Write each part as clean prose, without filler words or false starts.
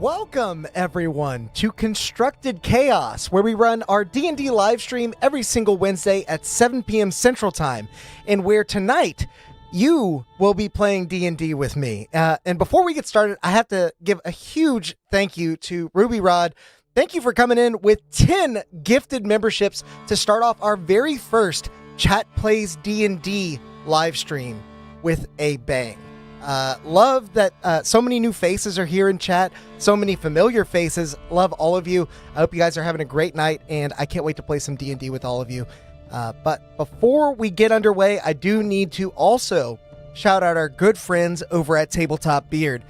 Welcome, everyone, to Constructed Chaos, where we run our D&D live stream every single Wednesday at 7 p.m. Central Time, and where tonight you will be playing D&D with me. And before we get started, I have to give a huge thank you to Ruby Rod. Thank you for coming in with 10 gifted memberships to start off our very first Chat Plays D&D live stream with a bang. Love that so many new faces are here in chat, so many familiar faces. Love all of you. I hope you guys are having a great night, and I can't wait to play some D&D with all of you. But before we get underway, I do need to also shout out our good friends over at Tabletop Beard.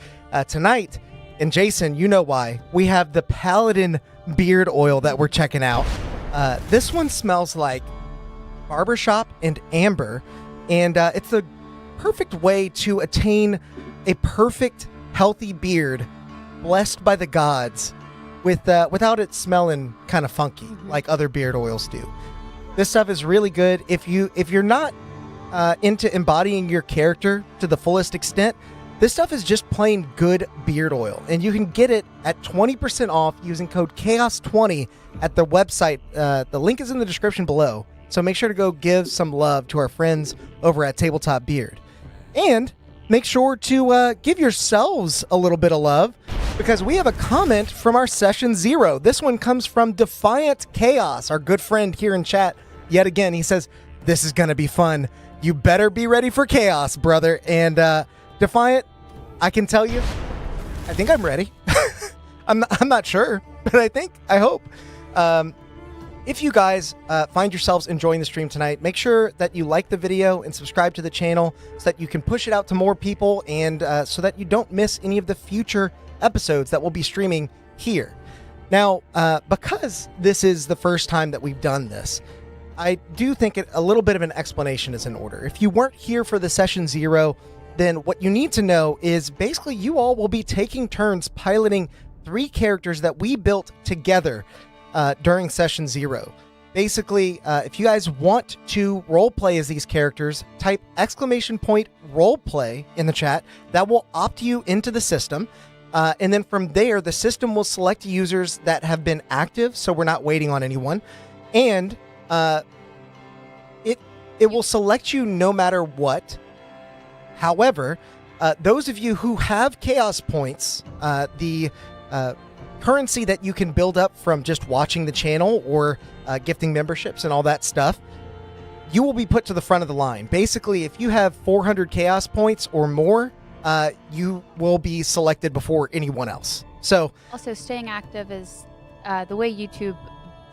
Tonight, and Jason, you know why, we have the Paladin beard oil that we're checking out. This one smells like barbershop and amber, and it's the perfect way to attain a perfect, healthy beard blessed by the gods without it smelling kind of funky like other beard oils do. This stuff is really good. If you're not into embodying your character to the fullest extent, this stuff is just plain good beard oil, and you can get it at 20% off using code CHAOS20 at the website. The link is in the description below, so make sure to go give some love to our friends over at Tabletop Beard. And make sure to give yourselves a little bit of love, because we have a comment from our Session 0. This one comes from Defiant Chaos, our good friend here in chat. Yet again, he says, "This is going to be fun. You better be ready for chaos, brother." And Defiant, I can tell you, I think I'm ready. I'm not sure, but I hope. If you guys find yourselves enjoying the stream tonight, make sure that you like the video and subscribe to the channel so that you can push it out to more people, and so that you don't miss any of the future episodes that we'll be streaming here. Now, because this is the first time that we've done this, I do think a little bit of an explanation is in order. If you weren't here for the Session 0, then what you need to know is basically you all will be taking turns piloting 3 characters that we built together during Session 0. Basically, if you guys want to roleplay as these characters, type !roleplay in the chat. That will opt you into the system. And then from there, the system will select users that have been active, so we're not waiting on anyone. And it will select you no matter what. However, those of you who have chaos points, the currency that you can build up from just watching the channel or gifting memberships and all that stuff, you will be put to the front of the line. Basically, if you have 400 chaos points or more, you will be selected before anyone else. So also, staying active is the way YouTube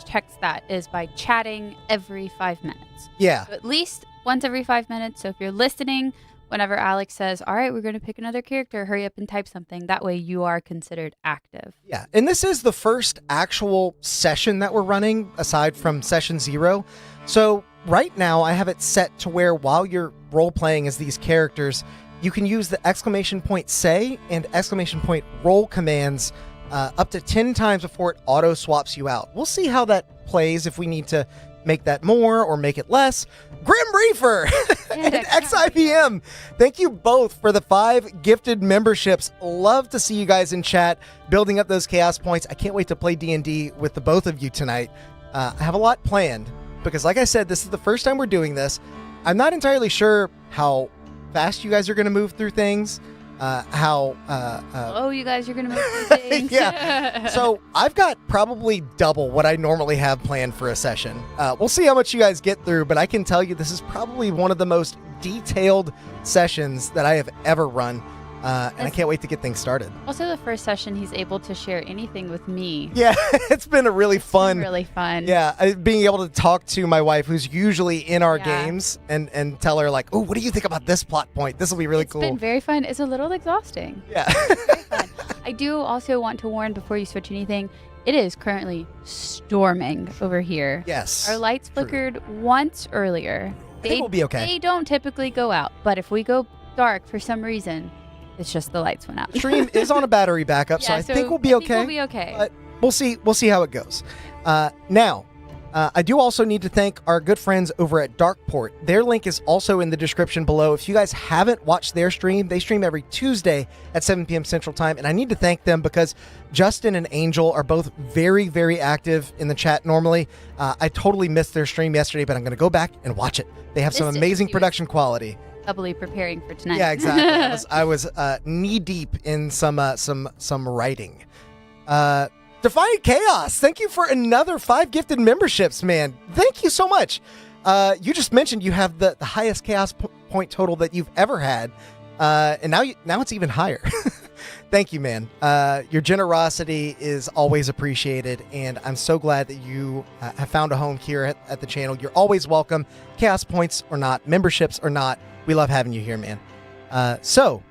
checks that is by chatting every 5 minutes. Yeah. So at least once every 5 minutes. So if you're listening, whenever Alex says, "All right, we're going to pick another character, hurry up and type something." That way you are considered active. Yeah, and this is the first actual session that we're running, aside from Session 0. So right now I have it set to where while you're role-playing as these characters, you can use the !say and !roll commands up to 10 times before it auto-swaps you out. We'll see how that plays, if we need to make that more or make it less. Grim Reaper and XIPM, thank you both for the 5 gifted memberships. Love to see you guys in chat building up those chaos points. I can't wait to play D&D with the both of you tonight. I have a lot planned because, like I said, this is the first time we're doing this. I'm not entirely sure how fast you guys are going to move through things. You guys are gonna move through things. Yeah. So I've got probably double what I normally have planned for a session. We'll see how much you guys get through, but I can tell you this is probably one of the most detailed sessions that I have ever run. And I can't wait to get things started. Also, the first session, he's able to share anything with me. Yeah, it's been a really fun. Really fun. Yeah, being able to talk to my wife, who's usually in our games, and tell her, like, "Oh, what do you think about this plot point? This will be really cool." It's been very fun. It's a little exhausting. Yeah. Very fun. I do also want to warn before you switch anything, it is currently storming over here. Yes. Our lights flickered once earlier. I think we'll be okay. They don't typically go out, but if we go dark for some reason, it's just the lights went out. The stream is on a battery backup, so I think we'll be okay. We'll be okay. But we'll see how it goes. Now, I do also need to thank our good friends over at Darkport. Their link is also in the description below. If you guys haven't watched their stream, they stream every Tuesday at 7 p.m. Central Time, and I need to thank them because Justin and Angel are both very, very active in the chat normally. I totally missed their stream yesterday, but I'm going to go back and watch it. They have some amazing production quality. Doubly preparing for tonight. Yeah, exactly. I was knee deep in some writing. Defiant Chaos, thank you for another 5 gifted memberships, man. Thank you so much. You just mentioned you have the highest chaos point total that you've ever had, and now it's even higher. Thank you, man. Your generosity is always appreciated, and I'm so glad that you have found a home here at the channel. You're always welcome, chaos points or not, memberships or not. We love having you here, man. So,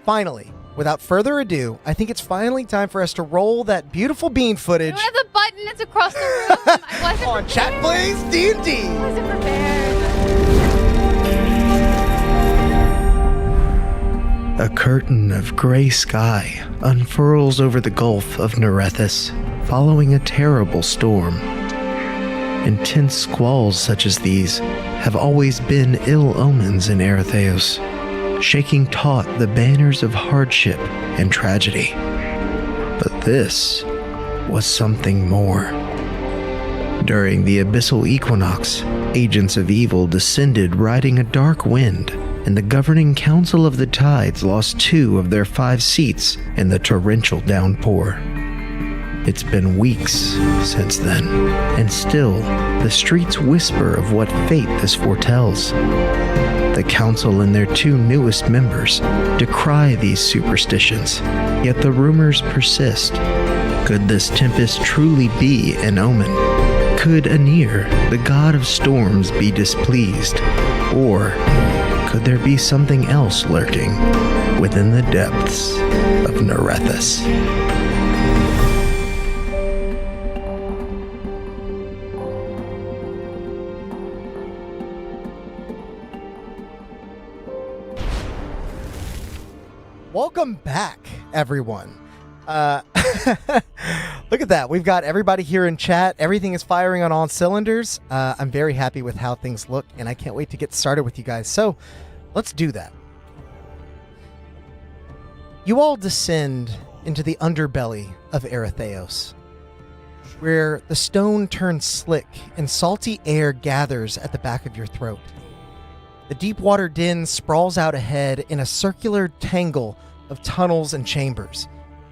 finally, without further ado, I think it's finally time for us to roll that beautiful bean footage. You have the button. It's across the room. I wasn't on prepared. Chat Plays D&D. I wasn't prepared. A curtain of gray sky unfurls over the Gulf of Nerethys, following a terrible storm. Intense squalls such as these have always been ill omens in Nerethys, shaking taut the banners of hardship and tragedy. But this was something more. During the abyssal equinox, agents of evil descended riding a dark wind, and the governing council of the tides lost 2 of their 5 seats in the torrential downpour. It's been weeks since then, and still the streets whisper of what fate this foretells. The council and their 2 newest members decry these superstitions, yet the rumors persist. Could this tempest truly be an omen? Could Anir, the god of storms, be displeased? Or could there be something else lurking within the depths of Nerethys? Welcome back, everyone. Look at that. We've got everybody here in chat. Everything is firing on all cylinders. I'm very happy with how things look, and I can't wait to get started with you guys. So let's do that. You all descend into the underbelly of Nerethys, where the stone turns slick and salty air gathers at the back of your throat. The deep water den sprawls out ahead in a circular tangle of tunnels and chambers.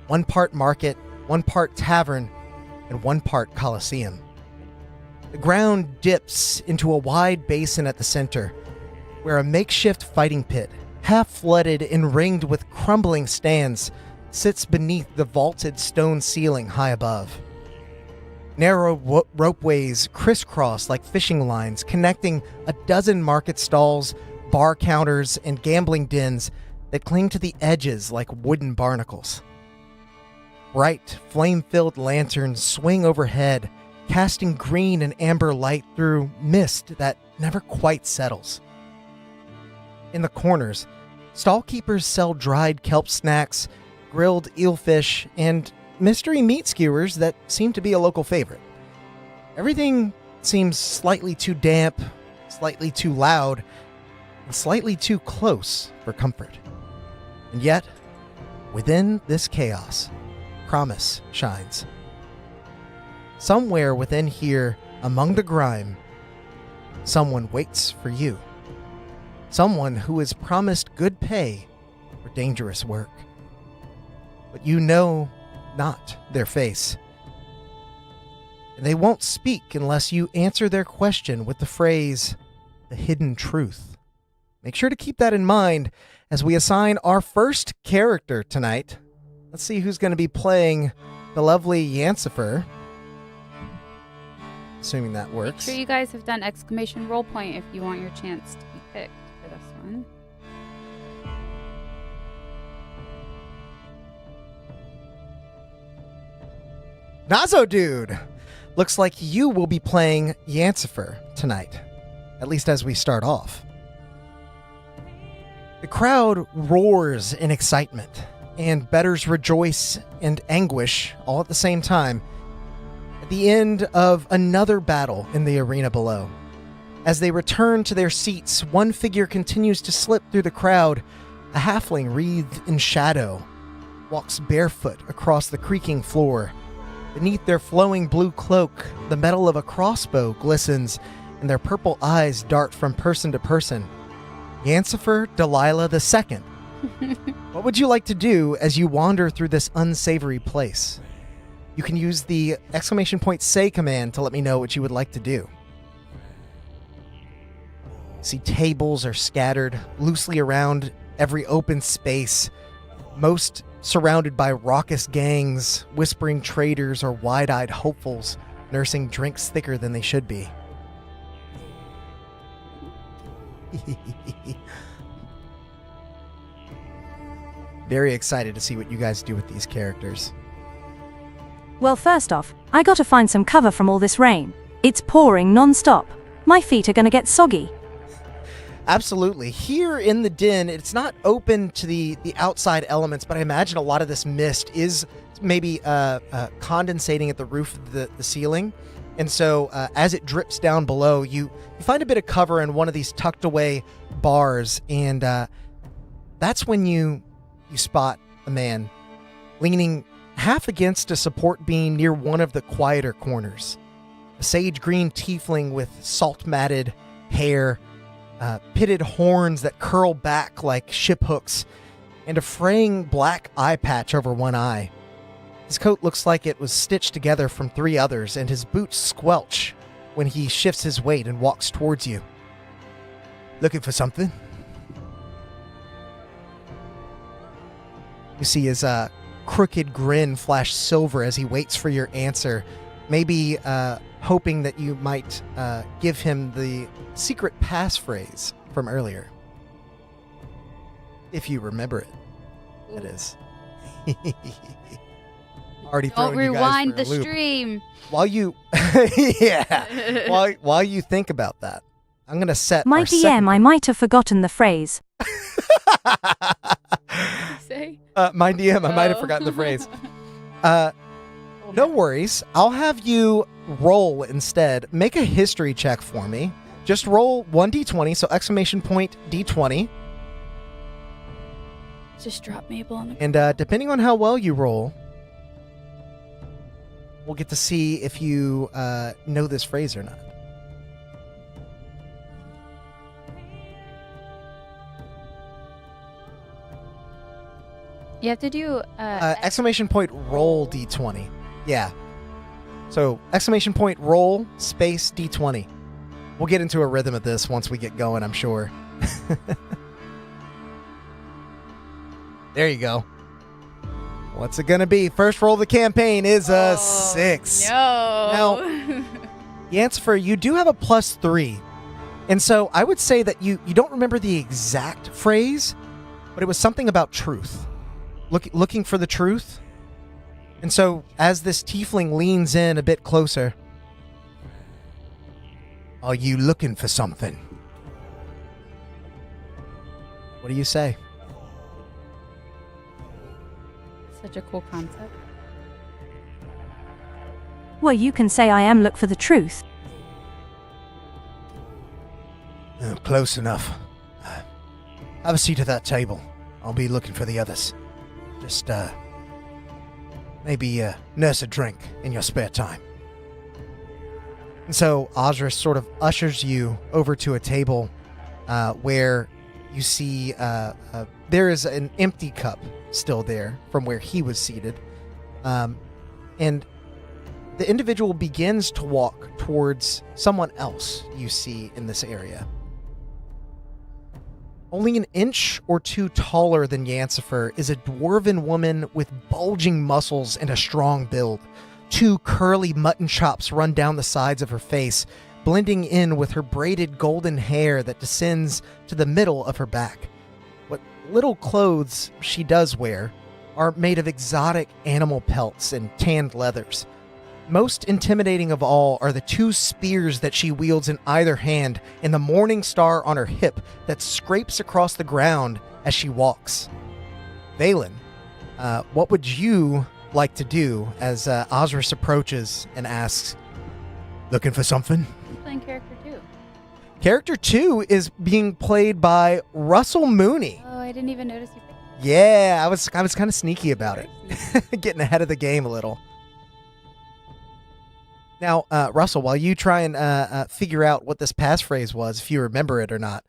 1 part market, 1 part tavern, and 1 part coliseum. The ground dips into a wide basin at the center, where a makeshift fighting pit, half flooded and ringed with crumbling stands, sits beneath the vaulted stone ceiling high above. Narrow ropeways crisscross like fishing lines, connecting a dozen market stalls, bar counters, and gambling dens that cling to the edges like wooden barnacles. Bright, flame-filled lanterns swing overhead, casting green and amber light through mist that never quite settles. In the corners, stallkeepers sell dried kelp snacks, grilled eelfish, and mystery meat skewers that seem to be a local favorite. Everything seems slightly too damp, slightly too loud, and slightly too close for comfort. And yet, within this chaos, promise shines. Somewhere within here, among the grime, someone waits for you. Someone who is promised good pay for dangerous work. But you know not their face. And they won't speak unless you answer their question with the phrase, the hidden truth. Make sure to keep that in mind as we assign our first character tonight. Let's see who's going to be playing the lovely Yancifer. Assuming that works. Make sure you guys have done exclamation roll point if you want your chance to be picked for this one. Nazo Dude! Looks like you will be playing Yancifer tonight, at least as we start off. The crowd roars in excitement, and bettors rejoice and anguish all at the same time. the end of another battle in the arena below. As they return to their seats, one figure continues to slip through the crowd. A halfling wreathed in shadow walks barefoot across the creaking floor. Beneath their flowing blue cloak, the metal of a crossbow glistens, and their purple eyes dart from person to person. Yancifer Delilah II. What would you like to do as you wander through this unsavory place? You can use the !say command to let me know what you would like to do. See, tables are scattered loosely around every open space, most surrounded by raucous gangs, whispering traders, or wide-eyed hopefuls nursing drinks thicker than they should be. Very excited to see what you guys do with these characters. Well, first off, I gotta find some cover from all this rain. It's pouring non-stop. My feet are gonna get soggy. Absolutely. Here in the den, it's not open to the outside elements, but I imagine a lot of this mist is maybe condensating at the roof of the ceiling. And so as it drips down below, you find a bit of cover in one of these tucked away bars, and that's when you spot a man leaning half against a support beam near one of the quieter corners. A sage green tiefling with salt-matted hair, pitted horns that curl back like ship hooks, and a fraying black eye patch over one eye. His coat looks like it was stitched together from 3 others, and his boots squelch when he shifts his weight and walks towards you. Looking for something? You see his crooked grin flash silver as he waits for your answer, maybe hoping that you might give him the secret passphrase from earlier. If you remember it, that is. Already Don't throwing you guys rewind for a the loop. stream. While you, while you think about that, I'm gonna set My our DM, I might have forgotten the phrase. Say? My DM, I might have forgotten the phrase. No worries. I'll have you roll instead. Make a history check for me. Just roll 1d20, so !D20. Just drop Mabel on the And depending on how well you roll, we'll get to see if you know this phrase or not. You have to do Roll d20. Yeah. So roll space d20. We'll get into a rhythm of this once we get going, I'm sure. There you go. What's it gonna be? First roll of the campaign is a 6. No. Now, Yancifer, you do have a +3. And so I would say that you don't remember the exact phrase, but it was something about truth. Looking for the truth. And so as this tiefling leans in a bit closer, are you looking for something? What do you say? Such a cool concept. Well, you can say I am look for the truth. Close enough. Have a seat at that table. I'll be looking for the others. Just, maybe nurse a drink in your spare time. And so Ozris sort of ushers you over to a table where you see there is an empty cup still there from where he was seated. And the individual begins to walk towards someone else you see in this area. Only an inch or 2 taller than Yancifer is a dwarven woman with bulging muscles and a strong build. 2 curly mutton chops run down the sides of her face, blending in with her braided golden hair that descends to the middle of her back. What little clothes she does wear are made of exotic animal pelts and tanned leathers. Most intimidating of all are the 2 spears that she wields in either hand and the morning star on her hip that scrapes across the ground as she walks. Valen, what would you like to do as Osiris approaches and asks, "Looking for something?" I'm playing character 2. Character 2 is being played by Russell Mooney. Oh, I didn't even notice you picked Yeah, I was kind of sneaky about it. Getting ahead of the game a little. Now, Russell, while you try and figure out what this passphrase was, if you remember it or not,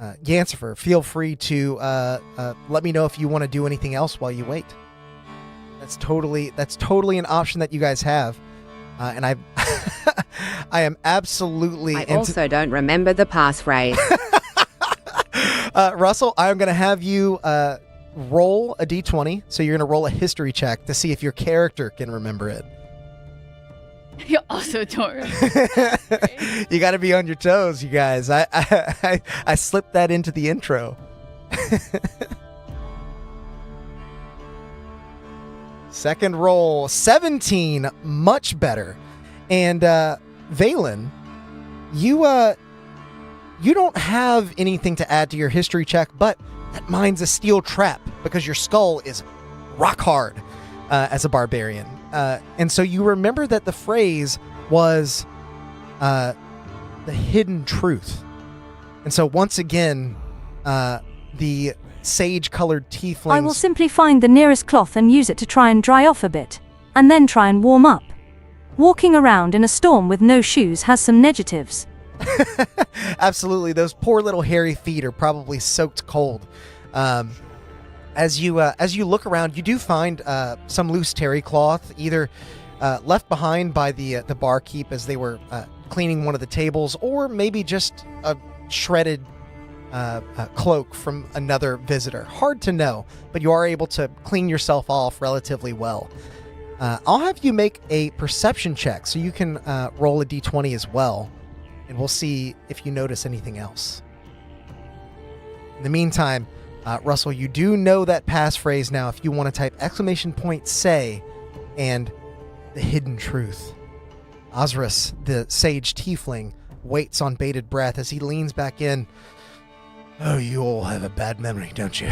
Yancifer, feel free to let me know if you want to do anything else while you wait. That's totally an option that you guys have, and I I am absolutely. I also don't remember the passphrase. Russell, I'm going to have you roll a d20. So you're going to roll a history check to see if your character can remember it. You also don't remember. You got to be on your toes, you guys. I slipped that into the intro. Second roll, 17, much better. And Valen, you don't have anything to add to your history check, but that mine's a steel trap because your skull is rock hard as a barbarian. And so you remember that the phrase was the hidden truth. And so once again, the sage-colored tieflings... I will simply find the nearest cloth and use it to try and dry off a bit, and then try and warm up. Walking around in a storm with no shoes has some negatives. Absolutely. Those poor little hairy feet are probably soaked cold. As you look around, you do find some loose terry cloth, either left behind by the barkeep as they were cleaning one of the tables, or maybe just a shredded cloak from another visitor. Hard to know, but you are able to clean yourself off relatively well. I'll have you make a perception check, so you can roll a d20 as well, and we'll see if you notice anything else. In the meantime, Russell, you do know that passphrase now if you want to type !say and the hidden truth. Osiris, the sage tiefling, waits on bated breath as he leans back in. Oh, you all have a bad memory, don't you?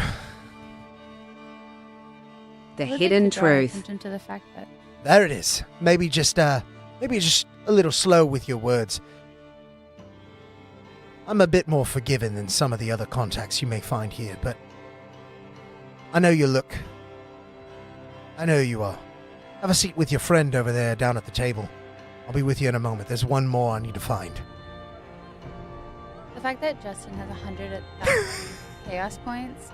The Would hidden like to draw truth. attention to the fact that There it is. Maybe just a little slow with your words. I'm a bit more forgiving than some of the other contacts you may find here, but I know you look. I know you are. Have a seat with your friend over there down at the table. I'll be with you in a moment. There's one more I need to find. the fact that Justin has 100 chaos points.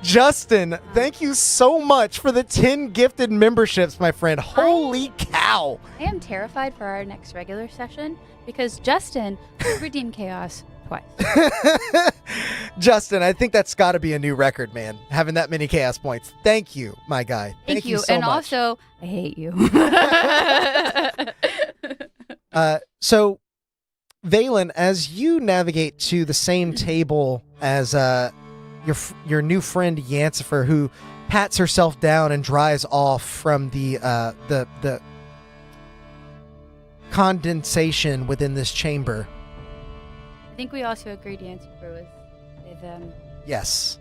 Justin, thank you so much for the 10 gifted memberships, my friend. Holy cow. I am terrified for our next regular session because Justin will redeem chaos twice. Justin, I think that's got to be a new record, man. Having that many chaos points. Thank you, my guy. Thank you. so And much. also, I hate you. So, Valen, as you navigate to the same table as your new friend Yancifer, who pats herself down and dries off from the condensation within this chamber. I think we also agreed Yancifer was with Yes.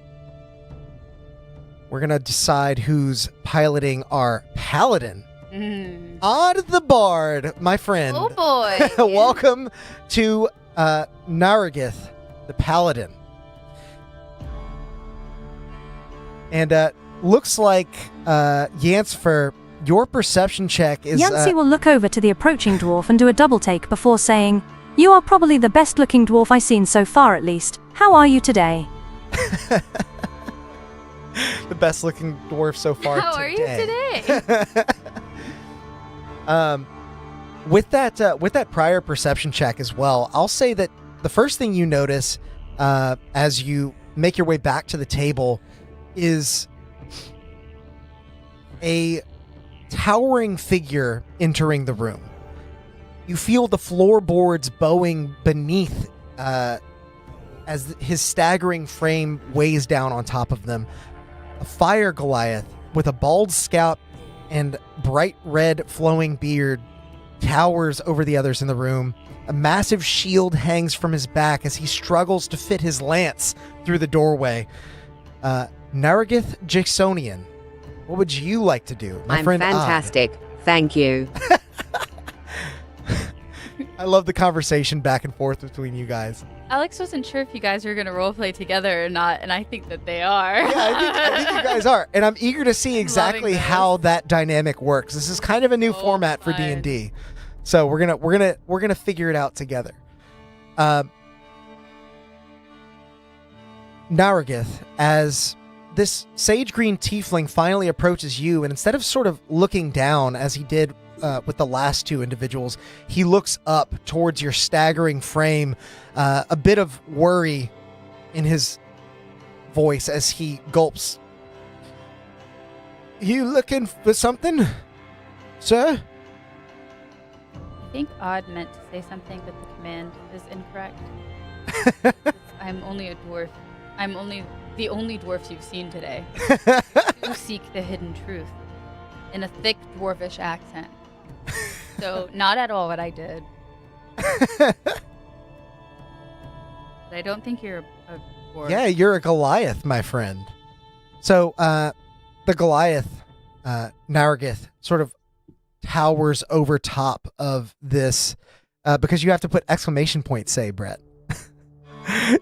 We're gonna decide who's piloting our paladin. Odd the Bard, my friend. Oh boy. Welcome to Nerethys, the paladin. And looks like Yancifer, your perception check is... Yancey will look over to the approaching dwarf and do a double take before saying, "You are probably the best looking dwarf I've seen so far at least. How are you today?" the best looking dwarf so far How today. are you today? With that prior perception check as well, I'll say that the first thing you notice as you make your way back to the table is a towering figure entering the room. You feel the floorboards bowing beneath as his staggering frame weighs down on top of them. A fire Goliath with a bald scalp and bright red flowing beard towers over the others in the room. A massive shield hangs from his back as he struggles to fit his lance through the doorway. Nerethys Jacksonian, What would you like to do? I'm fantastic. Thank you. I love the conversation back and forth between you guys. Alex wasn't sure if you guys were going to roleplay together or not, and I think that they are. Yeah, I think you guys are. And I'm eager to see exactly how that dynamic works. This is kind of a new format for D&D. So we're gonna figure it out together. Naragith, as this sage green tiefling finally approaches you, and instead of sort of looking down as he did with the last two individuals, he looks up towards your staggering frame, a bit of worry in his voice as he gulps. You looking for something, sir? I think Odd meant to say something, but the command is incorrect. I'm only a dwarf. I'm only the only dwarf you've seen today. You seek the hidden truth in a thick dwarvish accent. So, not at all what I did. But I don't think you're a dwarf. Yeah, you're a Goliath, my friend. So, the Goliath, Naragith, sort of towers over top of this, because you have to put exclamation point say, Brett.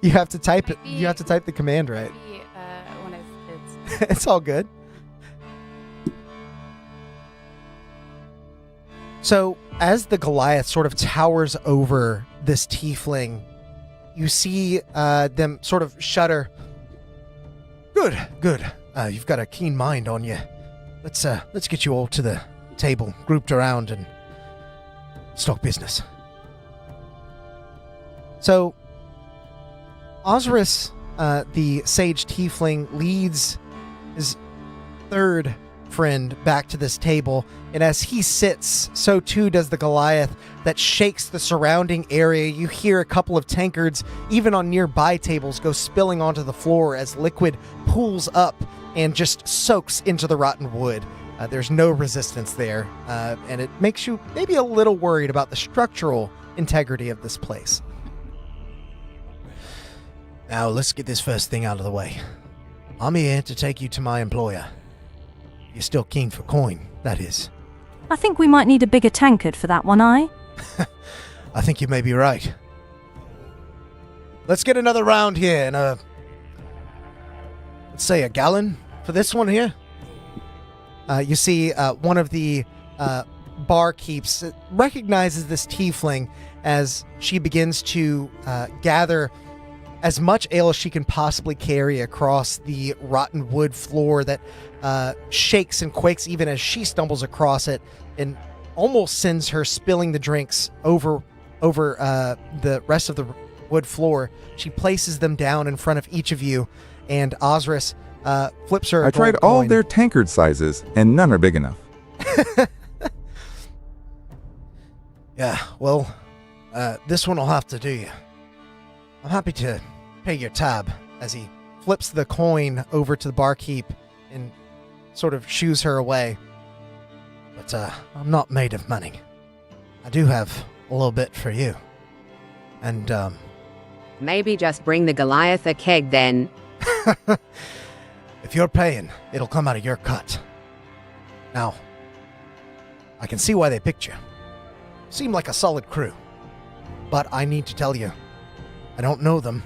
You have to type it. You have to type the command right. Maybe, when I was kids. It's all good. So, as the Goliath sort of towers over this tiefling, you see them sort of shudder. Good. You've got a keen mind on you. Let's get you all to the table, grouped around, and talk business. So, Osiris, the sage tiefling, leads his third friend back to this table, and as he sits, so too does the Goliath that shakes the surrounding area. You hear a couple of tankards, even on nearby tables, go spilling onto the floor as liquid pools up and just soaks into the rotten wood. There's no resistance there, and it makes you maybe a little worried about the structural integrity of this place. Now, let's get this first thing out of the way. I'm here to take you to my employer. You're still keen for coin, that is. I think we might need a bigger tankard for that one, I I think you may be right. Let's get another round here, and let's say a gallon for this one here. You see one of the barkeeps recognizes this tiefling as she begins to gather as much ale as she can possibly carry across the rotten wood floor that shakes and quakes even as she stumbles across it, and almost sends her spilling the drinks over the rest of the wood floor. She places them down in front of each of you, and Osiris flips her a I tried gold all coin. their tankard sizes, and none are big enough. Yeah, well, this one will have to do you. I'm happy to pay your tab, as he flips the coin over to the barkeep and sort of shoos her away. But I'm not made of money. I do have a little bit for you. And, Maybe just bring the Goliath a keg then. if you're paying, it'll come out of your cut. Now, I can see why they picked you. Seem like a solid crew. But I need to tell you, I don't know them.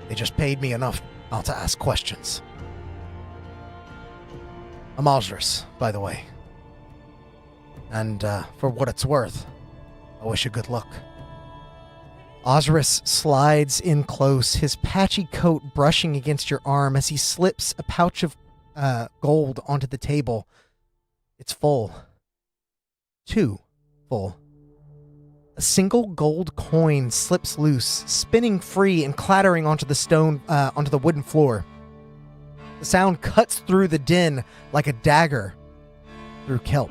They just paid me enough not to ask questions. I'm Osiris, by the way. And for what it's worth, I wish you good luck. Osiris slides in close, his patchy coat brushing against your arm as he slips a pouch of gold onto the table. It's full. Too full. A single gold coin slips loose, spinning free and clattering onto the wooden floor. The sound cuts through the din like a dagger through kelp.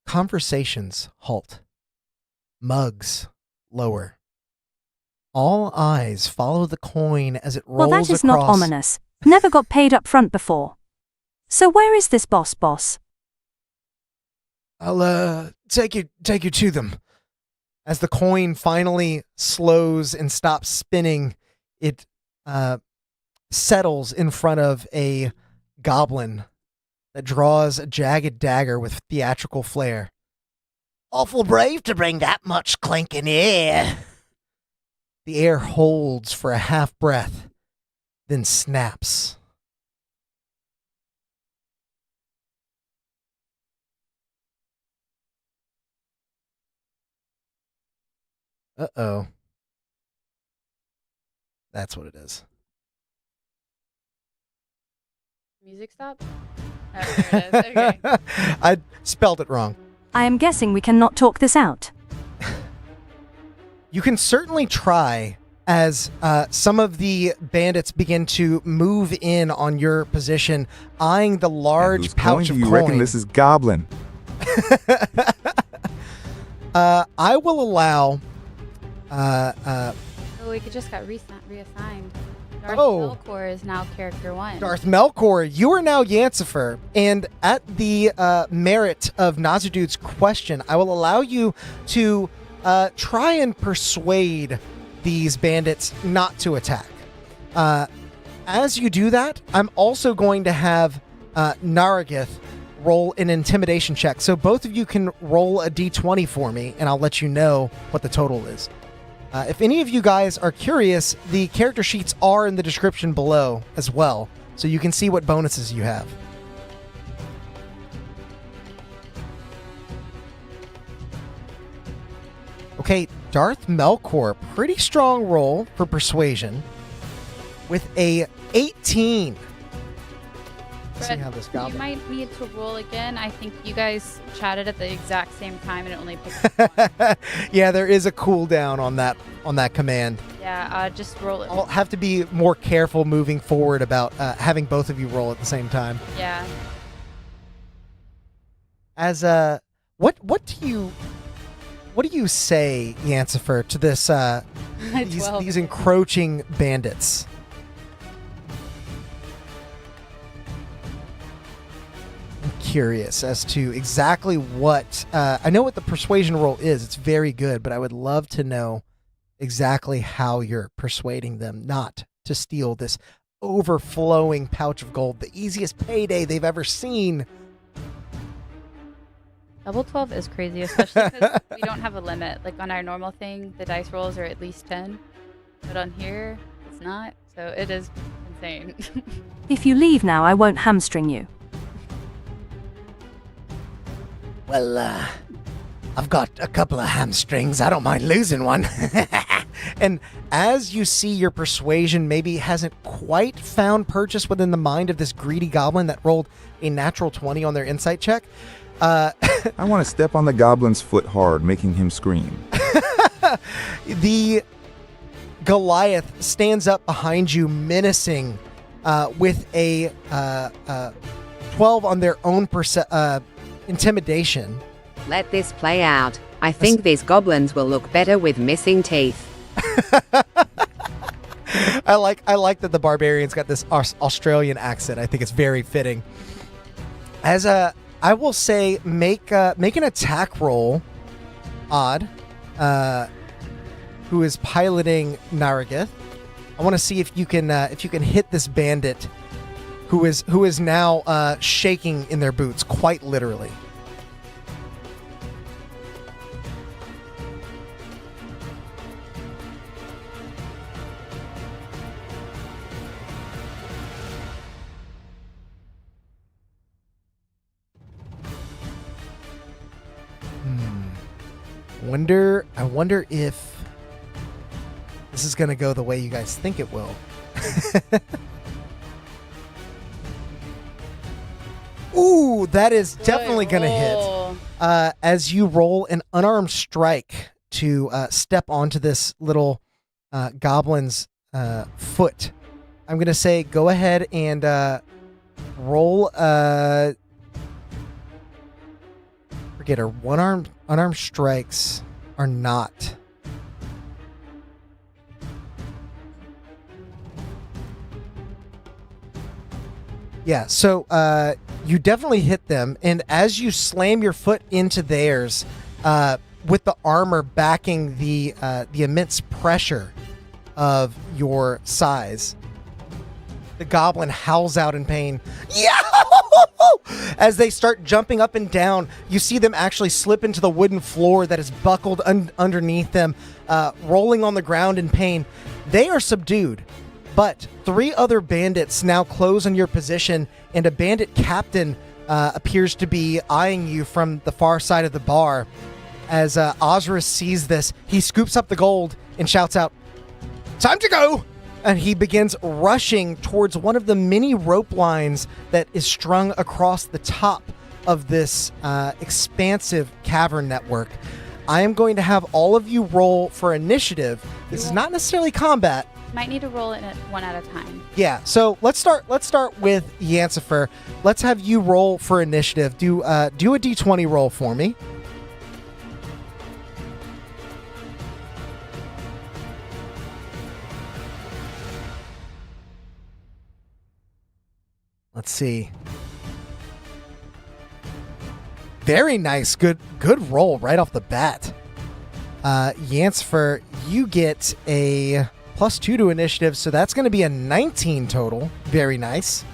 Conversations halt. Mugs lower. All eyes follow the coin as it rolls Well, that is across. not ominous. Never got paid up front before. So where is this boss? I'll take you to them. As the coin finally slows and stops spinning, it settles in front of a goblin that draws a jagged dagger with theatrical flair. Awful brave to bring that much clanking air. The air holds for a half breath, then snaps. Uh-oh. That's what it is. Music stop? Oh, there it is. Okay. I spelled it wrong. I am guessing we cannot talk this out. You can certainly try as some of the bandits begin to move in on your position, eyeing the large pouch of you coin. reckon this is goblin? I will allow... Oh, we just got reassigned. Darth Oh. Melkor is now character 1. Darth Melkor, you are now Yancifer, and at the merit of Nazudude's question, I will allow you to try and persuade these bandits not to attack. As you do that, I'm also going to have Naragith roll an intimidation check. So both of you can roll a d20 for me, and I'll let you know what the total is. If any of you guys are curious, the character sheets are in the description below as well, so you can see what bonuses you have. Okay, Darth Melkor, pretty strong roll for persuasion with a 18. Let's see Fred, how this you goblin... might need to roll again. I think you guys chatted at the exact same time and it only picked up one. Yeah, there is a cooldown on that command. Yeah, just roll it. I'll have to be more careful moving forward about having both of you roll at the same time. Yeah. As what do you say, Yancifer, to this 12. these encroaching bandits? I'm curious as to exactly what I know what the persuasion roll is. It's very good, but I would love to know exactly how you're persuading them not to steal this overflowing pouch of gold, the easiest payday they've ever seen. Double 12 is crazy, especially because we don't have a limit. Like on our normal thing, the dice rolls are at least 10. But on here, it's not. So it is insane. If you leave now, I won't hamstring you. Well, I've got a couple of hamstrings. I don't mind losing one. And as you see your persuasion maybe hasn't quite found purchase within the mind of this greedy goblin that rolled a natural 20 on their insight check, I want to step on the goblin's foot hard, making him scream. the Goliath stands up behind you, menacing, with a 12 on their own intimidation. Let this play out. I think these goblins will look better with missing teeth. I like that the barbarian's got this Australian accent. I think it's very fitting. As I will say, make an attack roll, Odd, who is piloting Naragith. I want to see if you can hit this bandit, who is now shaking in their boots, quite literally. I wonder if this is going to go the way you guys think it will. Ooh, that is definitely going to hit. As you roll an unarmed strike to step onto this little goblin's foot, I'm going to say go ahead and roll forget her. Unarmed strikes are not. Yeah, so you definitely hit them, and as you slam your foot into theirs, with the armor backing the immense pressure of your size. The goblin howls out in pain. Yeah! As they start jumping up and down, you see them actually slip into the wooden floor that is buckled underneath them, rolling on the ground in pain. They are subdued, but 3 other bandits now close on your position, and a bandit captain appears to be eyeing you from the far side of the bar. As Osiris sees this, he scoops up the gold and shouts out, "Time to go!" And he begins rushing towards one of the many rope lines that is strung across the top of this expansive cavern network. I am going to have all of you roll for initiative. This is not necessarily combat. Might need to roll it one at a time. Yeah, so let's start with Yancifer. Let's have you roll for initiative. Do a d20 roll for me. Let's see. Very nice. Good roll right off the bat. Yancifer, you get a +2 to initiative, so that's going to be a 19 total. Very nice.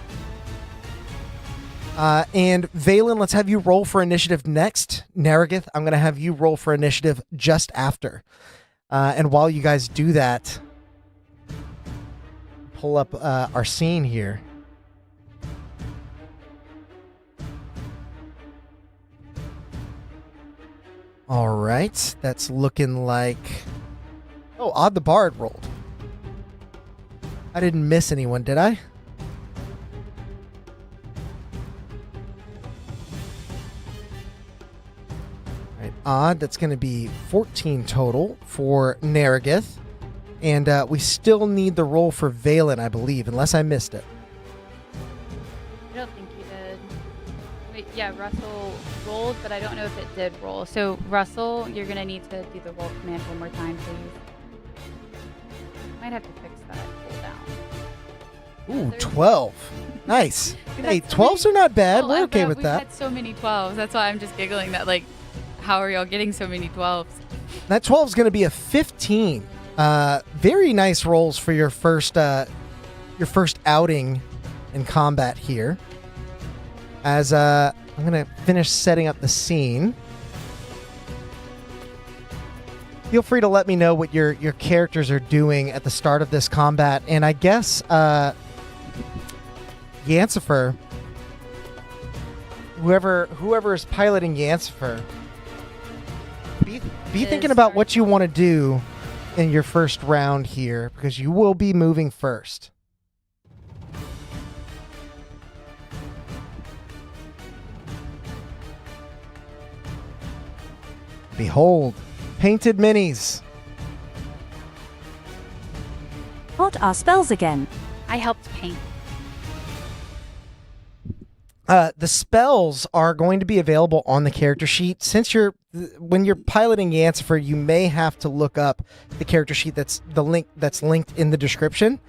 And Valen, let's have you roll for initiative next. Nerethys, I'm going to have you roll for initiative just after. And while you guys do that, pull up our scene here. All right, that's looking like... Oh, Odd the Bard rolled. I didn't miss anyone, did I? All right, Odd, that's going to be 14 total for Nerethys. And we still need the roll for Valen, I believe, unless I missed it. I don't think you did. Wait, yeah, Russell rolled, but I don't know if it did roll. So, Russell, you're going to need to do the roll command one more time, please. Might have to fix that cooldown. Ooh, 12. Nice. Hey, 12s are not bad. We're okay with that. We've had so many 12s. That's why I'm just giggling that, like, how are y'all getting so many 12s? That 12 is going to be a 15. Very nice rolls for your first outing in combat here. As I'm going to finish setting up the scene. Feel free to let me know what your characters are doing at the start of this combat. And I guess Yancifer, whoever is piloting Yancifer, be thinking about what you want to do in your first round here, because you will be moving first. Behold, painted minis. What are spells again? I helped paint. The spells are going to be available on the character sheet. Since when you're piloting Yancifer, you may have to look up the character sheet that's linked in the description.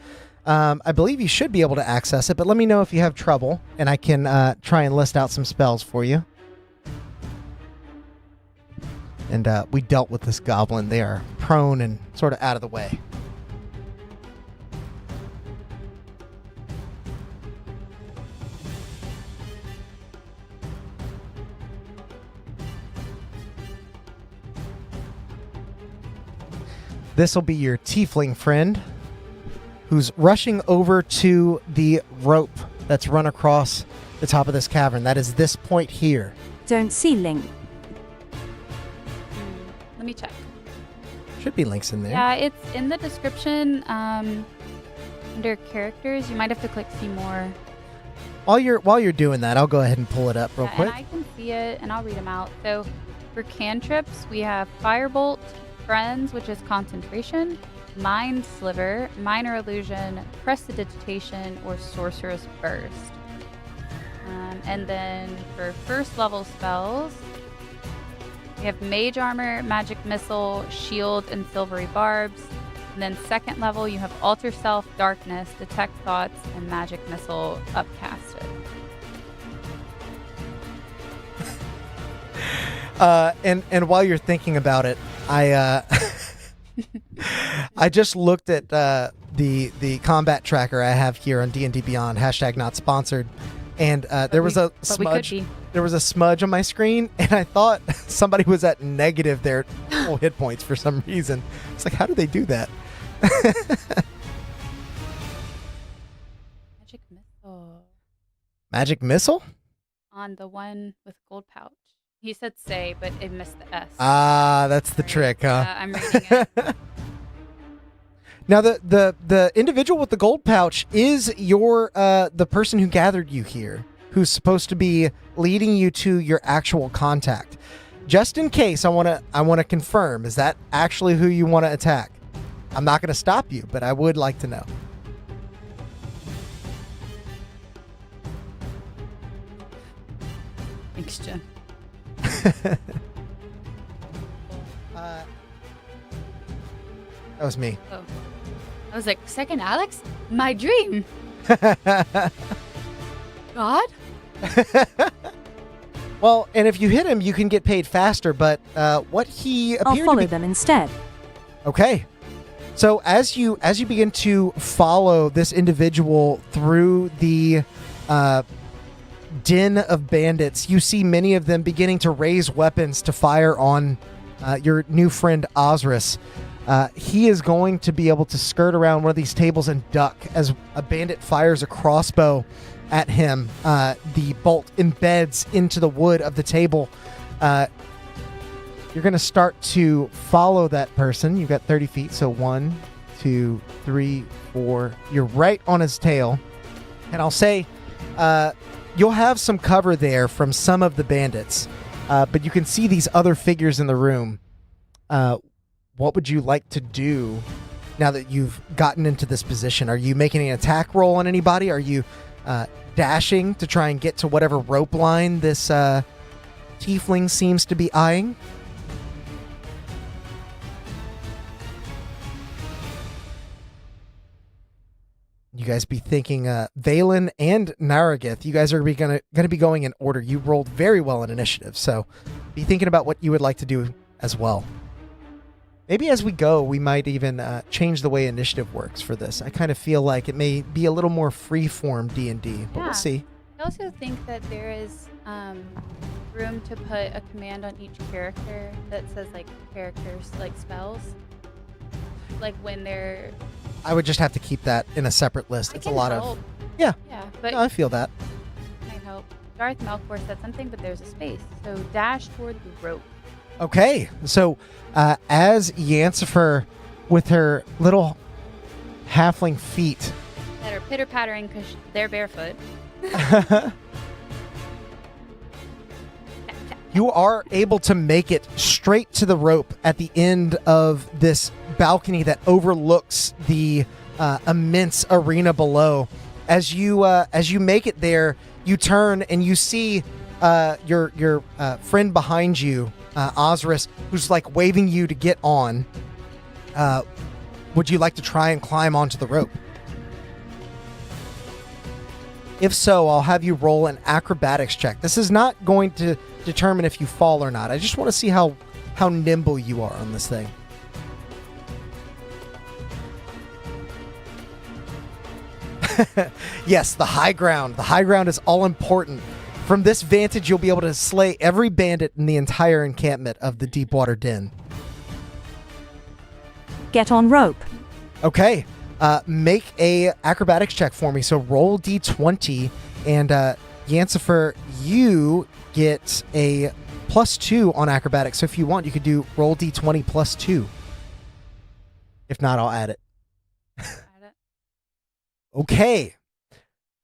I believe you should be able to access it, but let me know if you have trouble, and I can try and list out some spells for you. And we dealt with this goblin. They are prone and sort of out of the way. This will be your tiefling friend who's rushing over to the rope that's run across the top of this cavern. That is this point here. Don't see link. Let me check. Should be links in there. Yeah, it's in the description under characters. You might have to click see more. While you're doing that, I'll go ahead and pull it up real quick. And I can see it, and I'll read them out. So for cantrips, we have Firebolt, Friends, which is concentration, Mind Sliver, Minor Illusion, Prestidigitation, or Sorcerous Burst. And then for first level spells, we have Mage Armor, Magic Missile, Shield, and Silvery Barbs. And then second level, you have Alter Self, Darkness, Detect Thoughts, and Magic Missile upcasted. And while you're thinking about it, I I just looked at the combat tracker I have here on D&D Beyond, # not sponsored, and there was a smudge. There was a smudge on my screen, and I thought somebody was at negative their full hit points for some reason. It's like, how do they do that? Magic missile. Magic missile? On the one with gold pouch. He said say, but it missed the S. Ah, that's the trick, huh? I'm reading it. Now, the individual with the gold pouch is your the person who gathered you here, who's supposed to be leading you to your actual contact. Just in case, I want to confirm, is that actually who you want to attack? I'm not going to stop you, but I would like to know. Thanks, Jen. That was me. Oh. I was like, second Alex? My dream. God? Well, and if you hit him, you can get paid faster, but what he appeared I'll follow to be... them instead. Okay. So as you begin to follow this individual through the den of bandits, you see many of them beginning to raise weapons to fire on your new friend Osiris. He is going to be able to skirt around one of these tables and duck as a bandit fires a crossbow at him. The bolt embeds into the wood of the table. You're going to start to follow that person. You've got 30 feet, so 1, 2, 3, 4. You're right on his tail. And I'll say you'll have some cover there from some of the bandits, but you can see these other figures in the room. What would you like to do now that you've gotten into this position? Are you making an attack roll on anybody? Are you dashing to try and get to whatever rope line this tiefling seems to be eyeing? You guys be thinking Valen and Naragith. You guys are going to be going in order. You rolled very well in initiative, so be thinking about what you would like to do as well. Maybe as we go, we might even change the way initiative works for this. I kind of feel like it may be a little more free-form D&D, but we'll see. I also think that there is room to put a command on each character that says, like, characters, like, spells. Like, when they're... I would just have to keep that in a separate list. It's a lot of... Yeah. Yeah, but... No, I feel that. Might help. Darth Melkor said something, but there's a space. So dash toward the rope. Okay, so as Yancifer, with her little halfling feet... That are pitter-pattering because they're barefoot. You are able to make it straight to the rope at the end of this balcony that overlooks the immense arena below. As you make it there, you turn and you see your friend behind you, Osiris, who's like waving you to get on. Would you like to try and climb onto the rope? If so, I'll have you roll an acrobatics check. This is not going to determine if you fall or not. I just want to see how nimble you are on this thing. Yes, the high ground. The high ground is all important. From this vantage, you'll be able to slay every bandit in the entire encampment of the Deepwater Den. Get on rope. Okay. Make a acrobatics check for me. So roll D20, and Yancifer, you get a +2 on acrobatics. So if you want, you could do roll D20 +2. If not, I'll add it. Okay.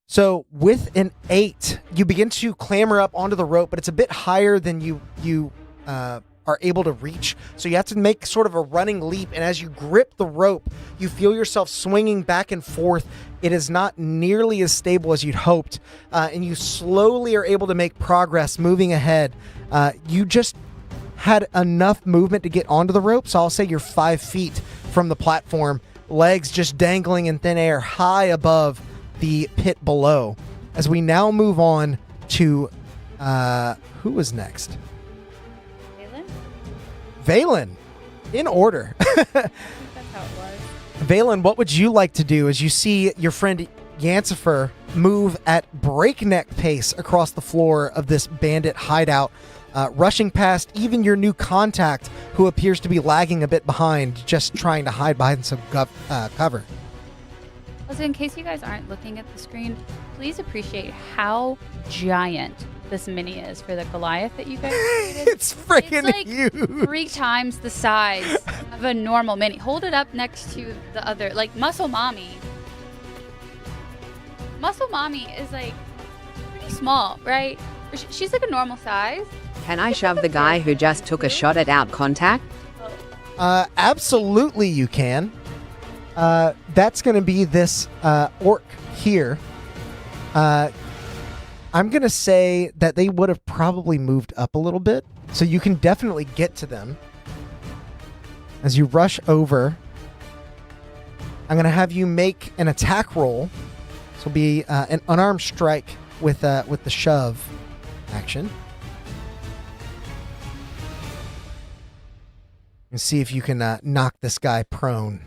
So with an 8, you begin to clamber up onto the rope, but it's a bit higher than you are able to reach. So you have to make sort of a running leap, and as you grip the rope, you feel yourself swinging back and forth. It is not nearly as stable as you'd hoped, and you slowly are able to make progress moving ahead. You just had enough movement to get onto the rope, so I'll say you're 5 feet from the platform, legs just dangling in thin air high above the pit below. As we now move on to who was next? Valen, in order. That's how it was. Valen, what would you like to do as you see your friend Yancifer move at breakneck pace across the floor of this bandit hideout, rushing past even your new contact who appears to be lagging a bit behind, just trying to hide behind some cover? Also, in case you guys aren't looking at the screen, please appreciate how giant this mini is for the Goliath that you guys created. It's freaking like huge. 3 times the size of a normal mini. Hold it up next to the other, like Muscle Mommy. Muscle Mommy is like pretty small, right? She's like a normal size. Can I shove the guy who just took a shot at out contact? Absolutely you can. That's going to be this orc here. I'm going to say that they would have probably moved up a little bit, so you can definitely get to them. As you rush over, I'm going to have you make an attack roll. This will be an unarmed strike with the shove action. And see if you can knock this guy prone.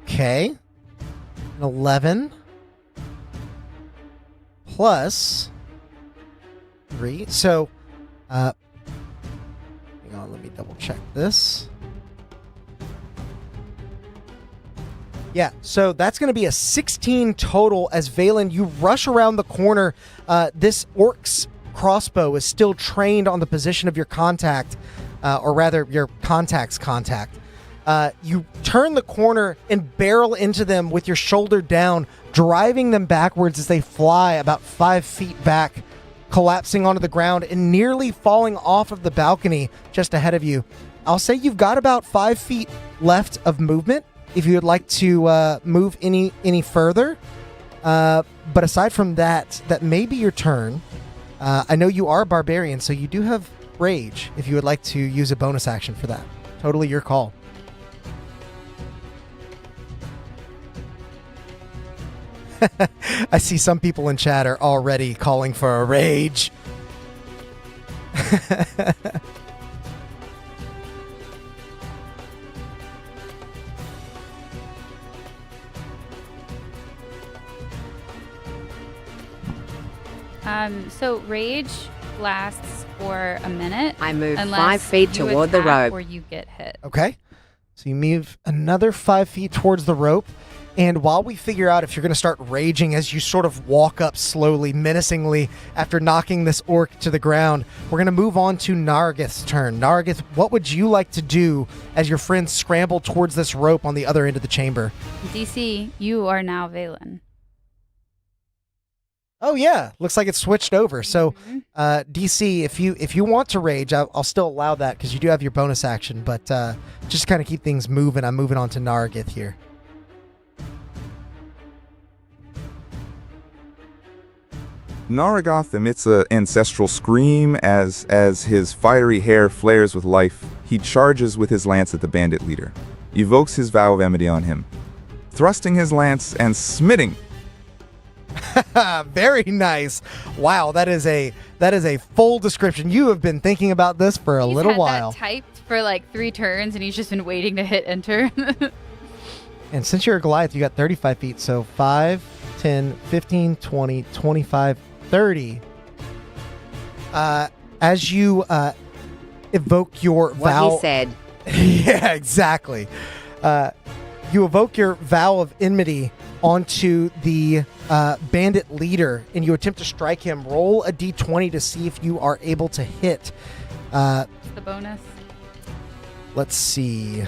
Okay. An 11 plus 3. So, hang on, let me double check this. Yeah, so that's going to be a 16 total as Valen, you rush around the corner. This orc's crossbow is still trained on the position of your contact, or rather your contact's contact. You turn the corner and barrel into them with your shoulder down, driving them backwards as they fly about 5 feet back, collapsing onto the ground and nearly falling off of the balcony just ahead of you. I'll say you've got about 5 feet left of movement if you would like to move any further. But aside from that, that may be your turn. I know you are a barbarian, so you do have rage if you would like to use a bonus action for that. Totally your call. I see some people in chat are already calling for a rage. So rage lasts for a minute. I move unless 5 feet you toward the attack rope. or you get hit. Okay. So you move another 5 feet towards the rope. And while we figure out if you're going to start raging as you sort of walk up slowly, menacingly, after knocking this orc to the ground, we're going to move on to Nargith's turn. Nargith, what would you like to do as your friends scramble towards this rope on the other end of the chamber? DC, you are now Valen. Oh yeah, looks like it's switched over. So, DC, if you want to rage, I'll still allow that because you do have your bonus action. But just kind of keep things moving. I'm moving on to Nargith here. Naragoth emits an ancestral scream as his fiery hair flares with life. He charges with his lance at the bandit leader, evokes his vow of enmity on him, thrusting his lance and smitting. Very nice. Wow, that is a full description. You have been thinking about this for a little while. He's had that typed for like 3 turns, and he's just been waiting to hit enter. And since you're a Goliath, you got 35 feet. So 5, 10, 15, 20, 25, 30. As you evoke your vow... What he said. Yeah, exactly. You evoke your vow of enmity onto the bandit leader, and you attempt to strike him. Roll a d20 to see if you are able to hit. What's the bonus? Let's see.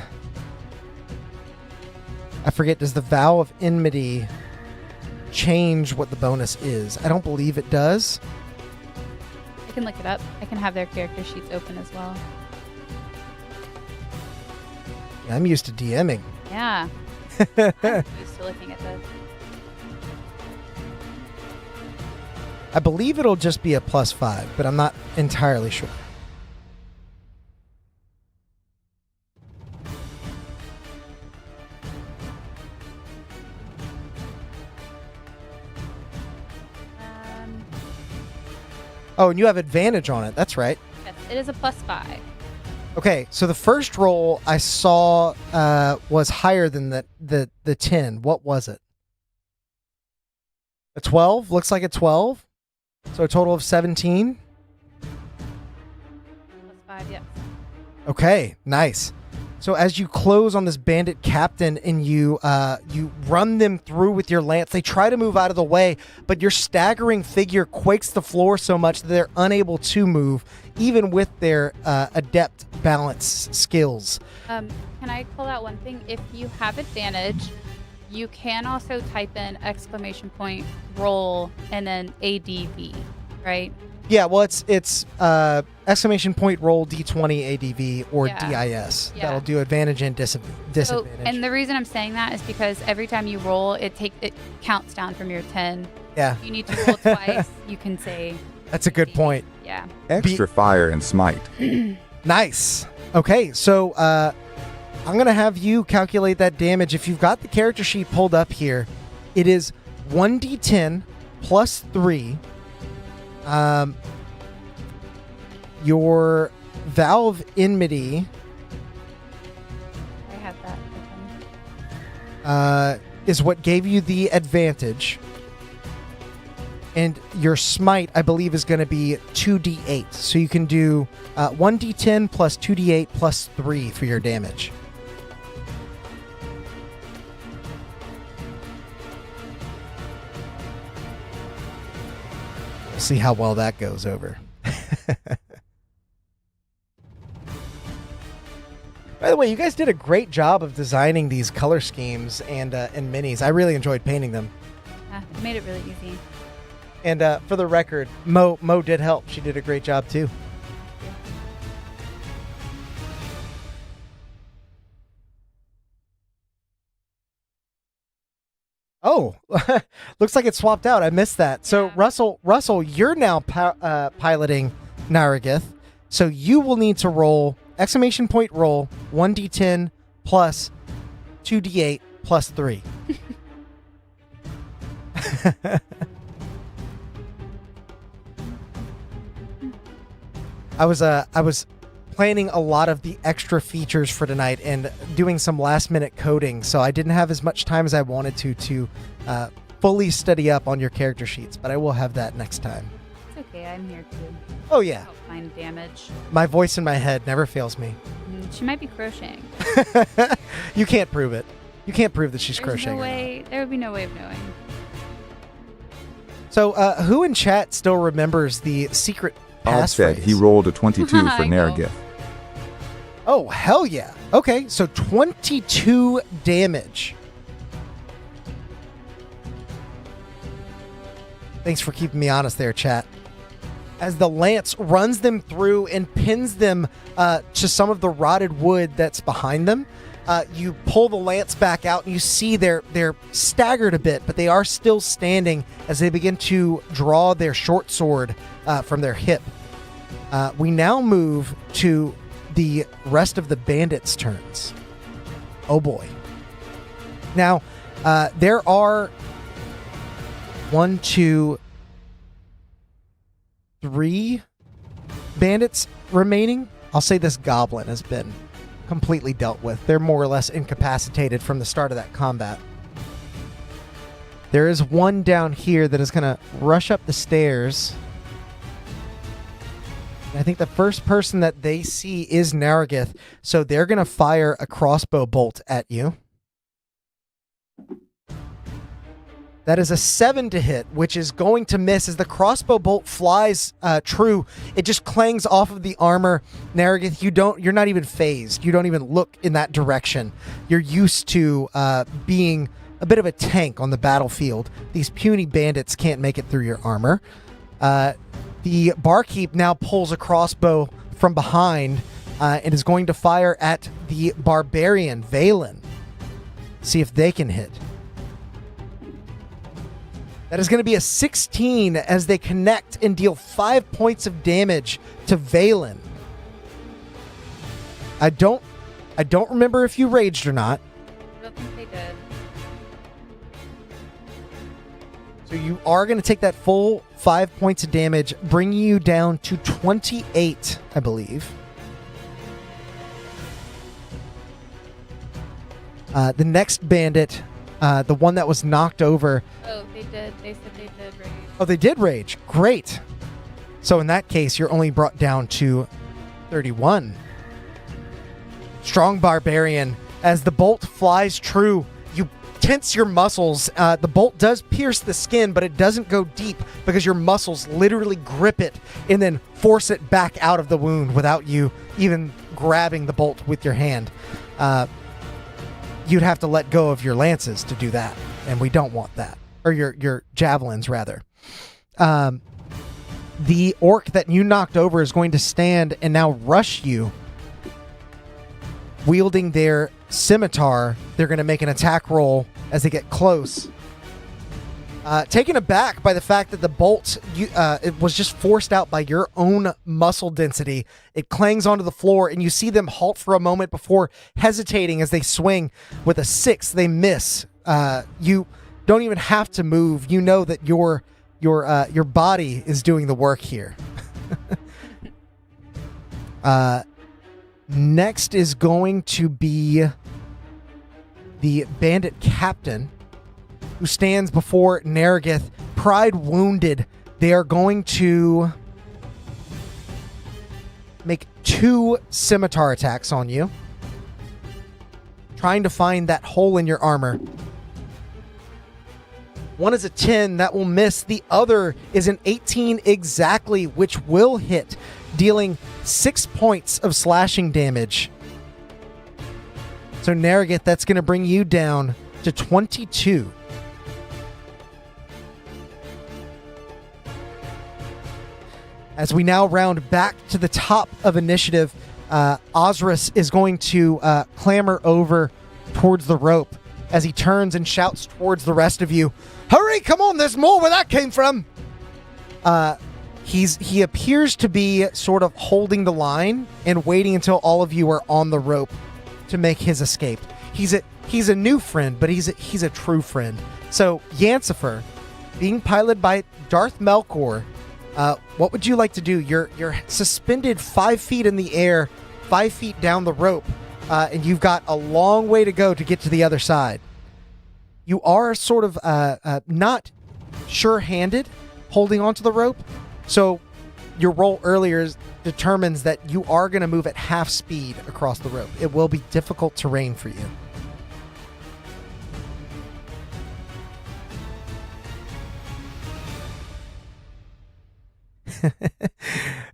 I forget, does the vow of enmity change what the bonus is? I don't believe it does. I can look it up. I can have their character sheets open as well. Yeah, I'm used to DMing. Yeah. I'm used to looking at this. I believe it'll just be a +5, but I'm not entirely sure. Oh, and you have advantage on it. That's right. Yes, it is a +5. Okay, so the first roll I saw was higher than the 10. What was it? A 12? Looks like a 12. So a total of 17. +5, yes. Okay, nice. So as you close on this bandit captain and you run them through with your lance, they try to move out of the way, but your staggering figure quakes the floor so much that they're unable to move, even with their adept balance skills. Can I pull out one thing? If you have advantage, you can also type in !roll and then ADV, right? Yeah, well, it's !roll D20 ADV or DIS. Yeah. That'll do advantage and disadvantage. So, and the reason I'm saying that is because every time you roll, it counts down from your 10. Yeah. If you need to roll twice, you can say. That's a good point. Yeah. Extra fire and smite. Nice. Okay, so I'm going to have you calculate that damage. If you've got the character sheet pulled up here, it is 1d10 plus 3. Your vow of enmity I have that. is what gave you the advantage. And your smite, I believe, is going to be 2d8. So you can do 1d10 plus 2d8 plus 3 for your damage. We'll see how well that goes over. By the way, you guys did a great job of designing these color schemes and minis. I really enjoyed painting them. Yeah, it made it really easy. And for the record, Mo did help. She did a great job too. Oh, looks like it swapped out. I missed that. So Yeah. Russell, you're now piloting Nerethys. So you will need to roll !roll 1d10 plus 2d8 plus 3. I was planning a lot of the extra features for tonight and doing some last minute coding, so I didn't have as much time as I wanted to fully study up on your character sheets, but I will have that next time. It's okay. I'm here too. Oh yeah, Help find damage. my voice in my head never fails me. She might be crocheting. You can't prove it. You can't prove that she's There's crocheting. no or not. way. There would be no way of knowing. So who in chat still remembers the secret Bob said passphrase? he rolled a 22 for I know. Nerethys. Oh, hell yeah. Okay, so 22 damage. Thanks for keeping me honest there, chat. As the lance runs them through and pins them to some of the rotted wood that's behind them, you pull the lance back out and you see they're staggered a bit, but they are still standing as they begin to draw their short sword from their hip. We now move to the rest of the bandits' turns. Oh boy. Now, there are 1, 2, 3 bandits remaining. I'll say this goblin has been completely dealt with. They're more or less incapacitated from the start of that combat. There is one down here that is going to rush up the stairs. I think the first person that they see is Nerethys, so they're going to fire a crossbow bolt at you. That is a 7 to hit, which is going to miss as the crossbow bolt flies true. It just clangs off of the armor. Nerethys, you're not even phased. You don't even look in that direction. You're used to being a bit of a tank on the battlefield. These puny bandits can't make it through your armor. The barkeep now pulls a crossbow from behind and is going to fire at the barbarian, Valen. See if they can hit. That is going to be a 16 as they connect and deal 5 points of damage to Valen. I don't remember if you raged or not. I don't think they did. So you are going to take that full 5 points of damage, bringing you down to 28, I believe. The next bandit, the one that was knocked over. Oh, they did. They said they did rage. Oh, they did rage. Great. So in that case, you're only brought down to 31. Strong barbarian. As the bolt flies true, you tense your muscles. The bolt does pierce the skin, but it doesn't go deep because your muscles literally grip it and then force it back out of the wound without you even grabbing the bolt with your hand. You'd have to let go of your lances to do that, and we don't want that. Or your javelins, rather. The orc that you knocked over is going to stand and now rush you. Wielding their scimitar, they're going to make an attack roll as they get close. Taken aback by the fact that the bolt it was just forced out by your own muscle density, it clangs onto the floor, and you see them halt for a moment before hesitating as they swing. With a 6, they miss. You don't even have to move. You know that your body is doing the work here. Next is going to be the bandit captain, who stands before Nerethys, pride wounded. They are going to make 2 scimitar attacks on you, trying to find that hole in your armor. One is a 10, that will miss. The other is an 18 exactly, which will hit, dealing 6 points of slashing damage. So Nerethys, that's going to bring you down to 22. As we now round back to the top of initiative, Osiris is going to clamber over towards the rope as he turns and shouts towards the rest of you, "Hurry, come on, there's more where that came from!" He appears to be sort of holding the line and waiting until all of you are on the rope to make his escape. He's a new friend, but he's a true friend. So Yancifer, being piloted by Darth Melkor, what would you like to do? You're suspended 5 feet in the air, 5 feet down the rope, and you've got a long way to go to get to the other side. You are sort of not sure-handed holding onto the rope, so your roll earlier determines that you are going to move at half speed across the rope. It will be difficult terrain for you.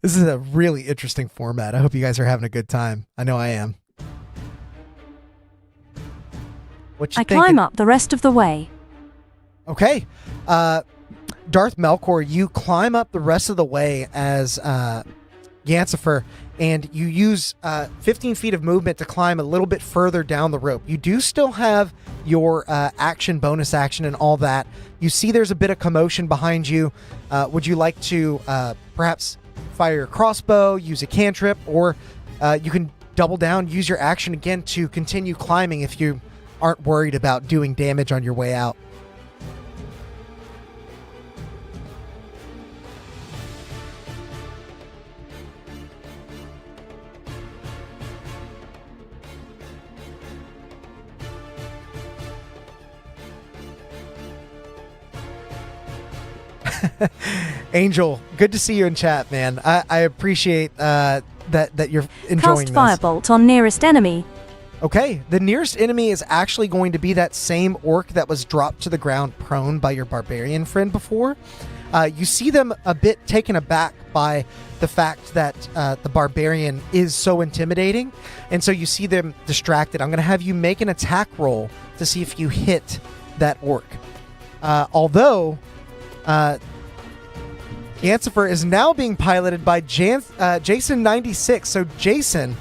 This is a really interesting format. I hope you guys are having a good time. I know I am. What you I thinking? climb up the rest of the way. Okay. Darth Melkor, you climb up the rest of the way as Yancifer, and you use 15 feet of movement to climb a little bit further down the rope. You do still have your action, bonus action, and all that. You see there's a bit of commotion behind you. Would you like to perhaps fire your crossbow, use a cantrip, or you can double down, use your action again to continue climbing if you aren't worried about doing damage on your way out? Angel, good to see you in chat, man. I appreciate that you're enjoying Cast this. firebolt on nearest enemy. Okay, the nearest enemy is actually going to be that same orc that was dropped to the ground prone by your barbarian friend before. You see them a bit taken aback by the fact that the barbarian is so intimidating, and so you see them distracted. I'm going to have you make an attack roll to see if you hit that orc. Although Yancifer is now being piloted by Jason96. So Jason,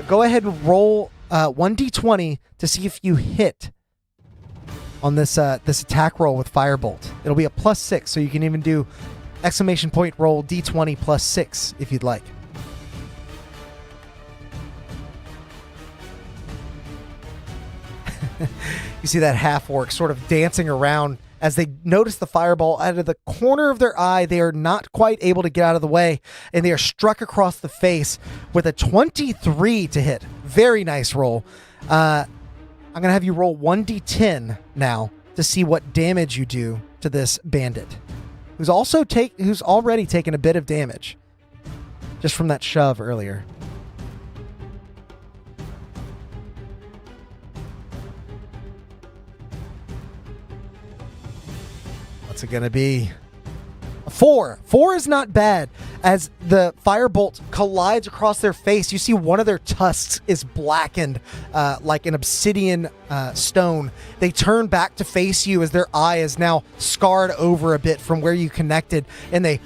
go ahead and roll 1d20 to see if you hit on this attack roll with Firebolt. It'll be a +6, so you can even do exclamation point roll d20 +6 if you'd like. You see that half orc sort of dancing around as they notice the fireball out of the corner of their eye. They are not quite able to get out of the way, and they are struck across the face with a 23 to hit. Very nice roll. I'm going to have you roll 1d10 now to see what damage you do to this bandit, who's already taken a bit of damage just from that shove earlier. What's it going to be? A 4. 4 is not bad. As the firebolt collides across their face, you see one of their tusks is blackened like an obsidian stone. They turn back to face you as their eye is now scarred over a bit from where you connected, and they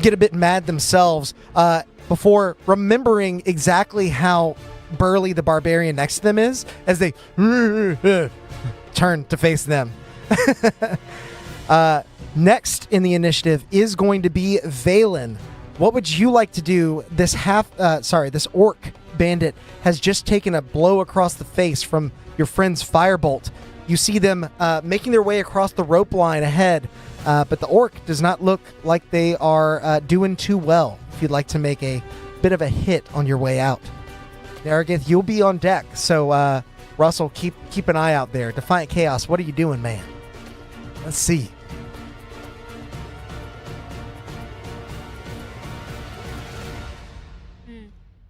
get a bit mad themselves before remembering exactly how burly the barbarian next to them is as they turn to face them. Next in the initiative is going to be Valen. What would you like to do? This orc bandit has just taken a blow across the face from your friend's firebolt. You see them making their way across the rope line ahead, but the orc does not look like they are doing too well. If you'd like to make a bit of a hit on your way out. Nerethys, you'll be on deck, so Russell, keep an eye out there. Defiant Chaos, what are you doing, man? Let's see.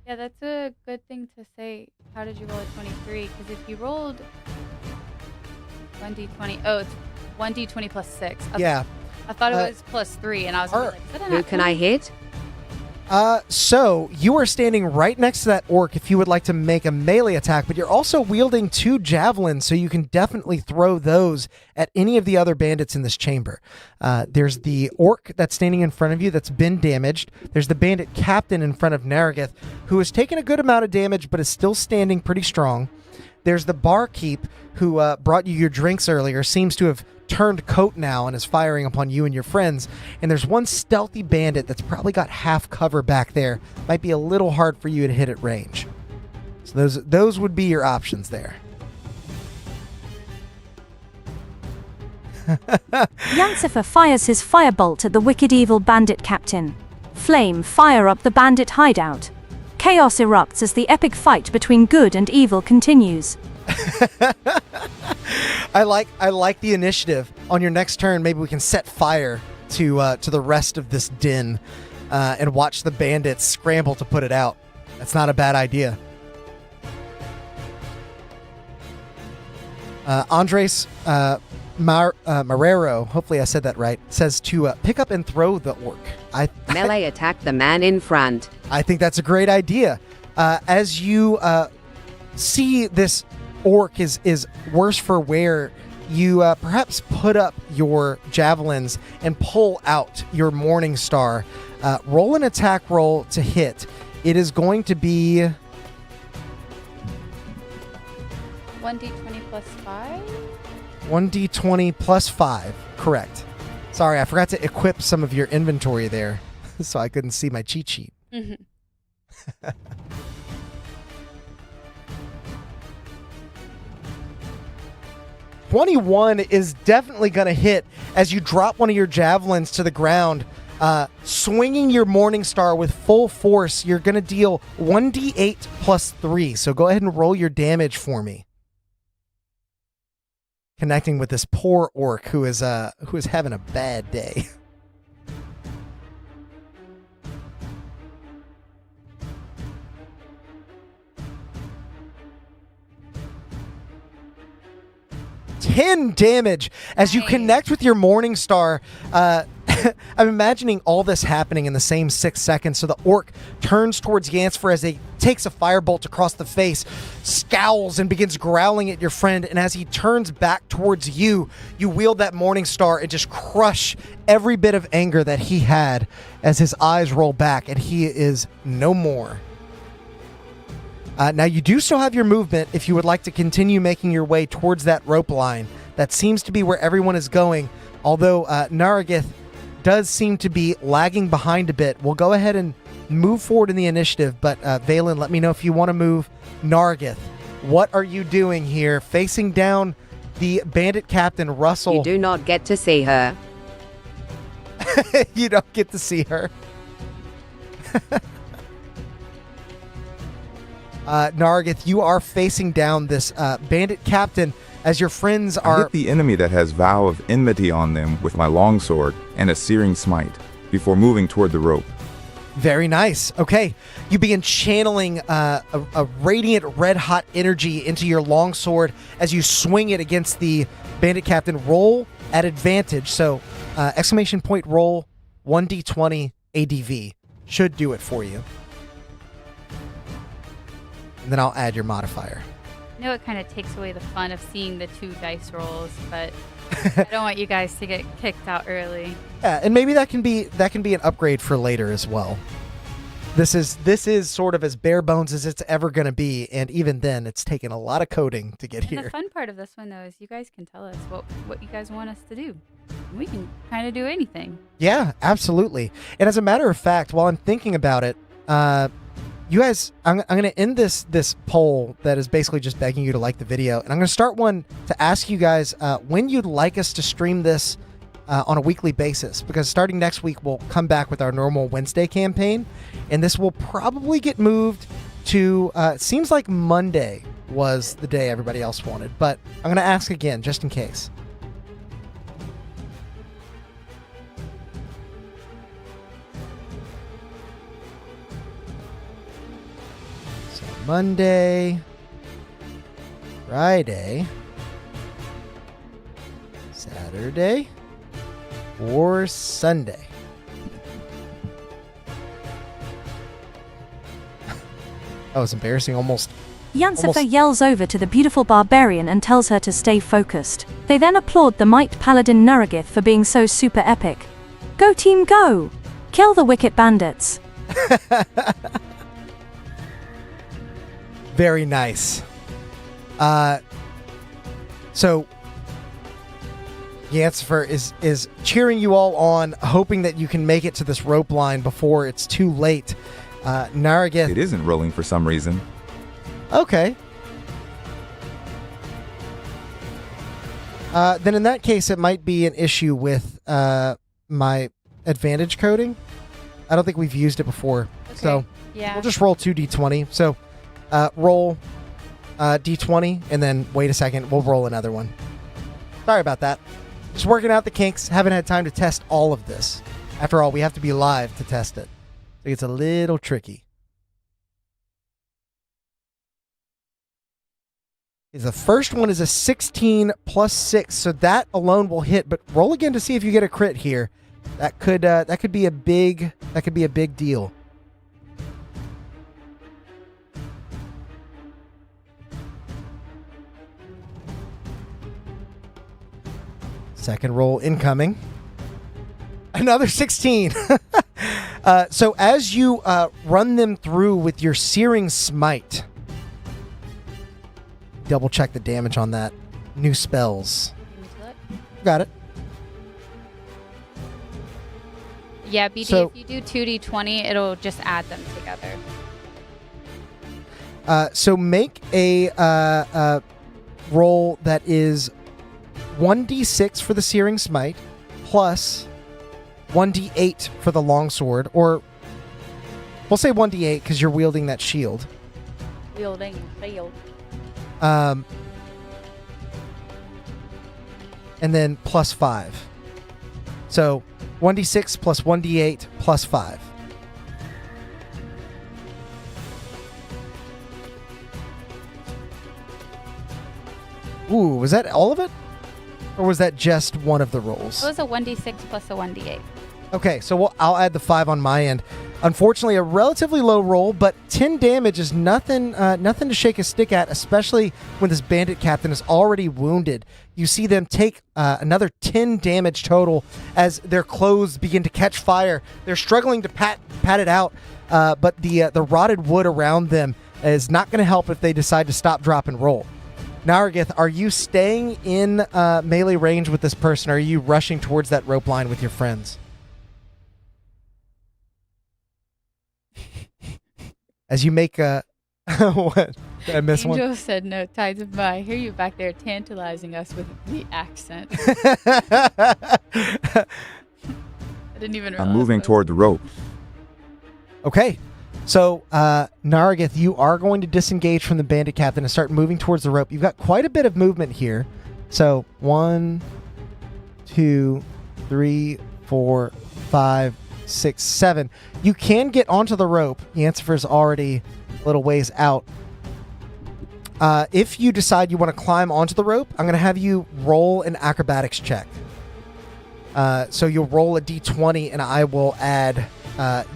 Yeah, that's a good thing to say. How did you roll a 23? Because if you rolled 1d20, it's 1d20 plus 6. Yeah. I thought it was plus 3, and I was gonna be like, is that Who can I hit? So you are standing right next to that orc if you would like to make a melee attack, but you're also wielding 2 javelins, so you can definitely throw those at any of the other bandits in this chamber. There's the orc that's standing in front of you that's been damaged. There's the bandit captain in front of Nerethys, who has taken a good amount of damage but is still standing pretty strong. There's the barkeep who brought you your drinks earlier, seems to have turned coat now and is firing upon you and your friends. And there's one stealthy bandit that's probably got half cover back there. Might be a little hard for you to hit at range. So those would be your options there. Yancifer fires his firebolt at the wicked evil bandit captain. Flame fire up the bandit hideout. Chaos erupts as the epic fight between good and evil continues. I like the initiative. On your next turn, maybe we can set fire to the rest of this den and watch the bandits scramble to put it out. That's not a bad idea. Andres Marrero, hopefully I said that right, says to pick up and throw the orc. Melee attack the man in front. I think that's a great idea. As you see this orc is worse for wear, you perhaps put up your javelins and pull out your Morning Star. Roll an attack roll to hit. It is going to be 1d20 plus 5? 1d20 plus 5. Correct. Sorry, I forgot to equip some of your inventory there, so I couldn't see my cheat sheet. Mm-hmm. 21 is definitely going to hit as you drop one of your javelins to the ground. Swinging your Morning Star with full force, you're going to deal 1d8 plus 3. So go ahead and roll your damage for me. Connecting with this poor orc who is having a bad day. Ten damage as you connect with your Morning Star. I'm imagining all this happening in the same 6 seconds. So the orc turns towards Yancifer as he takes a firebolt across the face, scowls and begins growling at your friend. And as he turns back towards you, you wield that Morning Star and just crush every bit of anger that he had as his eyes roll back and he is no more. Now, you do still have your movement if you would like to continue making your way towards that rope line. That seems to be where everyone is going, although Nerethys does seem to be lagging behind a bit. We'll go ahead and move forward in the initiative, but Valen, let me know if you want to move. Nerethys, what are you doing here? Facing down the bandit captain, Russell. You do not get to see her. You don't get to see her. Nargith, you are facing down this bandit captain as your friends I are... hit the enemy that has Vow of Enmity on them with my longsword and a Searing Smite before moving toward the rope. Very nice. Okay. You begin channeling a radiant red-hot energy into your longsword as you swing it against the bandit captain. Roll at advantage. So, exclamation point roll 1d20 ADV. Should do it for you. And then I'll add your modifier. I know it kind of takes away the fun of seeing the 2 dice rolls, but I don't want you guys to get kicked out early. Yeah, and maybe that can be an upgrade for later as well. This is sort of as bare bones as it's ever going to be, and even then, it's taken a lot of coding to get And here. the fun part of this one, though, is you guys can tell us what you guys want us to do. We can kind of do anything. Yeah, absolutely. And as a matter of fact, while I'm thinking about it, you guys, I'm going to end this poll that is basically just begging you to like the video, and I'm going to start one to ask you guys when you'd like us to stream this on a weekly basis, because starting next week we'll come back with our normal Wednesday campaign, and this will probably get moved to it seems like Monday was the day everybody else wanted, but I'm going to ask again just in case. So Monday, Friday, Saturday, or Sunday. That was embarrassing. Almost. Yancifer yells over to the beautiful barbarian and tells her to stay focused. They then applaud the might paladin Nerethys for being so super epic. Go team go! Kill the wicked bandits. Very nice. So Yancifer is cheering you all on, hoping that you can make it to this rope line before it's too late. Nargith. It isn't rolling for some reason. Okay. Then in that case, it might be an issue with my advantage coding. I don't think we've used it before. Okay. So Yeah. we'll just roll 2d20. So roll d20 and then wait a second. We'll roll another one. Sorry about that. Just working out the kinks. Haven't had time to test all of this. After all, we have to be live to test it. So it's a little tricky. The first one is a 16 plus 6, so that alone will hit. But roll again to see if you get a crit here. That could be a big deal. Second roll incoming. Another 16. So as you run them through with your Searing Smite, double check the damage on that. New spells. Give me to look. Got it. Yeah, BD, So- if you do 2d20, it'll just add them together. So make a roll that is 1d6 for the Searing Smite plus 1d8 for the longsword, or we'll say 1d8 because you're wielding that shield. Wielding shield. And then plus 5. So 1d6 plus 1d8 plus 5. Ooh, was that all of it? Or was that just one of the rolls? It was a 1d6 plus a 1d8. Okay, so I'll add the 5 on my end. Unfortunately, a relatively low roll, but 10 damage is nothing to shake a stick at, especially when this bandit captain is already wounded. You see them take another 10 damage total as their clothes begin to catch fire. They're struggling to pat it out, but the rotted wood around them is not going to help if they decide to stop, drop, and roll. Nargith, are you staying in melee range with this person, or are you rushing towards that rope line with your friends? As you make a... what? Did I miss one? Angel said no tides of my. I hear you back there tantalizing us with the accent. I didn't even realize. I'm moving toward the rope. Okay. So, Naragith, you are going to disengage from the bandit captain and start moving towards the rope. You've got quite a bit of movement here. So, 1, 2, 3, 4, 5, 6, 7. You can get onto the rope. Yancifer's already a little ways out. If you decide you want to climb onto the rope, I'm going to have you roll an acrobatics check. So you'll roll a d20, and I will add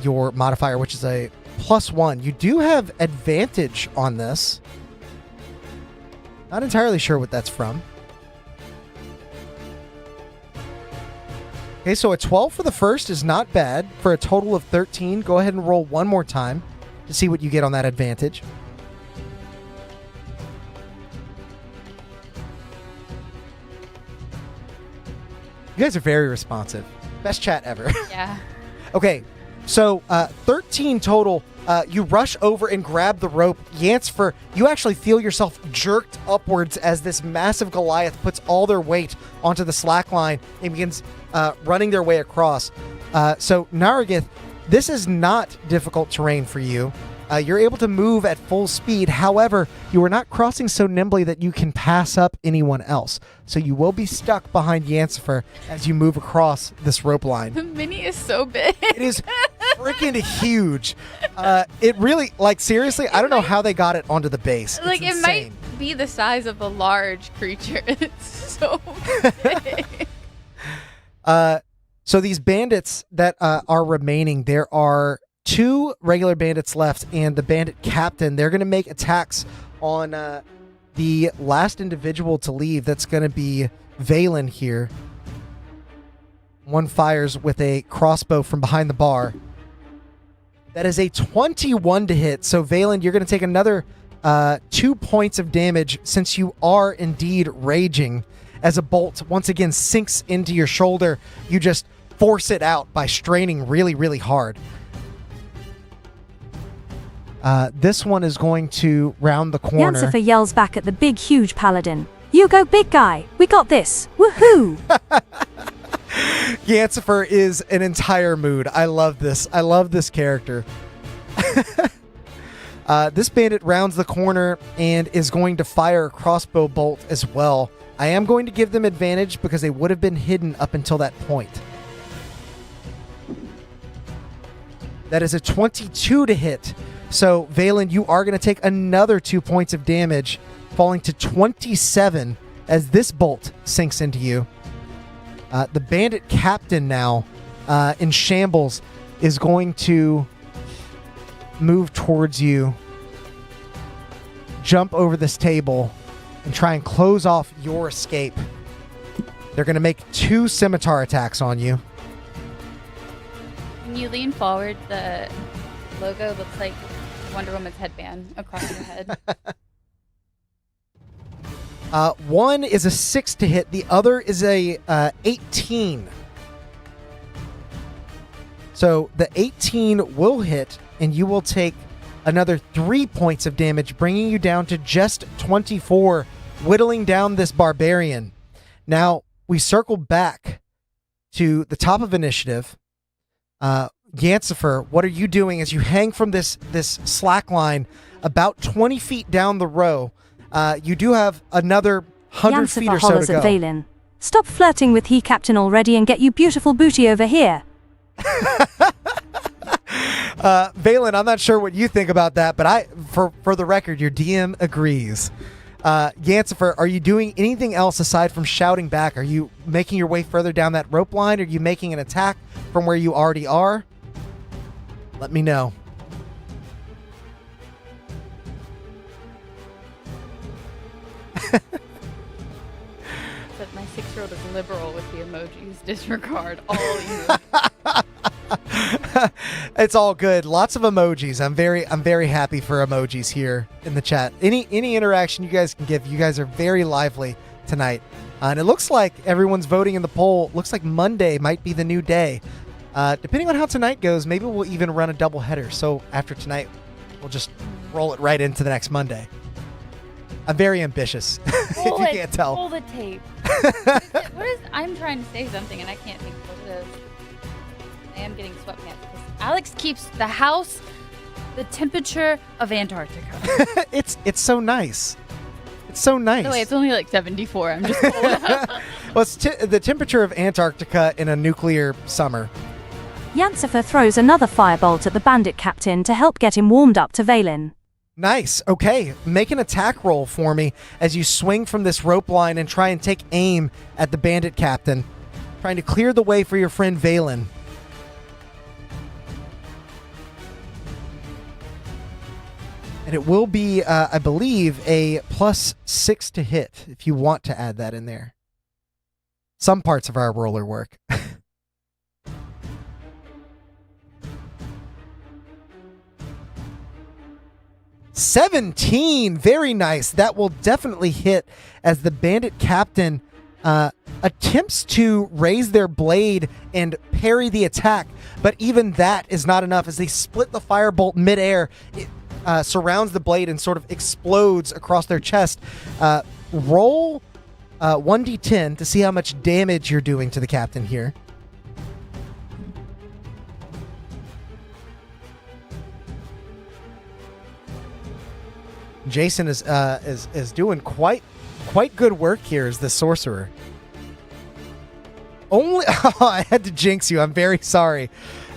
your modifier, which is a +1. You do have advantage on this. Not entirely sure what that's from. Okay, so a 12 for the first is not bad. For a total of 13, go ahead and roll one more time to see what you get on that advantage. You guys are very responsive. Best chat ever. Yeah. Okay, so 13 total. You rush over and grab the rope. Yancifer, you actually feel yourself jerked upwards as this massive Goliath puts all their weight onto the slack line and begins running their way across. So Naragith, this is not difficult terrain for you. You're able to move at full speed. However, you are not crossing so nimbly that you can pass up anyone else. So you will be stuck behind Yancifer as you move across this rope line. The mini is so big. It is freaking huge. It really, like, seriously, I don't know how they got it onto the base. Like, It's it might insane. be the size of a large creature. It's so big. So these bandits that are remaining, there are 2 regular bandits left, and the bandit captain. They're going to make attacks on the last individual to leave. That's going to be Valen here. One fires with a crossbow from behind the bar. That is a 21 to hit. So Valen, you're going to take another 2 points of damage since you are indeed raging. As a bolt once again sinks into your shoulder, you just force it out by straining really, really hard. This one is going to round the corner. Yancifer yells back at the big, huge paladin. You go, big guy. We got this. Woohoo! Yancifer is an entire mood. I love this. I love this character. This bandit rounds the corner and is going to fire a crossbow bolt as well. I am going to give them advantage because they would have been hidden up until that point. That is a 22 to hit. So, Valen, you are going to take another 2 points of damage, falling to 27 as this bolt sinks into you. The bandit captain now, in shambles, is going to move towards you, jump over this table, and try and close off your escape. They're going to make 2 scimitar attacks on you. When you lean forward, the logo looks like Wonder Woman's headband across your head. One is a 6 to hit. The other is a 18. So the 18 will hit, and you will take another 3 points of damage, bringing you down to just 24, whittling down this barbarian. Now, we circle back to the top of initiative. Yancifer, what are you doing as you hang from this slack line about 20 feet down the row? You do have another 100 feet or so to hollers go. at Valen. Stop flirting with he captain already and get you beautiful booty over here. Valen, I'm not sure what you think about that, but for the record, your DM agrees. Yancifer, are you doing anything else aside from shouting back? Are you making your way further down that rope line? Are you making an attack from where you already are? Let me know. But my 6-year-old is liberal with the emojis. Disregard all emojis. It's all good. Lots of emojis. I'm very happy for emojis here in the chat. Any interaction you guys can give. You guys are very lively tonight. And it looks like everyone's voting in the poll. Looks like Monday might be the new day. Depending on how tonight goes, maybe we'll even run a double header. So after tonight, we'll just roll it right into the next Monday. I'm very ambitious, if you can't tell. Pull the tape. What is I'm trying to say something and I can't think of what it is. I am getting sweatpants because Alex keeps the house the temperature of Antarctica. It's so nice. It's so nice. By the way, it's only like 74. I'm just cold. Well, it's the temperature of Antarctica in a nuclear summer. Yancifer throws another firebolt at the bandit captain to help get him warmed up to Valen. Nice. Okay, make an attack roll for me as you swing from this rope line and try and take aim at the bandit captain, trying to clear the way for your friend Valen. And it will be, I believe, a +6 to hit, if you want to add that in there. Some parts of our roller work. 17, very nice. That will definitely hit as the bandit captain attempts to raise their blade and parry the attack, but even that is not enough as they split the firebolt midair. It surrounds the blade and sort of explodes across their chest. Roll 1d10 to see how much damage you're doing to the captain here. Jason is doing quite good work here as the sorcerer. I had to jinx you. I'm very sorry.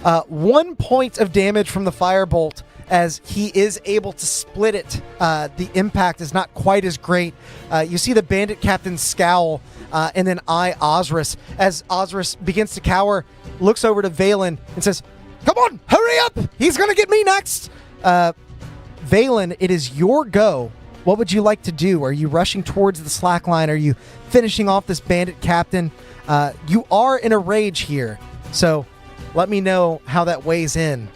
1 point of damage from the firebolt as he is able to split it. The impact is not quite as great. You see the bandit captain scowl and then eye Osiris as Osiris begins to cower, looks over to Valen and says, "Come on, hurry up! He's gonna get me next!" Valen, it is your go. What would you like to do? Are you rushing towards the slack line? Are you finishing off this bandit captain? You are in a rage here, so let me know how that weighs in.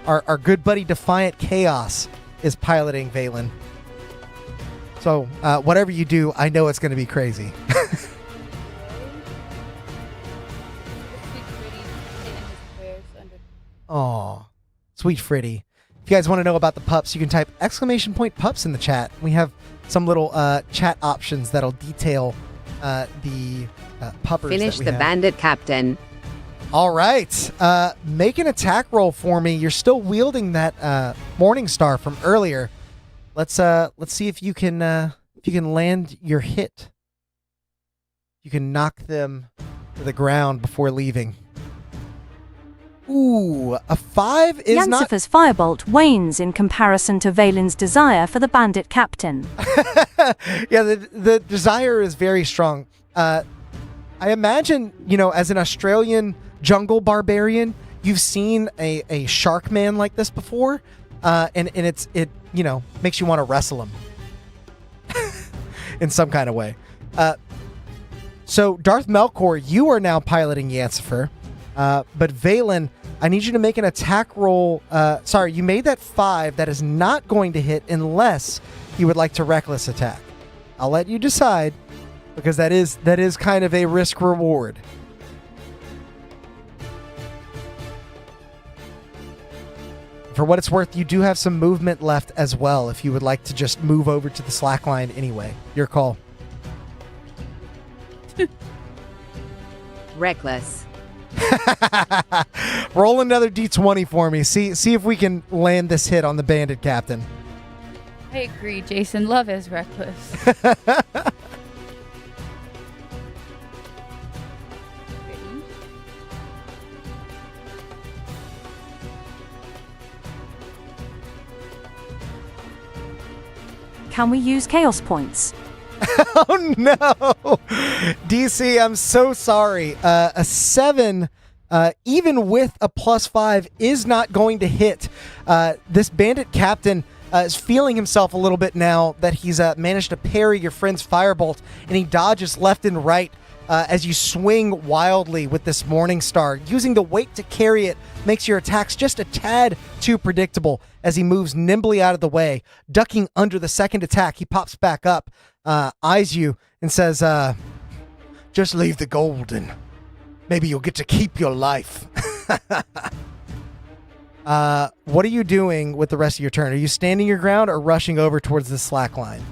Our good buddy Defiant Chaos is piloting Valen. So whatever you do, I know it's going to be crazy. Aw, sweet Fritty. If you guys want to know about the pups, you can type !pups in the chat. We have some little chat options that'll detail the puppers. Finish that we the have. bandit captain. All right, make an attack roll for me. You're still wielding that Morning Star from earlier. Let's see if you can land your hit. You can knock them to the ground before leaving. Ooh, a 5 is not... Yancifer's firebolt wanes in comparison to Valen's desire for the bandit captain. Yeah, the desire is very strong. I imagine, as an Australian jungle barbarian, you've seen a shark man like this before, and it makes you want to wrestle him in some kind of way. So Darth Melkor, you are now piloting Yancifer, but Valen, I need you to make an attack roll. Sorry, you made that 5. That is not going to hit unless you would like to reckless attack. I'll let you decide, because that is kind of a risk reward. For what it's worth, you do have some movement left as well if you would like to just move over to the slack line anyway. Your call. Reckless. Roll another d20 for me. See if we can land this hit on the bandit captain. I agree, Jason. Love is reckless. Can we use chaos points? Oh no! DC, I'm so sorry. A 7, even with a +5, is not going to hit. This bandit captain is feeling himself a little bit now that he's managed to parry your friend's firebolt, and he dodges left and right as you swing wildly with this Morning Star. Using the weight to carry it makes your attacks just a tad too predictable as he moves nimbly out of the way. Ducking under the second attack, he pops back up, eyes you, and says, "Just leave the gold and maybe you'll get to keep your life." What are you doing with the rest of your turn? Are you standing your ground or rushing over towards the slack line?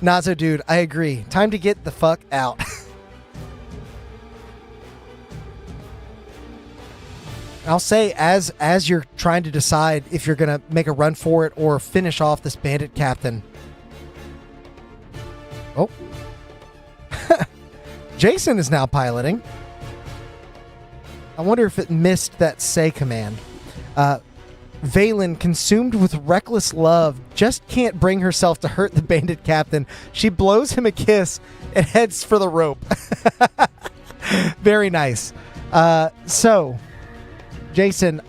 Nazo dude, I agree. Time to get the fuck out. I'll say, as you're trying to decide if you're going to make a run for it or finish off this bandit captain. Oh. Jason is now piloting. I wonder if it missed that say command. Valen, consumed with reckless love, just can't bring herself to hurt the bandit captain. She blows him a kiss and heads for the rope. Very nice. So, Jason,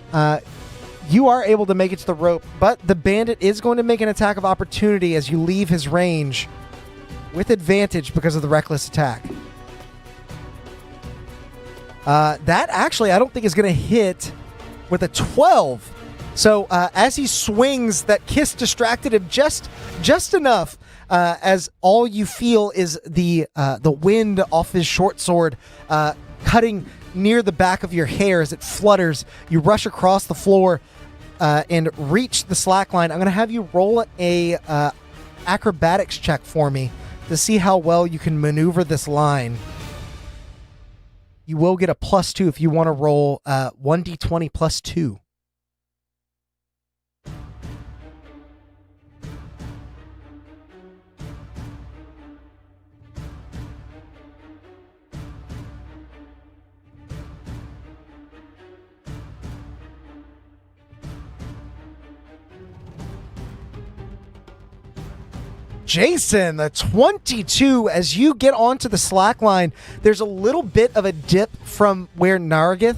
you are able to make it to the rope, but the bandit is going to make an attack of opportunity as you leave his range with advantage because of the reckless attack. That actually, I don't think is going to hit with a 12. So as he swings, that kiss distracted him just enough, as all you feel is the wind off his short sword cutting near the back of your hair as it flutters. You rush across the floor and reach the slack line. I'm going to have you roll a acrobatics check for me to see how well you can maneuver this line. You will get a +2 if you want to roll 1d20 +2. Jason, the 22, as you get onto the slack line, there's a little bit of a dip from where Nerethys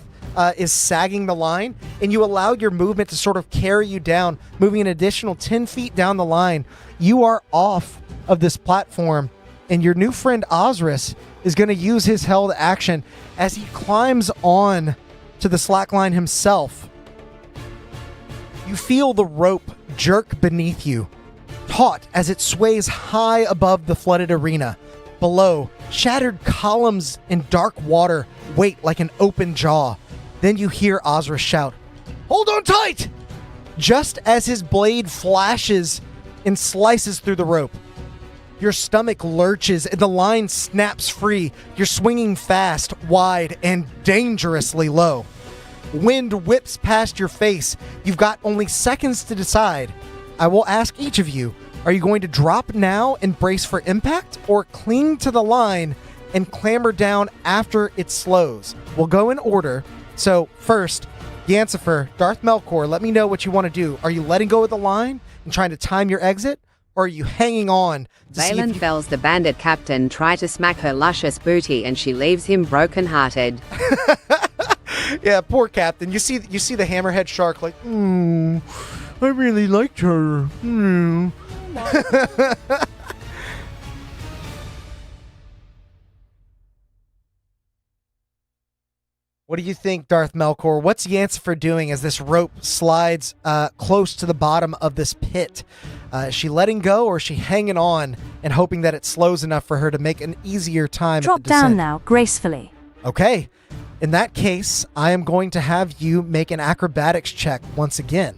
is sagging the line, and you allow your movement to sort of carry you down, moving an additional 10 feet down the line. You are off of this platform, and your new friend Osiris is going to use his held action as he climbs on to the slack line himself. You feel the rope jerk beneath you, taut as it sways high above the flooded arena. Below, shattered columns and dark water wait like an open jaw. Then you hear Osiris shout, "Hold on tight!" just as his blade flashes and slices through the rope. Your stomach lurches and the line snaps free. You're swinging fast, wide, and dangerously low. Wind whips past your face. You've got only seconds to decide. I will ask each of you, are you going to drop now and brace for impact, or cling to the line and clamber down after it slows? We'll go in order. So first, Yancifer, Darth Melkor, let me know what you want to do. Are you letting go of the line and trying to time your exit, or are you hanging on to see if Valen you... fells the bandit captain, try to smack her luscious booty, and she leaves him broken-hearted. Yeah, poor Captain. You see the hammerhead shark like, I really liked her. What do you think, Darth Melkor? What's Yancifer doing as this rope slides close to the bottom of this pit? Is she letting go, or is she hanging on and hoping that it slows enough for her to make an easier time Drop at the descent? down now, gracefully. Okay. In that case, I am going to have you make an acrobatics check once again.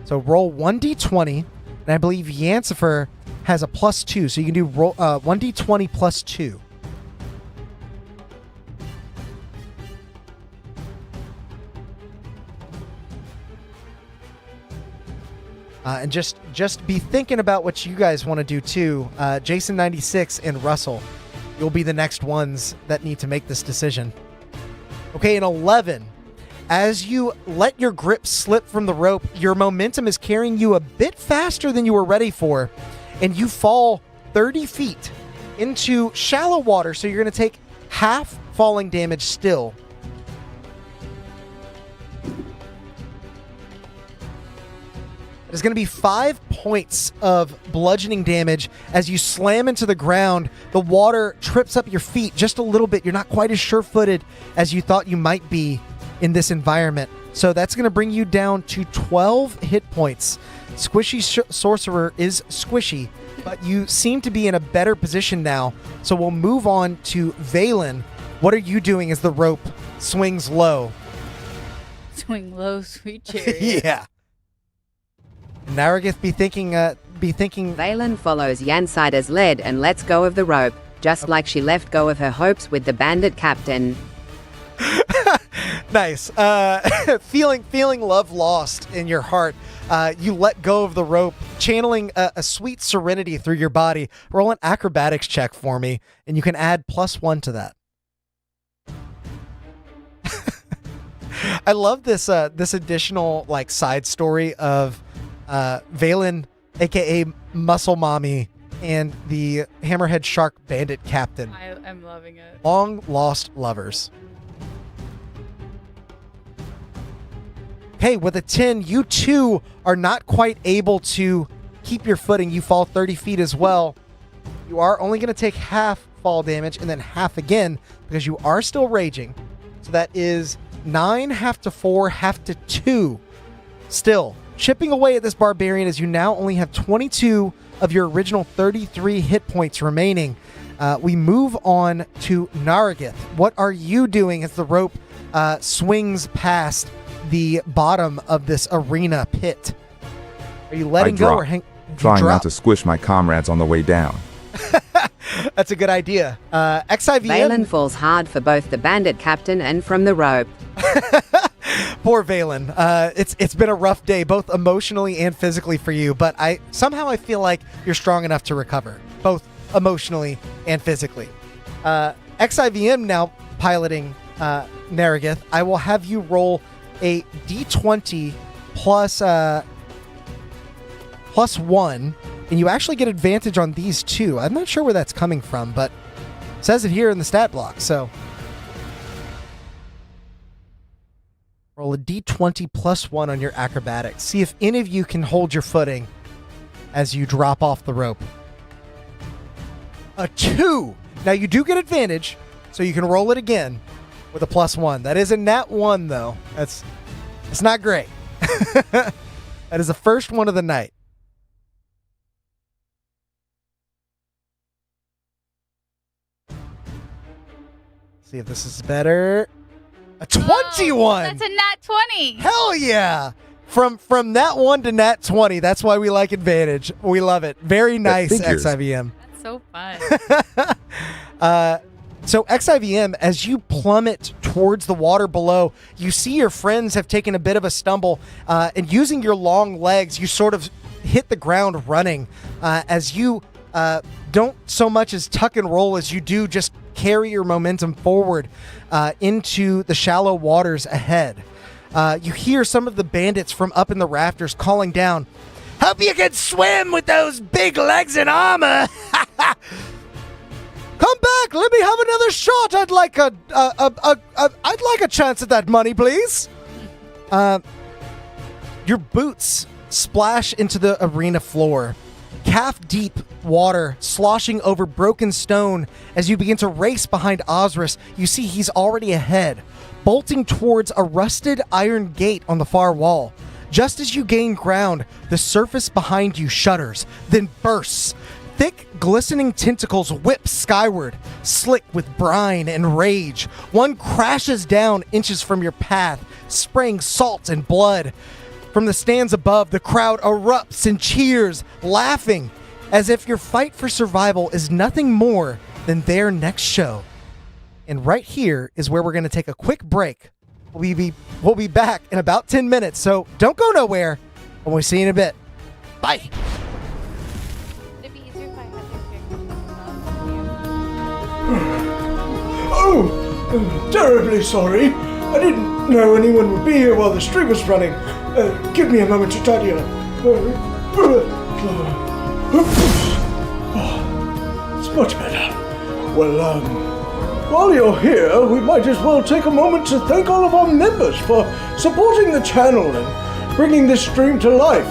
So roll 1d20, and I believe Yancifer has a +2, so you can do roll 1d20 +2. And just be thinking about what you guys want to do too. Jason 96 and Russell, you'll be the next ones that need to make this decision. Okay, an 11. As you let your grip slip from the rope, your momentum is carrying you a bit faster than you were ready for, and you fall 30 feet into shallow water, so you're going to take half falling damage still. There's going to be 5 points of bludgeoning damage as you slam into the ground. The water trips up your feet just a little bit. You're not quite as sure-footed as you thought you might be in this environment. So that's going to bring you down to 12 hit points. Squishy Sorcerer is squishy, but you seem to be in a better position now. So we'll move on to Valen. What are you doing as the rope swings low? Swing low, sweet chariot. Yeah. Narragath be thinking. Valen follows Yansider's lead and lets go of the rope, just like she left go of her hopes with the bandit captain. Nice. Feeling love lost in your heart. You let go of the rope, channeling a sweet serenity through your body. Roll an acrobatics check for me, and you can add +1 to that. I love this additional like side story of Valen, aka Muscle Mommy, and the Hammerhead Shark Bandit Captain. I'm loving it. Long lost lovers. Okay, with a 10, you too are not quite able to keep your footing. You fall 30 feet as well. You are only going to take half fall damage and then half again because you are still raging. So that is 9, half to 4, half to 2. Still, chipping away at this barbarian as you now only have 22 of your original 33 hit points remaining. We move on to Narragath. What are you doing as the rope swings past the bottom of this arena pit? Are you letting go or trying not to squish my comrades on the way down? That's a good idea. XIVM. Valen falls hard for both the bandit captain and from the rope. Poor Valen. It's been a rough day, both emotionally and physically for you, but I feel like you're strong enough to recover, both emotionally and physically. XIVM now piloting Narragath. I will have you roll a d20 plus 1, and you actually get advantage on these two. I'm not sure where that's coming from, but it says it here in the stat block, so roll a d20 plus 1 on your acrobatics. See if any of you can hold your footing as you drop off the rope. A 2. Now you do get advantage, so you can roll it again with a +1. That is a nat 1, though. It's not great. That is the first one of the night. See if this is better. A 21. That's a nat 20. Hell yeah. From nat 1 to nat 20. That's why we like advantage. We love it. Very nice, XIVM. That's so fun. So XIVM, as you plummet towards the water below, you see your friends have taken a bit of a stumble, and using your long legs, you sort of hit the ground running as you don't so much as tuck and roll as you do just carry your momentum forward into the shallow waters ahead. You hear some of the bandits from up in the rafters calling down, "Hope you can swim with those big legs and armor! Come back! Let me have another shot! I'd like a chance at that money, please." Your boots splash into the arena floor. Calf-deep water sloshing over broken stone as you begin to race behind Osiris. You see he's already ahead, bolting towards a rusted iron gate on the far wall. Just as you gain ground, the surface behind you shudders, then bursts. Thick, glistening tentacles whip skyward, slick with brine and rage. One crashes down inches from your path, spraying salt and blood. From the stands above, the crowd erupts and cheers, laughing, as if your fight for survival is nothing more than their next show. And right here is where we're going to take a quick break. We'll be back in about 10 minutes, so don't go nowhere, and we'll see you in a bit. Bye! It'd be easier if I had your character. Oh, I'm terribly sorry. I didn't know anyone would be here while the stream was running. Give me a moment to tidy up. It's much better. Well, while you're here, we might as well take a moment to thank all of our members for supporting the channel and bringing this stream to life.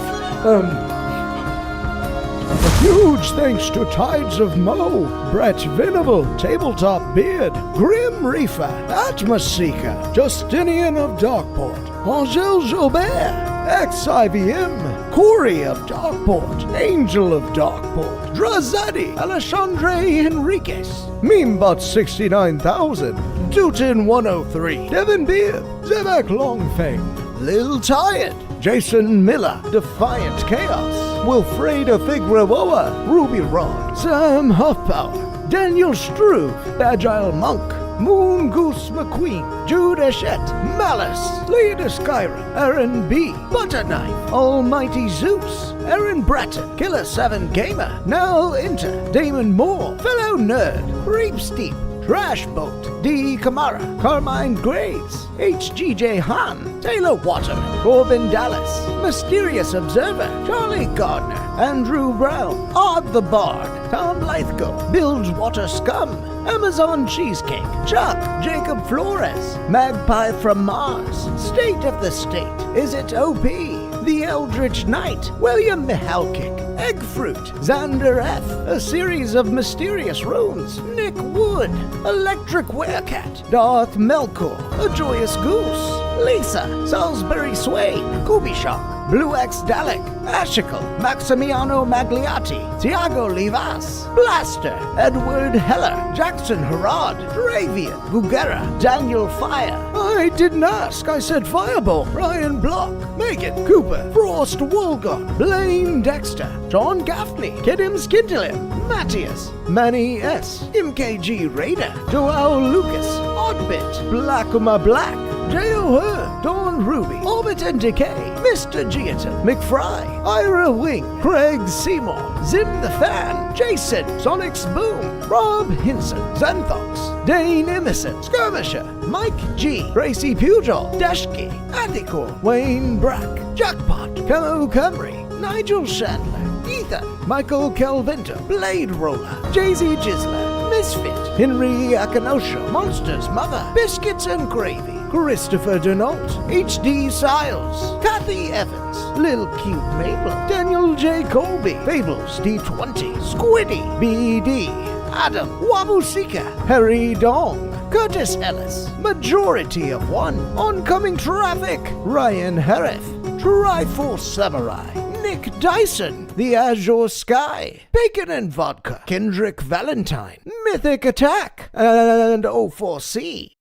A huge thanks to Tides of Mo, Brett Venable, Tabletop Beard, Grim Reaper, Atmos Seeker, Justinian of Darkport, Angel Jobert, XIVM, Corey of Darkport, Angel of Darkport, Drazadi, Alexandre Enriquez, Memebot 69,000, Dutin 103, Devin Beard, Zebek Longfang, Lil Tired, Jason Miller, Defiant Chaos, Wilfredo Figueroa, Ruby Rod, Sam Huffpower, Daniel Struve, Agile Monk, Moon Goose McQueen, Jude Eshett, Malice, Leda Skyrim, Aaron B, Butterknife, Almighty Zeus, Aaron Bratton, Killer 7 Gamer, Now Inter, Damon Moore, Fellow Nerd, Reap Steep, Trash Boat, D. Kamara, Carmine Graves, HGJ Han, Taylor Waterman, Corbin Dallas, Mysterious Observer, Charlie Gardner, Andrew Brown, Odd the Bard, Tom Lithgow, Bilgewater Scum, Amazon Cheesecake, Chuck, Jacob Flores, Magpie from Mars, State of the State, Is It OP, The Eldritch Knight, William Mihalkic, Eggfruit, Xander F, A Series of Mysterious Runes, Nick Wood, Electric Werecat, Darth Melkor, A Joyous Goose, Lisa, Salisbury Swain, Kubishok, Blue X Dalek, Ashical, Maximiano Magliati, Tiago Livas, Blaster, Edward Heller, Jackson Harad, Dravian, Bugera, Daniel Fire. I didn't ask, I said Fireball, Ryan Block, Megan Cooper, Frost Wolgon, Blaine Dexter, John Gaffney, Kedim Skintilim, Matthias, Manny S, MKG Raider, Joao Lucas, Oddbit, Blackuma Black, J.O. Her, Dawn Ruby, Orbit and Decay, Mr. Giaton, McFry, Ira Wing, Craig Seymour, Zim the Fan, Jason, Sonic's Boom, Rob Hinson, Xanthox, Dane Emerson, Skirmisher, Mike G, Gracie Pujol, Deshki, Athicor, Wayne Brack, Jackpot, Camo Camry, Nigel Chandler, Ethan, Michael Calvento, Blade Roller, Jay-Z Gisler, Misfit, Henry Akanosha, Monsters Mother, Biscuits and Gravy, Christopher Denault, H.D. Siles, Kathy Evans, Lil Cute Mabel, Daniel J. Colby, Fables D20, Squiddy, B.D., Adam, Wabusika, Harry Dong, Curtis Ellis, Majority of One, Oncoming Traffic, Ryan Harif, Triforce Samurai, Nick Dyson, The Azure Sky, Bacon and Vodka, Kendrick Valentine, Mythic Attack, and O4C.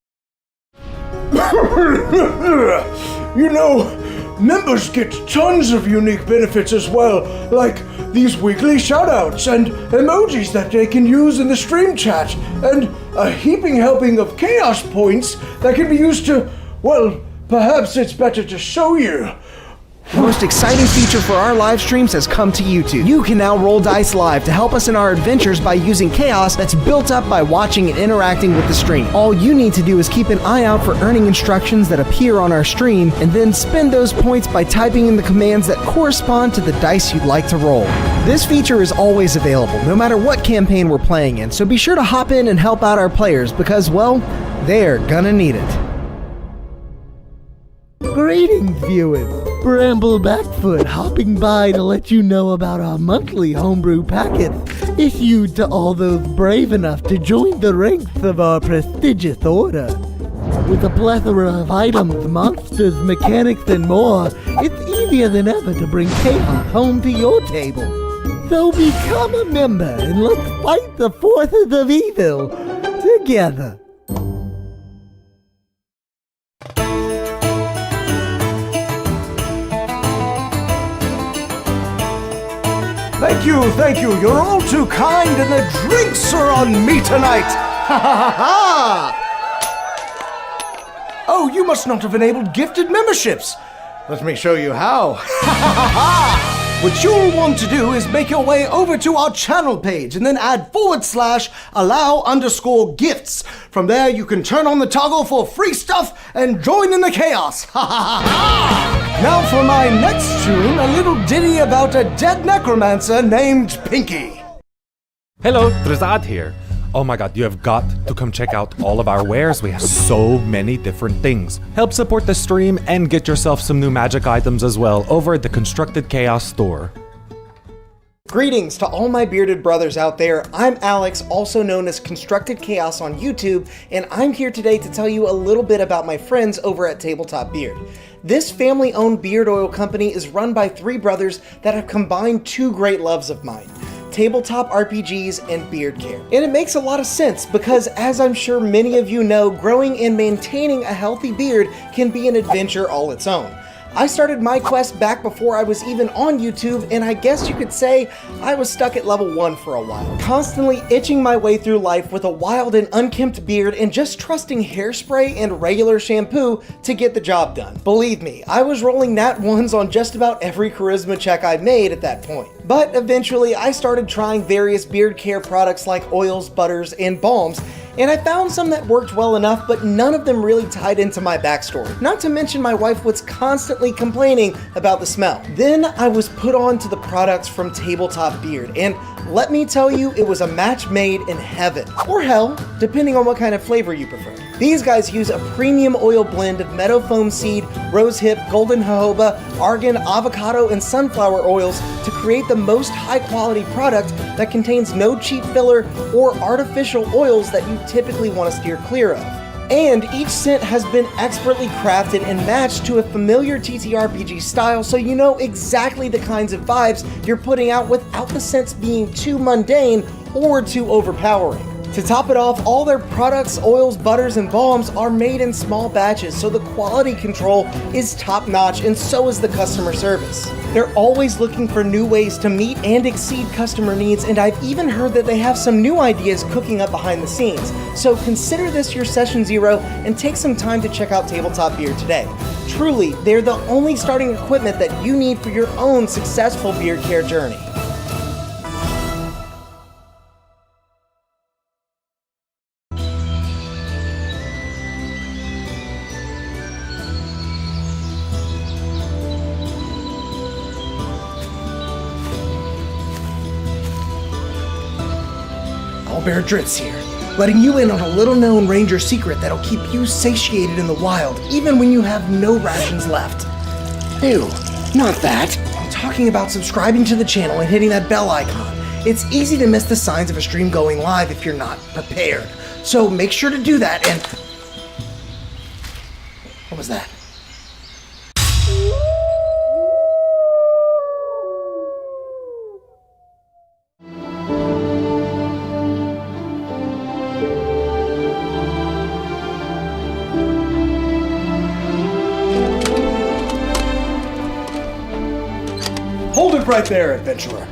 You know, members get tons of unique benefits as well, like these weekly shoutouts and emojis that they can use in the stream chat, and a heaping helping of chaos points that can be used to, well, perhaps it's better to show you. The most exciting feature for our live streams has come to YouTube. You can now roll dice live to help us in our adventures by using chaos that's built up by watching and interacting with the stream. All you need to do is keep an eye out for earning instructions that appear on our stream, and then spend those points by typing in the commands that correspond to the dice you'd like to roll. This feature is always available, no matter what campaign we're playing in, so be sure to hop in and help out our players because, well, they're gonna need it. Greetings, viewers. Bramble Backfoot hopping by to let you know about our monthly homebrew packets issued to all those brave enough to join the ranks of our prestigious order. With a plethora of items, monsters, mechanics, and more, it's easier than ever to bring chaos home to your table. So become a member and let's fight the forces of evil together. Thank you, you're all too kind, and the drinks are on me tonight! Ha ha ha ha! Oh, you must not have enabled gifted memberships! Let me show you how. Ha ha ha! What you'll want to do is make your way over to our channel page and then add /allow_gifts. From there, you can turn on the toggle for free stuff and join in the chaos. Ha ha ha! Now for my next tune, a little ditty about a dead necromancer named Pinky. Hello, Trizad here. Oh my god, you have got to come check out all of our wares. We have so many different things. Help support the stream and get yourself some new magic items as well over at the Constructed Chaos store. Greetings to all my bearded brothers out there. I'm Alex, also known as Constructed Chaos on YouTube, and I'm here today to tell you a little bit about my friends over at Tabletop Beard. This family-owned beard oil company is run by three brothers that have combined two great loves of mine: tabletop RPGs and beard care. And it makes a lot of sense because, as I'm sure many of you know, growing and maintaining a healthy beard can be an adventure all its own. I started my quest back before I was even on YouTube, and I guess you could say I was stuck at level 1 for a while, constantly itching my way through life with a wild and unkempt beard and just trusting hairspray and regular shampoo to get the job done. Believe me, I was rolling nat 1s on just about every charisma check I made at that point. But eventually I started trying various beard care products like oils, butters, and balms, and I found some that worked well enough, but none of them really tied into my backstory. Not to mention my wife was constantly complaining about the smell. Then I was put on to the products from Tabletop Beard, and let me tell you, it was a match made in heaven. Or hell, depending on what kind of flavor you prefer. These guys use a premium oil blend of meadow foam seed, rosehip, golden jojoba, argan, avocado, and sunflower oils to create the most high quality product that contains no cheap filler or artificial oils that you typically want to steer clear of. And each scent has been expertly crafted and matched to a familiar TTRPG style, so you know exactly the kinds of vibes you're putting out without the scents being too mundane or too overpowering. To top it off, all their products, oils, butters, and balms are made in small batches, so the quality control is top-notch, and so is the customer service. They're always looking for new ways to meet and exceed customer needs, and I've even heard that they have some new ideas cooking up behind the scenes. So consider this your session 0 and take some time to check out Tabletop Beard today. Truly, they're the only starting equipment that you need for your own successful beard care journey. Bear Dritz here, letting you in on a little-known ranger secret that'll keep you satiated in the wild, even when you have no rations left. Ew, not that. I'm talking about subscribing to the channel and hitting that bell icon. It's easy to miss the signs of a stream going live if you're not prepared. So make sure to do that and... What was that? Hold it right there, adventurer.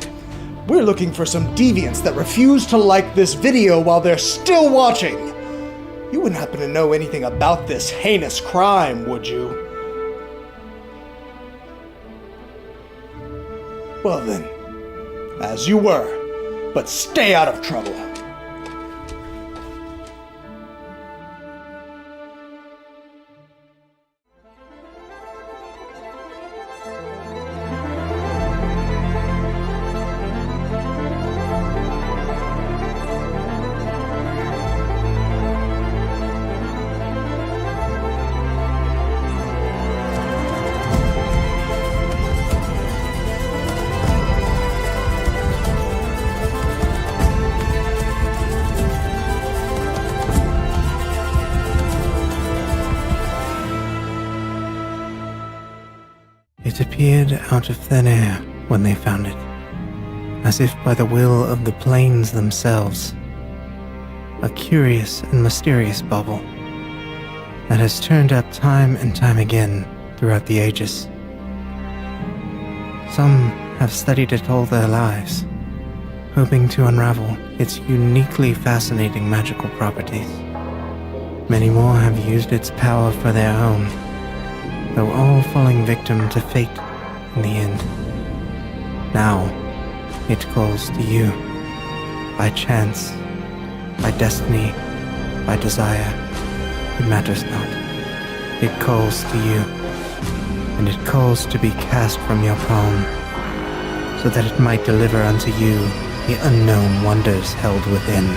We're looking for some deviants that refuse to like this video while they're still watching. You wouldn't happen to know anything about this heinous crime, would you? Well then, as you were, but stay out of trouble. It appeared out of thin air when they found it, as if by the will of the plains themselves. A curious and mysterious bauble that has turned up time and time again throughout the ages. Some have studied it all their lives, hoping to unravel its uniquely fascinating magical properties. Many more have used its power for their own, though all falling victim to fate in the end. Now, it calls to you, by chance, by destiny, by desire, it matters not. It calls to you, and it calls to be cast from your palm, so that it might deliver unto you the unknown wonders held within.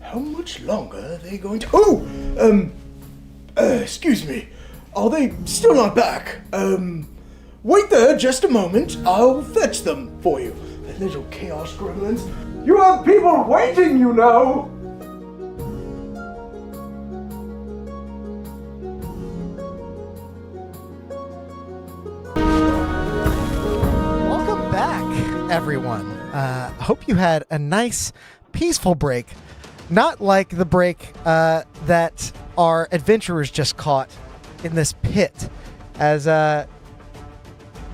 How much longer are they going to... excuse me. Are they still not back? Wait there just a moment. I'll fetch them for you. little chaos gremlins. You have people waiting, you know! Welcome back, everyone. Hope you had a nice, peaceful break. Not like the break that our adventurers just caught in this pit, as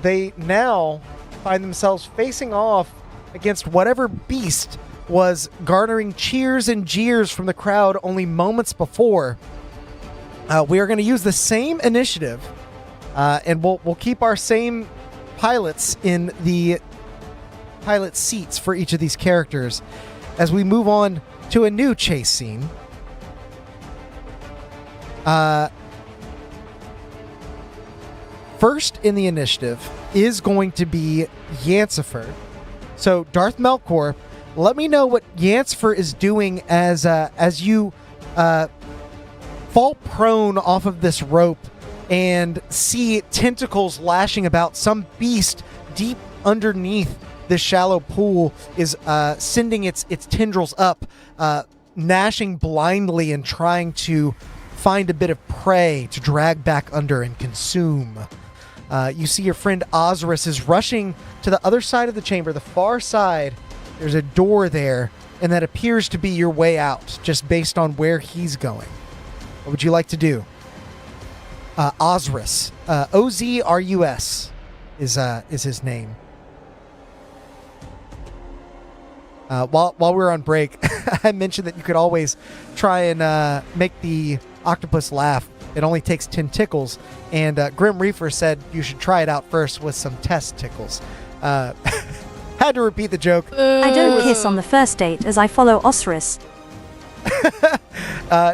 they now find themselves facing off against whatever beast was garnering cheers and jeers from the crowd only moments before. We are going to use the same initiative, and we'll keep our same pilots in the pilot seats for each of these characters as we move on to a new chase scene. First in the initiative is going to be Yancifer. So, Darth Melkor, let me know what Yancifer is doing as you fall prone off of this rope and see tentacles lashing about. Some beast deep underneath this shallow pool is sending its tendrils up, gnashing blindly and trying to find a bit of prey to drag back under and consume. You see your friend Osiris is rushing to the other side of the chamber, the far side. There's a door there, and that appears to be your way out, just based on where he's going. What would you like to do? Osiris. Ozrus is his name. While we're on break, I mentioned that you could always try and make the octopus laugh. It only takes 10 tickles, and Grim Reaper said you should try it out first with some test tickles. Had to repeat the joke. I don't kiss on the first date as I follow Osiris.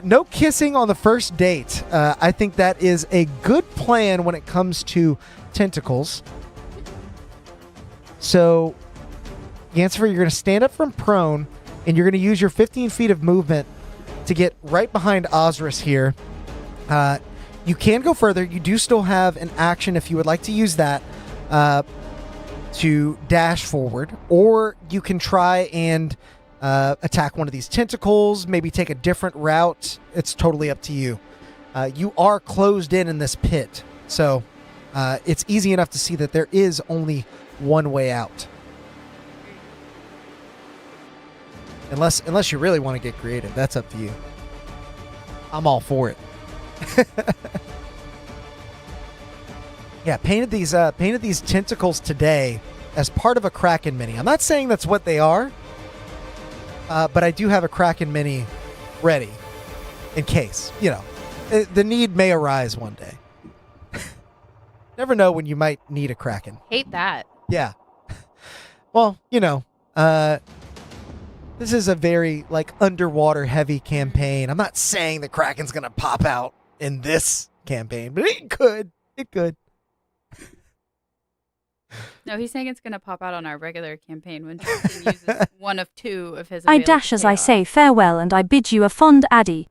No kissing on the first date. I think that is a good plan when it comes to tentacles. So, Yancifer, you're going to stand up from prone, and you're going to use your 15 feet of movement to get right behind Osiris here. You can go further. You do still have an action if you would like to use that to dash forward, or you can try and attack one of these tentacles, maybe take a different route. It's totally up to you. You are closed in this pit, so it's easy enough to see that there is only one way out. Unless you really want to get creative, that's up to you. I'm all for it. Yeah, painted these tentacles today as part of a Kraken mini. I'm not saying that's what they are, but I do have a Kraken mini ready in case, the need may arise one day. Never know when you might need a Kraken. Hate that. Yeah. Well, this is a very underwater heavy campaign. I'm not saying the Kraken's gonna pop out in this campaign, but it could. It could. No, he's saying it's going to pop out on our regular campaign when Tristan uses one of two of his. I dash as I say farewell, and I bid you a fond addy.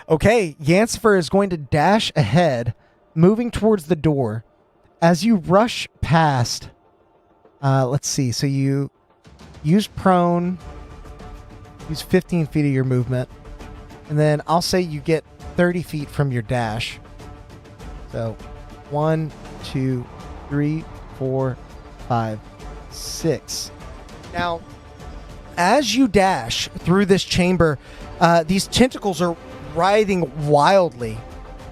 Okay, Yancifer is going to dash ahead, moving towards the door. As you rush past, let's see. So you use prone, use 15 feet of your movement, and then I'll say you get 30 feet from your dash. So 1, 2, 3, 4, 5, 6. Now, as you dash through this chamber, these tentacles are writhing wildly,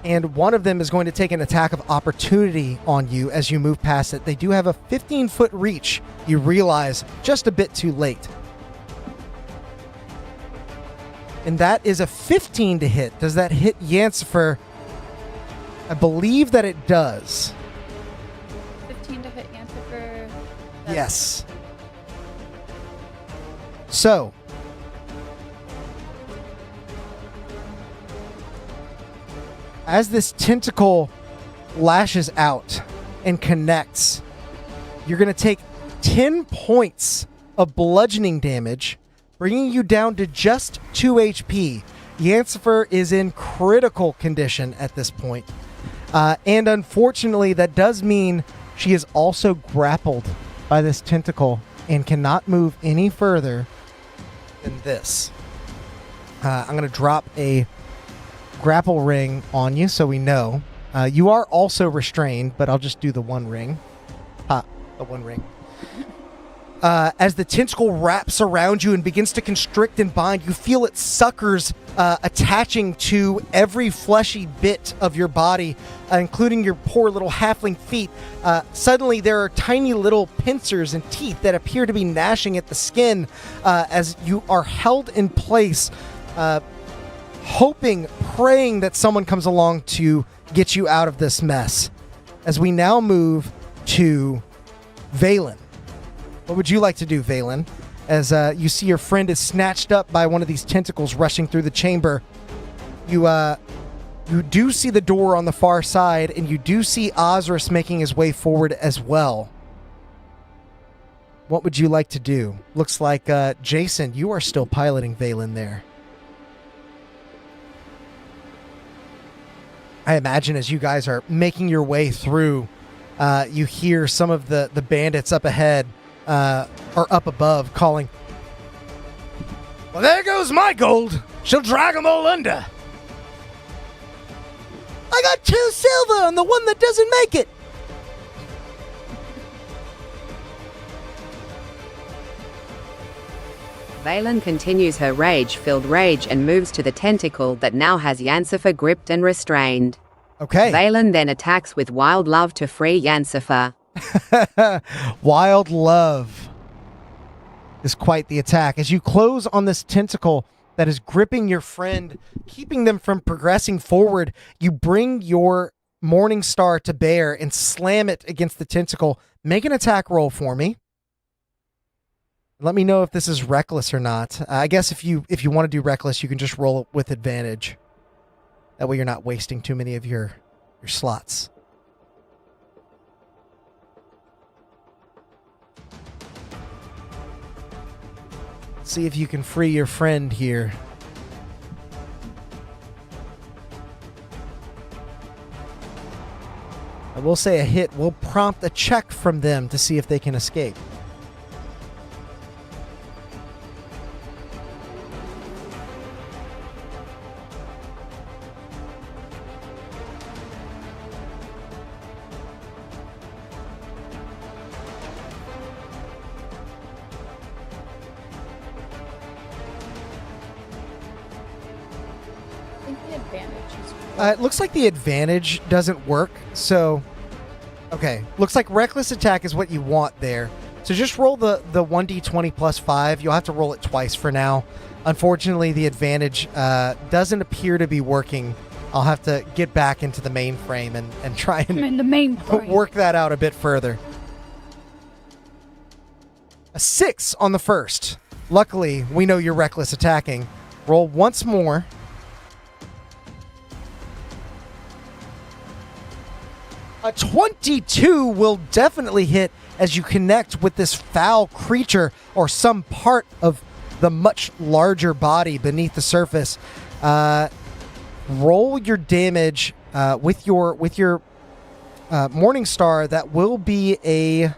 and one of them is going to take an attack of opportunity on you as you move past it. They do have a 15-foot reach, you realize, just a bit too late. And that is a 15 to hit. Does that hit Yancifer? I believe that it does. 15 to hit Yancifer. Yes. So, as this tentacle lashes out and connects, you're going to take 10 points of bludgeoning damage, bringing you down to just 2 HP. Yancifer is in critical condition at this point. And unfortunately, that does mean she is also grappled by this tentacle and cannot move any further than this. I'm going to drop a grapple ring on you so we know. You are also restrained, but I'll just do the one ring. The one ring. As the tentacle wraps around you and begins to constrict and bind, you feel its suckers attaching to every fleshy bit of your body, including your poor little halfling feet. Suddenly, there are tiny little pincers and teeth that appear to be gnashing at the skin as you are held in place, hoping, praying that someone comes along to get you out of this mess. As we now move to Valen. What would you like to do, Valen? As you see your friend is snatched up by one of these tentacles rushing through the chamber. You do see the door on the far side, and you do see Ozris making his way forward as well. What would you like to do? Looks like, Jason, you are still piloting Valen there. I imagine as you guys are making your way through, you hear some of the bandits up ahead, or up above, calling, "Well, there goes my gold. She'll drag them all under. I got 2 silver on the one that doesn't make it." Valen continues her rage-filled rage and moves to the tentacle that now has Yansifer gripped and restrained. Okay. Valen then attacks with Wild Love to free Yansifer. Wild Love is quite the attack. As you close on this tentacle that is gripping your friend, keeping them from progressing forward, you bring your Morning Star to bear and slam it against the tentacle. Make an attack roll for me. Let me know if this is reckless or not. I guess if you want to do reckless, you can just roll it with advantage. That way you're not wasting too many of your slots. See if you can free your friend here. I will say a hit will prompt a check from them to see if they can escape. It looks like the advantage doesn't work, so... Okay, looks like reckless attack is what you want there. So just roll the 1d20 plus 5. You'll have to roll it twice for now. Unfortunately, the advantage doesn't appear to be working. I'll have to get back into the mainframe and try and in the mainframe. Work that out a bit further. A 6 on the first. Luckily, we know you're reckless attacking. Roll once more. A 22 will definitely hit as you connect with this foul creature or some part of the much larger body beneath the surface. Roll your damage with your Morning Star. That will be a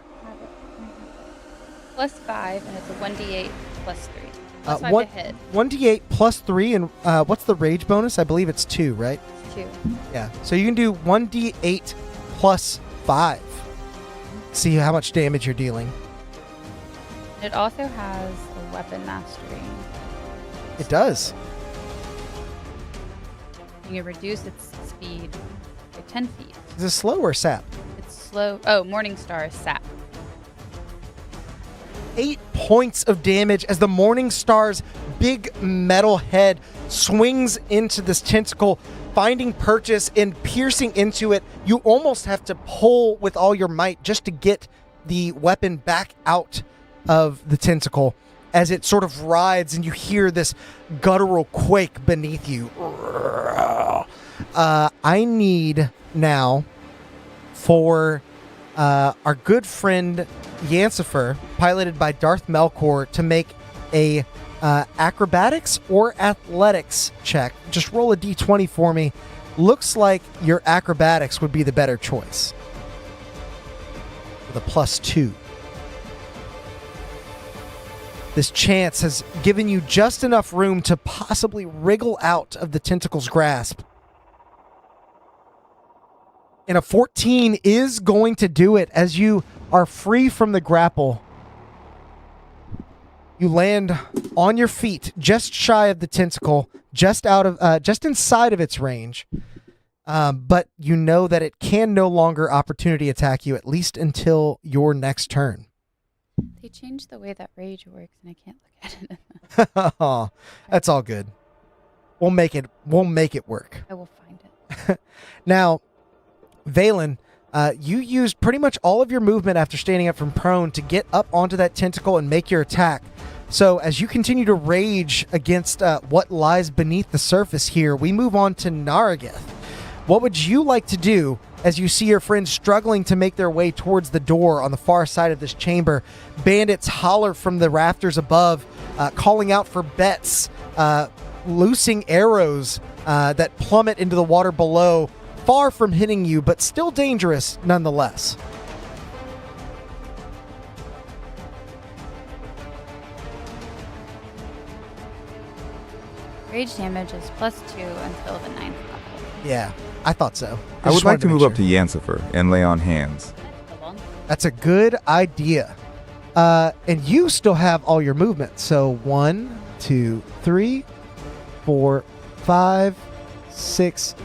plus 5, and it's a 1d8 plus 3. Plus 5 to hit. 1d8 plus 3, and what's the rage bonus? I believe it's 2, right? It's 2. Yeah. So you can do 1d8 plus 5. See how much damage you're dealing. It also has a weapon mastery. It does. You can reduce its speed by 10 feet. Is it slow or sap? It's slow. Oh, Morning Star is sap. 8 points of damage as the Morning Star's big metal head swings into this tentacle, finding purchase and piercing into it. You almost have to pull with all your might just to get the weapon back out of the tentacle as it sort of writhes and you hear this guttural quake beneath you. I need now for our good friend Yansifer, piloted by Darth Melkor, to make a acrobatics or athletics check. Just roll a d20 for me. Looks like your acrobatics would be the better choice. With a plus 2. This chance has given you just enough room to possibly wriggle out of the tentacle's grasp. And a 14 is going to do it as you are free from the grapple. You land on your feet, just shy of the tentacle, just inside of its range. But you know that it can no longer opportunity attack you, at least until your next turn. They changed the way that rage works, and I can't look at it. Oh, that's all good. We'll make it work. I will find it. Now, Valen, you used pretty much all of your movement after standing up from prone to get up onto that tentacle and make your attack. So as you continue to rage against what lies beneath the surface here, we move on to Nerethys. What would you like to do as you see your friends struggling to make their way towards the door on the far side of this chamber? Bandits holler from the rafters above, calling out for bets, loosing arrows that plummet into the water below, far from hitting you, but still dangerous nonetheless. Rage damage is +2 until the 9th level. Yeah, I thought so. I would like to move up to Yansifer and lay on hands. That's a good idea. And you still have all your movement. So 1, 2, 3, 4, 5, 6,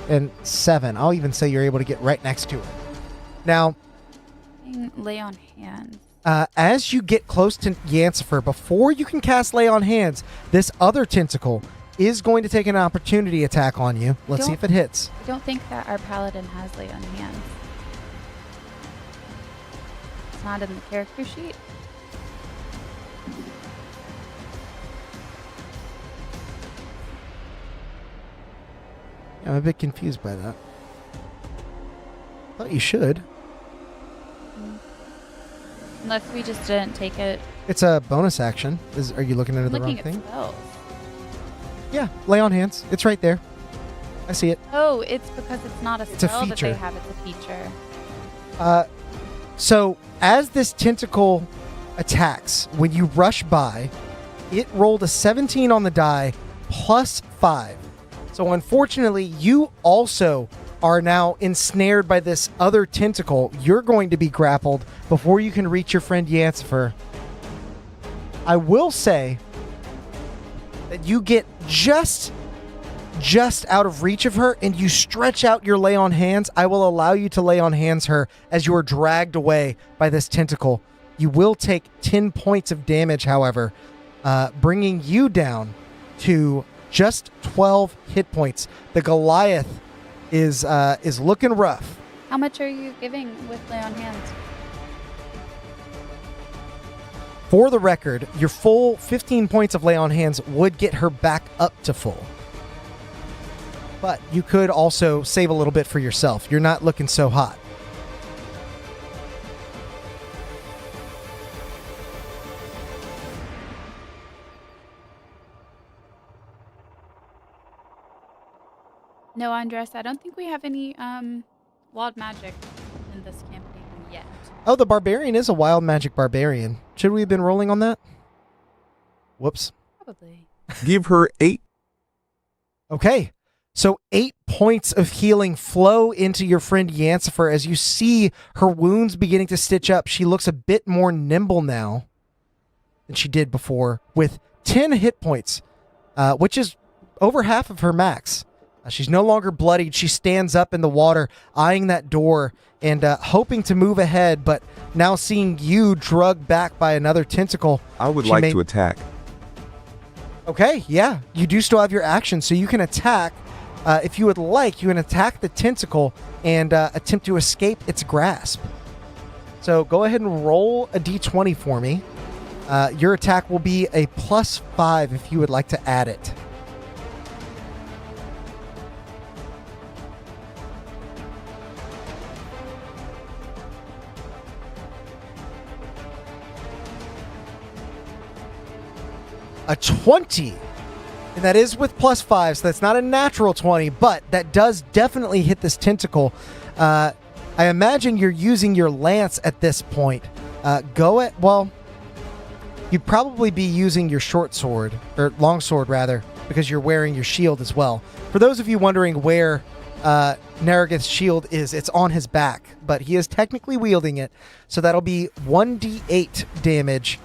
and 7. I'll even say you're able to get right next to it. Now, Lay on hands. as you get close to Yansifer, before you can cast Lay on Hands, this other tentacle is going to take an opportunity attack on you. Let's see if it hits. I don't think that our paladin has Lay on hands. It's not in the character sheet. I'm a bit confused by that. Thought you should. Unless we just didn't take it. It's a bonus action. Are you looking into the wrong Looking at thing? spells. Yeah, Lay on Hands. It's right there. I see it. Oh, it's because it's not a It's a spell that they feature. have. It's a feature. So as this tentacle attacks, when you rush by, it rolled a 17 on the die +5. So unfortunately, you also are now ensnared by this other tentacle. You're going to be grappled before you can reach your friend Yansifer. I will say that you get just out of reach of her and you stretch out your Lay on Hands. I will allow you to Lay on Hands her as you are dragged away by this tentacle. You will take 10 points of damage, however, bringing you down to just 12 hit points. The Goliath is looking rough. How much are you giving with Lay on hands? For the record, your full 15 points of Lay on Hands would get her back up to full. But you could also save a little bit for yourself. You're not looking so hot. No, Andres, I don't think we have any wild magic in this campaign yet. Oh, the Barbarian is a wild magic barbarian. Should we have been rolling on that? Whoops. Probably. Give her 8. Okay. So 8 points of healing flow into your friend Yansifer as you see her wounds beginning to stitch up. She looks a bit more nimble now than she did before, with 10 hit points, which is over half of her max. She's no longer bloodied. She stands up in the water, eyeing that door and hoping to move ahead, but now seeing you drugged back by another tentacle. I would like to attack. Okay, yeah. You do still have your action, so you can attack. If you would like, you can attack the tentacle and attempt to escape its grasp. So go ahead and roll a d20 for me. Your attack will be a +5 if you would like to add it. A 20. And that is with +5, so that's not a natural 20, but that does definitely hit this tentacle. I imagine you're using your lance at this point. you'd probably be using your short sword, or long sword rather, because you're wearing your shield as well. For those of you wondering where Nerethys' shield is, it's on his back, but he is technically wielding it, so that'll be 1d8 damage.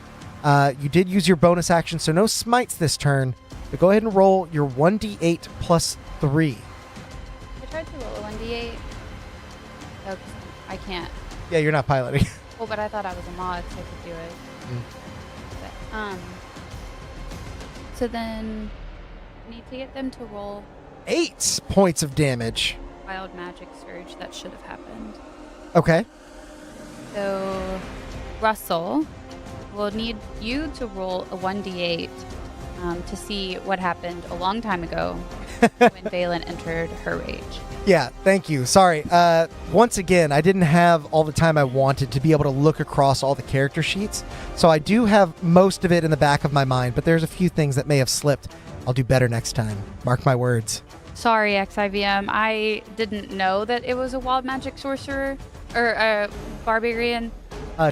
You did use your bonus action, so no smites this turn, but go ahead and roll your 1d8 plus 3. I tried to roll a 1d8. Oh, I can't. Yeah, you're not piloting. Oh, but I thought I was a mod, so I could do it. But, so then I need to get them to roll 8 points of damage. wild magic surge. That should have happened. Okay. So, Russell, we'll need you to roll a 1d8 to see what happened a long time ago when Valen entered her rage. Yeah, thank you. Sorry. Once again, I didn't have all the time I wanted to be able to look across all the character sheets. So I do have most of it in the back of my mind, but there's a few things that may have slipped. I'll do better next time. Mark my words. Sorry, XIVM. I didn't know that it was a wild magic sorcerer or a barbarian.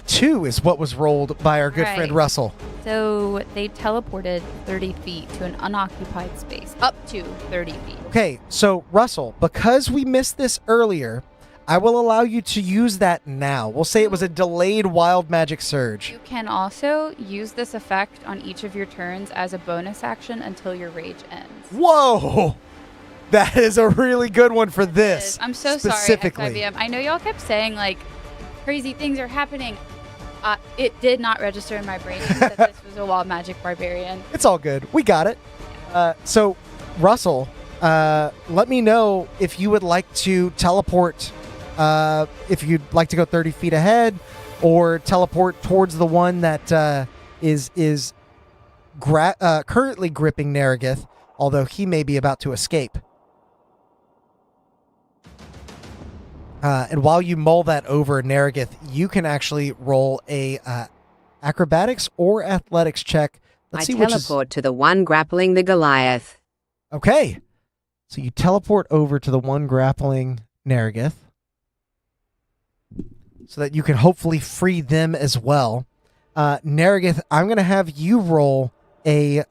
2 is what was rolled by our good friend Russell. So they teleported 30 feet to an unoccupied space, up to 30 feet. Okay, so Russell, because we missed this earlier, I will allow you to use that now. We'll say it was a delayed wild magic surge. You can also use this effect on each of your turns as a bonus action until your rage ends. Whoa! That is a really good one for this. I'm so specifically. sorry, XIVM. I know y'all kept saying, like, crazy things are happening. It did not register in my brain that this was a wild magic barbarian. It's all good. We got it. So, Russell, let me know if you would like to teleport, if you'd like to go 30 feet ahead, or teleport towards the one that is currently gripping Nerethys, although he may be about to escape. And while you mull that over, Nerethys, you can actually roll a acrobatics or athletics check. Let's see which is... teleport to the one grappling the Goliath. Okay. So you teleport over to the one grappling Nerethys so that you can hopefully free them as well. Nerethys, I'm going to have you roll a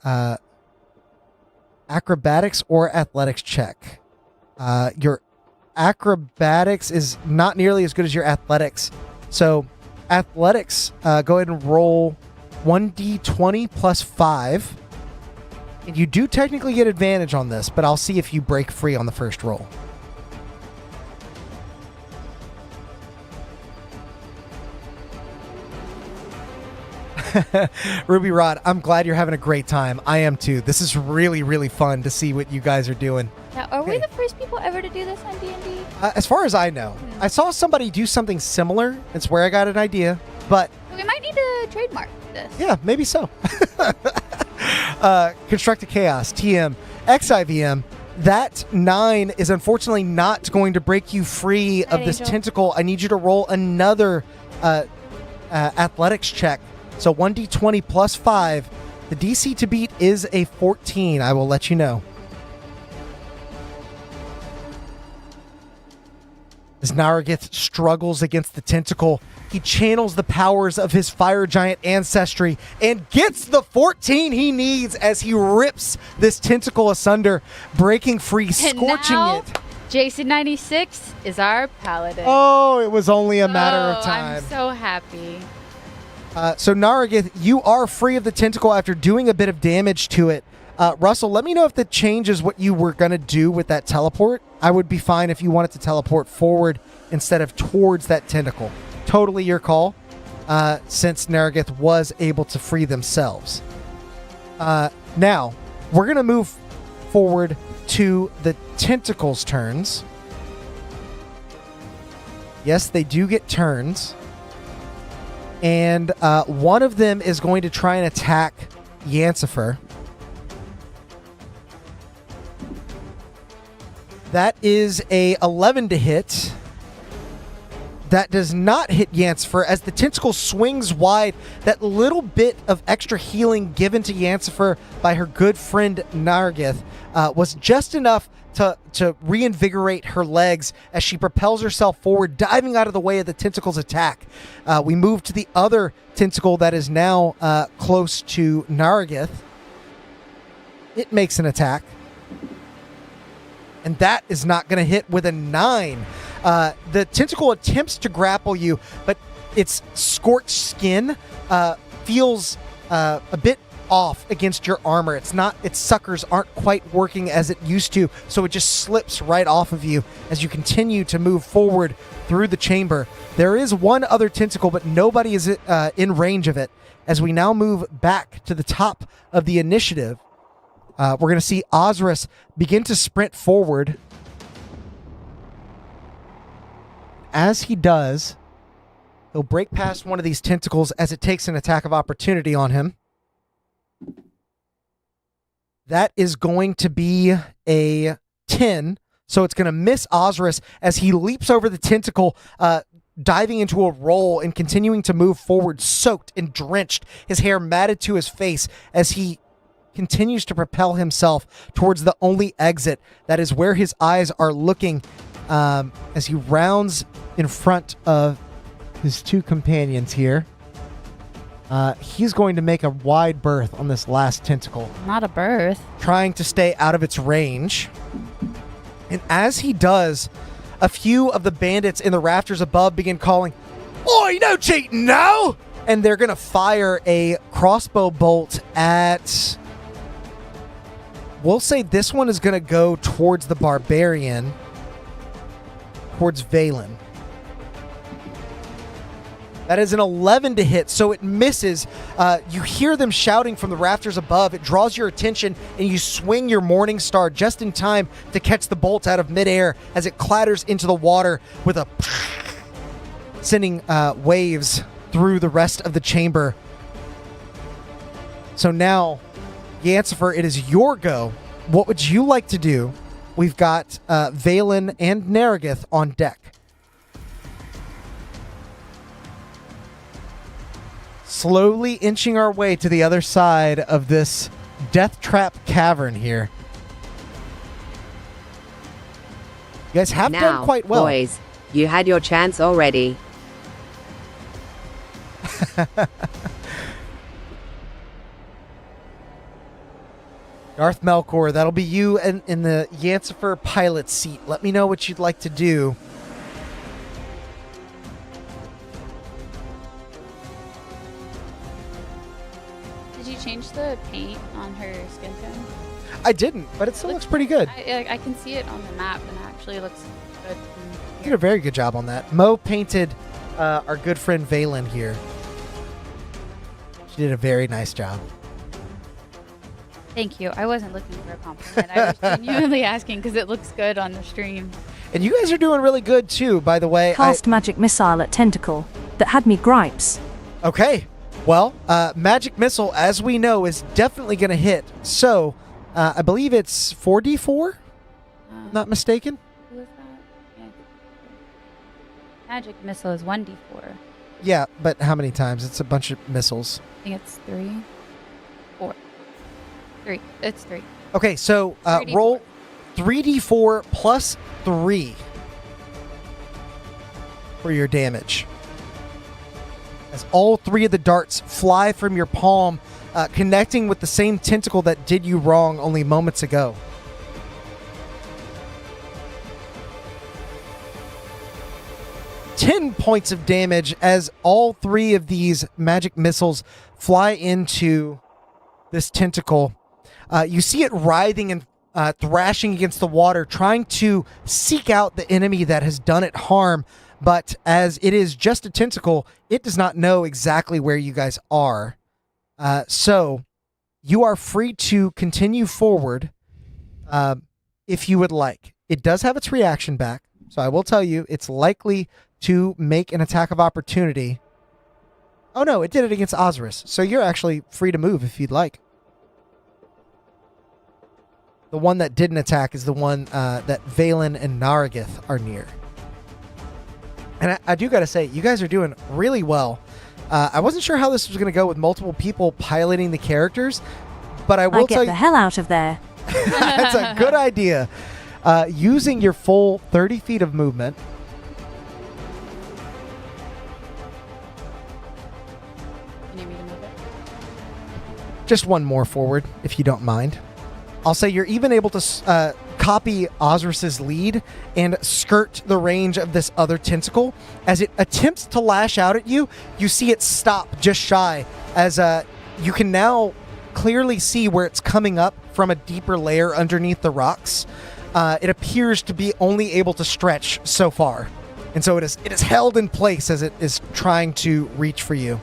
acrobatics or athletics check. Your acrobatics is not nearly as good as your athletics. So athletics, go ahead and roll 1d20 plus 5. And you do technically get advantage on this, but I'll see if you break free on the first roll. Ruby Rod, I'm glad you're having a great time. I am too. This is really, really fun to see what you guys are doing. Now, are we the first people ever to do this on D&D? As far as I know. I saw somebody do something similar. It's where I got an idea, but... We might need to trademark this. Yeah, maybe so. Constructed Chaos, TM, XIVM. That 9 is unfortunately not going to break you free of this tentacle. I need you to roll another athletics check. So 1d20 plus 5. The DC to beat is a 14. I will let you know. As Nerethys struggles against the tentacle, he channels the powers of his fire giant ancestry and gets the 14 he needs as he rips this tentacle asunder, breaking free, scorching it. Jason 96 is our paladin. Oh, it was only a matter of time. I'm so happy. So Nerethys, you are free of the tentacle after doing a bit of damage to it. Russell, let me know if that changes what you were going to do with that teleport. I would be fine if you wanted to teleport forward instead of towards that tentacle. Totally your call, since Nerethys was able to free themselves. Now, we're going to move forward to the tentacles' turns. Yes, they do get turns. And one of them is going to try and attack Yancifer. That is a 11 to hit. That does not hit Yancifer as the tentacle swings wide. That little bit of extra healing given to Yancifer by her good friend Nargith was just enough to reinvigorate her legs as she propels herself forward, diving out of the way of the tentacle's attack. We move to the other tentacle that is now close to Nargith. It makes an attack. And that is not going to hit with a 9. The tentacle attempts to grapple you, but its scorched skin feels a bit off against your armor. Its suckers aren't quite working as it used to, so it just slips right off of you as you continue to move forward through the chamber. There is one other tentacle, but nobody is in range of it. As we now move back to the top of the initiative, we're going to see Osiris begin to sprint forward. As he does, he'll break past one of these tentacles as it takes an attack of opportunity on him. That is going to be a 10, so it's going to miss Osiris as he leaps over the tentacle, diving into a roll and continuing to move forward, soaked and drenched, his hair matted to his face as he continues to propel himself towards the only exit. That is where his eyes are looking as he rounds in front of his two companions here. He's going to make a wide berth on this last tentacle. Not a berth. Trying to stay out of its range. And as he does, a few of the bandits in the rafters above begin calling, "Oi, no cheating now!" And they're going to fire a crossbow bolt at... We'll say this one is going to go towards the barbarian, towards Valen. That is an 11 to hit, so it misses. You hear them shouting from the rafters above. It draws your attention, and you swing your Morning Star just in time to catch the bolt out of midair as it clatters into the water with a sending waves through the rest of the chamber. So now, Yancifer, it is your go. What would you like to do? We've got Valen and Nerethys on deck. Slowly inching our way to the other side of this death trap cavern here. You guys have done quite well. Boys, you had your chance already. Darth Melkor, that'll be you in the Yancifer pilot seat. Let me know what you'd like to do. Did you change the paint on her skin tone? I didn't, but it still looks pretty good. I can see it on the map, and it actually looks good. You did a very good job on that. Mo painted our good friend Valen here. She did a very nice job. Thank you. I wasn't looking for a compliment. I was genuinely asking because it looks good on the stream. And you guys are doing really good too, by the way. Cast magic missile at tentacle. That had me gripes. Okay. Well, magic missile, as we know, is definitely going to hit. So, I believe it's 4d4? Not mistaken? Who is that? Yeah. Magic missile is 1d4. Yeah, but how many times? It's a bunch of missiles. I think it's 3. 4. 3. It's 3. Okay, so roll 3d4 plus 3 for your damage. As all 3 of the darts fly from your palm, connecting with the same tentacle that did you wrong only moments ago. Ten points of damage as all 3 of these magic missiles fly into this tentacle. You see it writhing and thrashing against the water, trying to seek out the enemy that has done it harm. But as it is just a tentacle, it does not know exactly where you guys are. So you are free to continue forward if you would like. It does have its reaction back. So I will tell you, it's likely to make an attack of opportunity. Oh no, it did it against Osiris. So you're actually free to move if you'd like. The one that didn't attack is the one that Valen and Nargith are near. And I do got to say, you guys are doing really well. I wasn't sure how this was going to go with multiple people piloting the characters, but I will get tell the you, hell out of there. that's a good idea. Using your full 30 feet of movement. You need me to move it? Just one more forward, if you don't mind. I'll say you're even able to copy Osiris's lead and skirt the range of this other tentacle. As it attempts to lash out at you, you see it stop just shy, as you can now clearly see where it's coming up from a deeper layer underneath the rocks. It appears to be only able to stretch so far. And so it is held in place as it is trying to reach for you.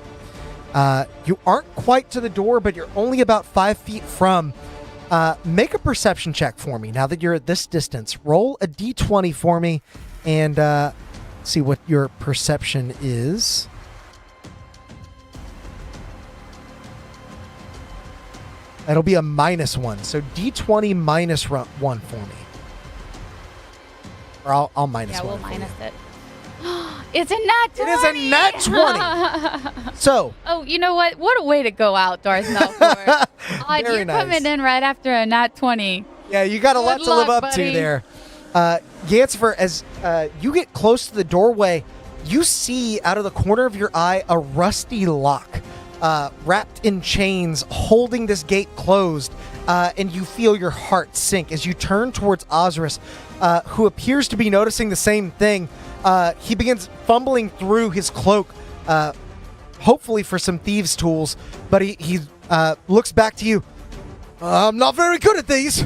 You aren't quite to the door, but you're only about 5 feet from. Make a perception check for me now that you're at this distance. Roll a d20 for me and see what your perception is. That'll be a -1. So d20 -1 for me. Or I'll minus one. Yeah, we'll minus it. It's a nat 20! It is a nat 20! So. Oh, you know what? What a way to go out, Darth Melkor. Very you're nice. coming in right after a nat 20. Yeah, you got a lot to live up to there. Gansfer, as you get close to the doorway, you see out of the corner of your eye a rusty lock wrapped in chains holding this gate closed, and you feel your heart sink as you turn towards Osiris, who appears to be noticing the same thing. He begins fumbling through his cloak, hopefully for some thieves' tools, but he looks back to you. I'm not very good at these.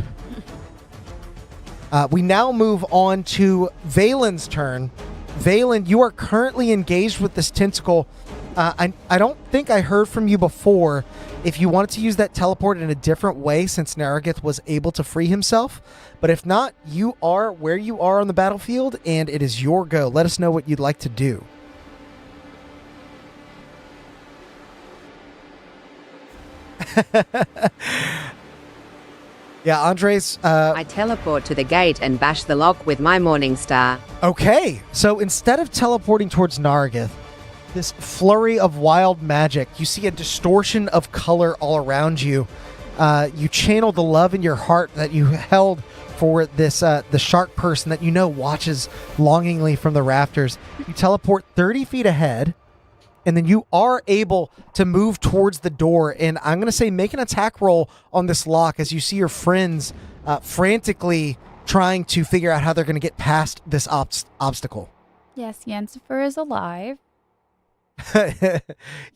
We now move on to Valen's turn. Valen, you are currently engaged with this tentacle. I don't think I heard from you before if you wanted to use that teleport in a different way since Nerethys was able to free himself. But if not, you are where you are on the battlefield, and it is your go. Let us know what you'd like to do. Yeah, Andres. I teleport to the gate and bash the lock with my morning star. Okay, so instead of teleporting towards Nerethys, this flurry of wild magic, you see a distortion of color all around you. You channel the love in your heart that you held for this the shark person that you know watches longingly from the rafters. You teleport 30 feet ahead, and then you are able to move towards the door. And I'm going to say make an attack roll on this lock as you see your friends frantically trying to figure out how they're going to get past this obstacle. Yes, Yensifer is alive.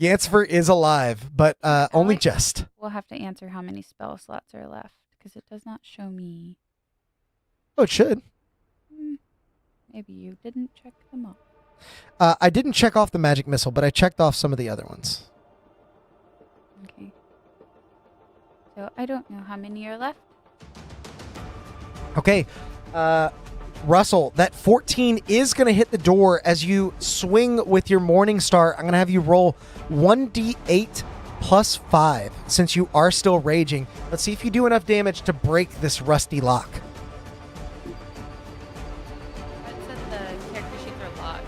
Yansfer is alive, but only just. We'll have to answer how many spell slots are left because it does not show me. Oh, it should. Maybe you didn't check them off. I didn't check off the magic missile, but I checked off some of the other ones. Okay. So I don't know how many are left. Okay. Russell, that 14 is going to hit the door as you swing with your Morning Star. I'm going to have you roll 1d8 plus 5 since you are still raging. Let's see if you do enough damage to break this rusty lock. It said the character sheets are locked.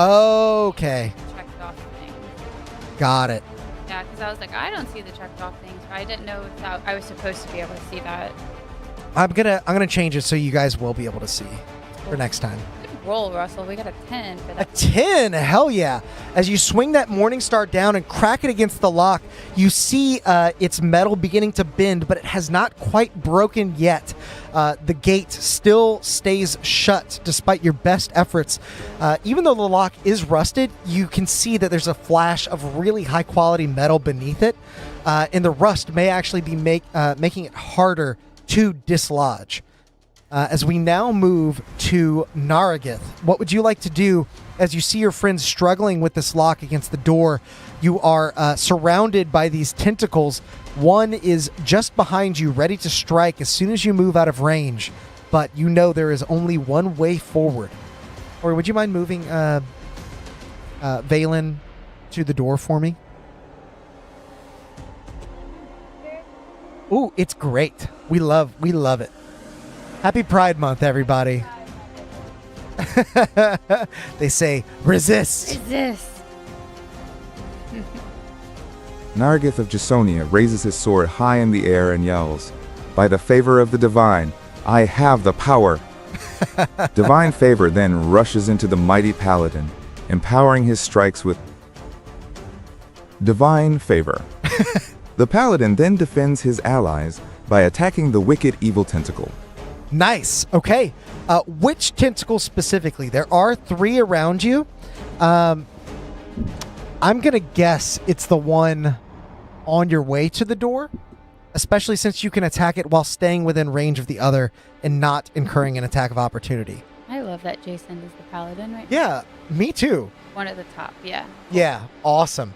Okay. Checked off things. Got it. Yeah, because I was like, I don't see the checked off things. But I didn't know if that, I was supposed to be able to see that. I'm gonna change it so you guys will be able to see for next time. Good roll, Russell. We got a 10 for A that. 10, hell yeah. As you swing that Morning Star down and crack it against the lock, you see its metal beginning to bend, but it has not quite broken yet. The gate still stays shut despite your best efforts. Even though the lock is rusted, you can see that there's a flash of really high quality metal beneath it, and the rust may actually be making it harder to dislodge. As we now move to Nerethys, what would you like to do as you see your friends struggling with this lock against the door? You are surrounded by these tentacles. One is just behind you, ready to strike as soon as you move out of range, but you know there is only one way forward. Or would you mind moving Valen to the door for me? Ooh, it's great. We love it. Happy Pride Month, everybody. They say, resist. Resist. Nargith of Jasonia raises his sword high in the air and yells, "By the favor of the divine, I have the power." Divine favor then rushes into the mighty paladin, empowering his strikes with divine favor. The paladin then defends his allies by attacking the wicked evil tentacle. Nice. Okay. Which tentacle specifically? There are 3 around you. I'm going to guess it's the one on your way to the door, especially since you can attack it while staying within range of the other and not incurring an attack of opportunity. I love that Jason is the paladin right now. Yeah, me too. One at the top, yeah. Yeah, awesome.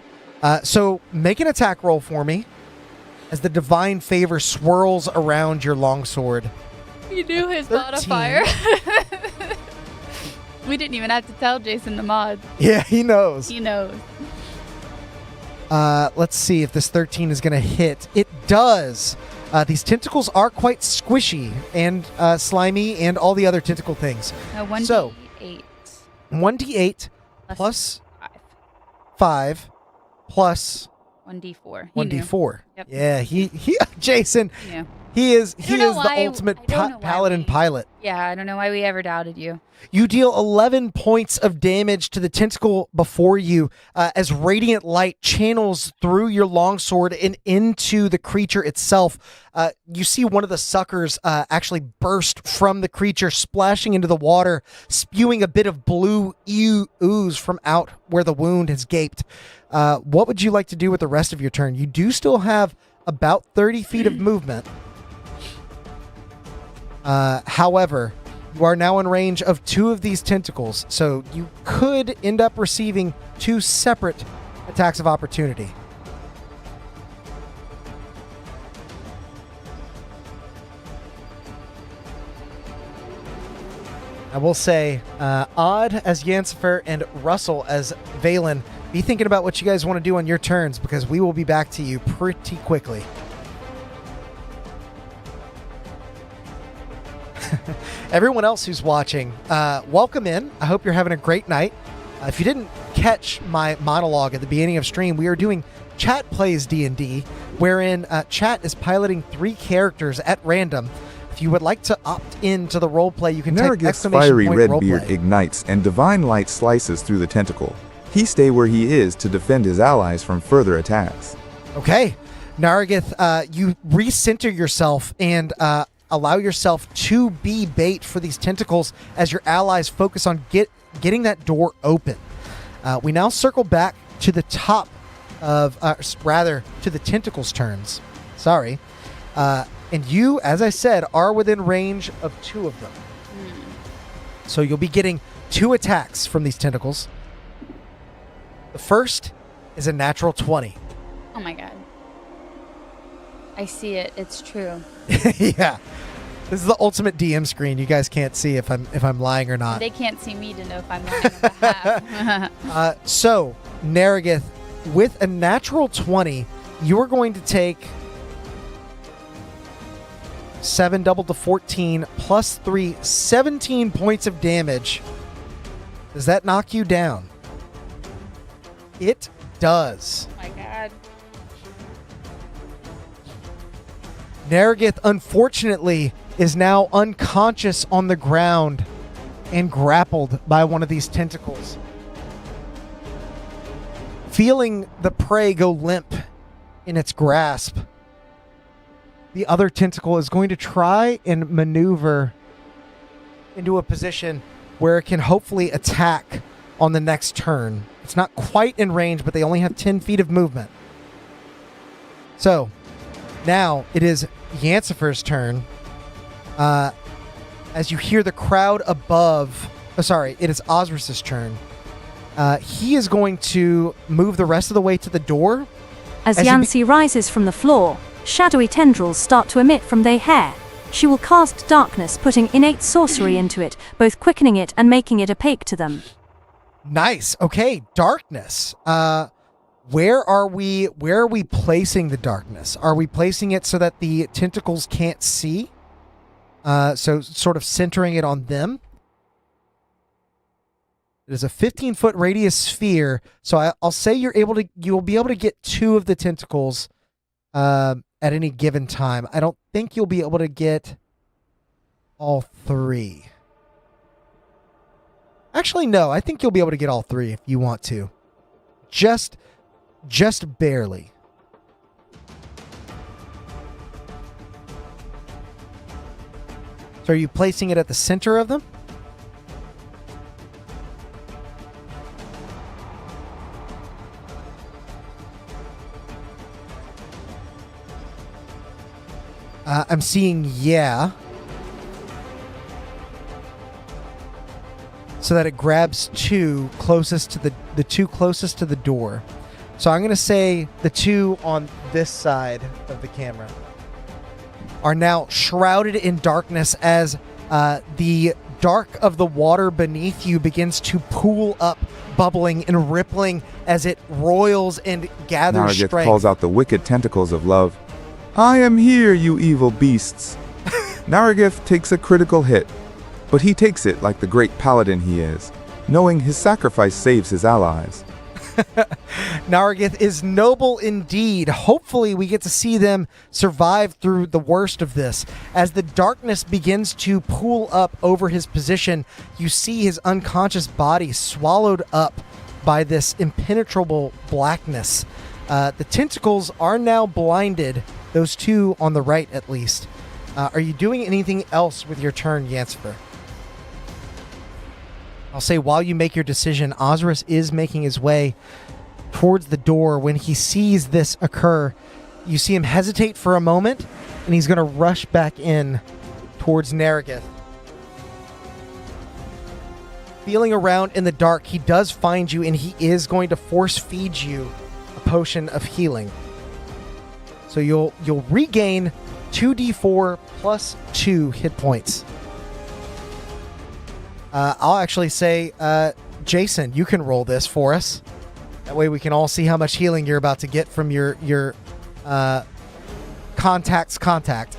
So make an attack roll for me as the divine favor swirls around your longsword. You knew his 13. modifier. We didn't even have to tell Jason the mod. Yeah, he knows. He knows. Let's see if this 13 is going to hit. It does. These tentacles are quite squishy and slimy and all the other tentacle things. 1d8. So, 1d8 plus 5 plus 1d4. 1d4. Yep. Yeah, he Jason, Yeah. he is I don't know the why- ultimate I don't know why paladin we- pilot. Yeah, I don't know why we ever doubted you. You deal 11 points of damage to the tentacle before you as radiant light channels through your longsword and into the creature itself. You see one of the suckers actually burst from the creature, splashing into the water, spewing a bit of blue ooze from out where the wound has gaped. What would you like to do with the rest of your turn? You do still have about 30 feet of movement. However, you are now in range of 2 of these tentacles, so you could end up receiving 2 separate attacks of opportunity. I will say, Odd as Yancifer and Russell as Valen, be thinking about what you guys want to do on your turns, because we will be back to you pretty quickly. Everyone else who's watching, welcome in. I hope you're having a great night. If you didn't catch my monologue at the beginning of stream, we are doing Chat Plays D&D, wherein Chat is piloting 3 characters at random. If you would like to opt into the roleplay, you can type Nargith's fiery red roleplay. beard ignites and divine light slices through the tentacle. He stay where he is to defend his allies from further attacks. Okay. Nargith, you recenter yourself and allow yourself to be bait for these tentacles as your allies focus on getting that door open. We now circle back to the top of, to the tentacles' turns. Sorry. And you, as I said, are within range of 2 of them. So you'll be getting 2 attacks from these tentacles. The first is a natural 20. Oh my god. I see it. It's true. Yeah. This is the ultimate DM screen. You guys can't see if I'm lying or not. They can't see me to know if I'm lying on behalf. So, Nerethys, with a natural 20, you are going to take 7 doubled to 14 plus 3, 17 points of damage. Does that knock you down? It does. Oh my god. Nerethys, unfortunately, is now unconscious on the ground and grappled by one of these tentacles. Feeling the prey go limp in its grasp, the other tentacle is going to try and maneuver into a position where it can hopefully attack on the next turn. It's not quite in range, but they only have 10 feet of movement. So, now it is Yancifer's turn. As you hear the crowd above... Oh, sorry, it is Osris's turn. He is going to move the rest of the way to the door. As As you Yancy rises from the floor, shadowy tendrils start to emit from their hair. She will cast darkness, putting innate sorcery into it, both quickening it and making it opaque to them. Nice. Okay, darkness. Where are we placing the darkness? Are we placing it so that the tentacles can't see? So sort of centering it on them? It is a 15-foot radius sphere, so I'll say you'll be able to get 2 of the tentacles at any given time. I don't think you'll be able to get all 3. Actually, no. I think you'll be able to get all 3 if you want to. Just barely. So are you placing it at the center of them? I'm seeing yeah. So that it grabs 2 closest to the 2 closest to the door. So I'm going to say the 2 on this side of the camera are now shrouded in darkness as the dark of the water beneath you begins to pool up, bubbling and rippling as it roils and gathers Nargith strength. calls out the wicked tentacles of love. I am here, you evil beasts. Nargith takes a critical hit, but he takes it like the great paladin he is, knowing his sacrifice saves his allies. Nargith is noble indeed. Hopefully we get to see them survive through the worst of this. As the darkness begins to pool up over his position, you see his unconscious body swallowed up by this impenetrable blackness. The tentacles are now blinded, those 2 on the right at least. Are you doing anything else with your turn, Yancifer? I'll say while you make your decision, Osiris is making his way towards the door. When he sees this occur, you see him hesitate for a moment, and he's going to rush back in towards Nerethys. Feeling around in the dark, he does find you, and he is going to force feed you a potion of healing. So you'll regain 2d4 plus 2 hit points. I'll actually say, Jason, you can roll this for us. That way we can all see how much healing you're about to get from your contact's contact.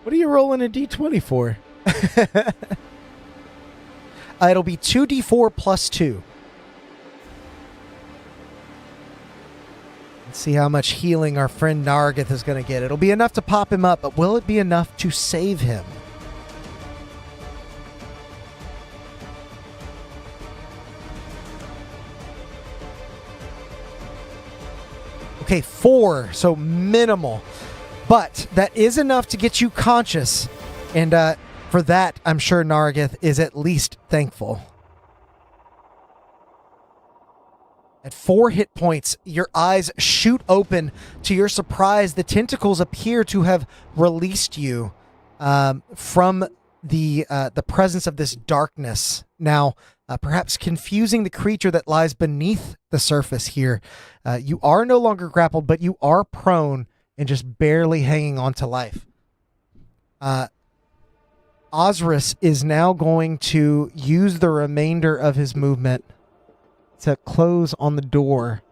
What are you rolling a d20 for? It'll be 2d4 plus 2. Let's see how much healing our friend Nargith is going to get. It'll be enough to pop him up, but will it be enough to save him? Okay, 4, so minimal. But that is enough to get you conscious, and for that, I'm sure Nargith is at least thankful. At 4 hit points, your eyes shoot open. To your surprise, the tentacles appear to have released you from the presence of this darkness. Now, perhaps confusing the creature that lies beneath the surface here. You are no longer grappled, but you are prone and just barely hanging on to life. Osiris is now going to use the remainder of his movement to close on the door.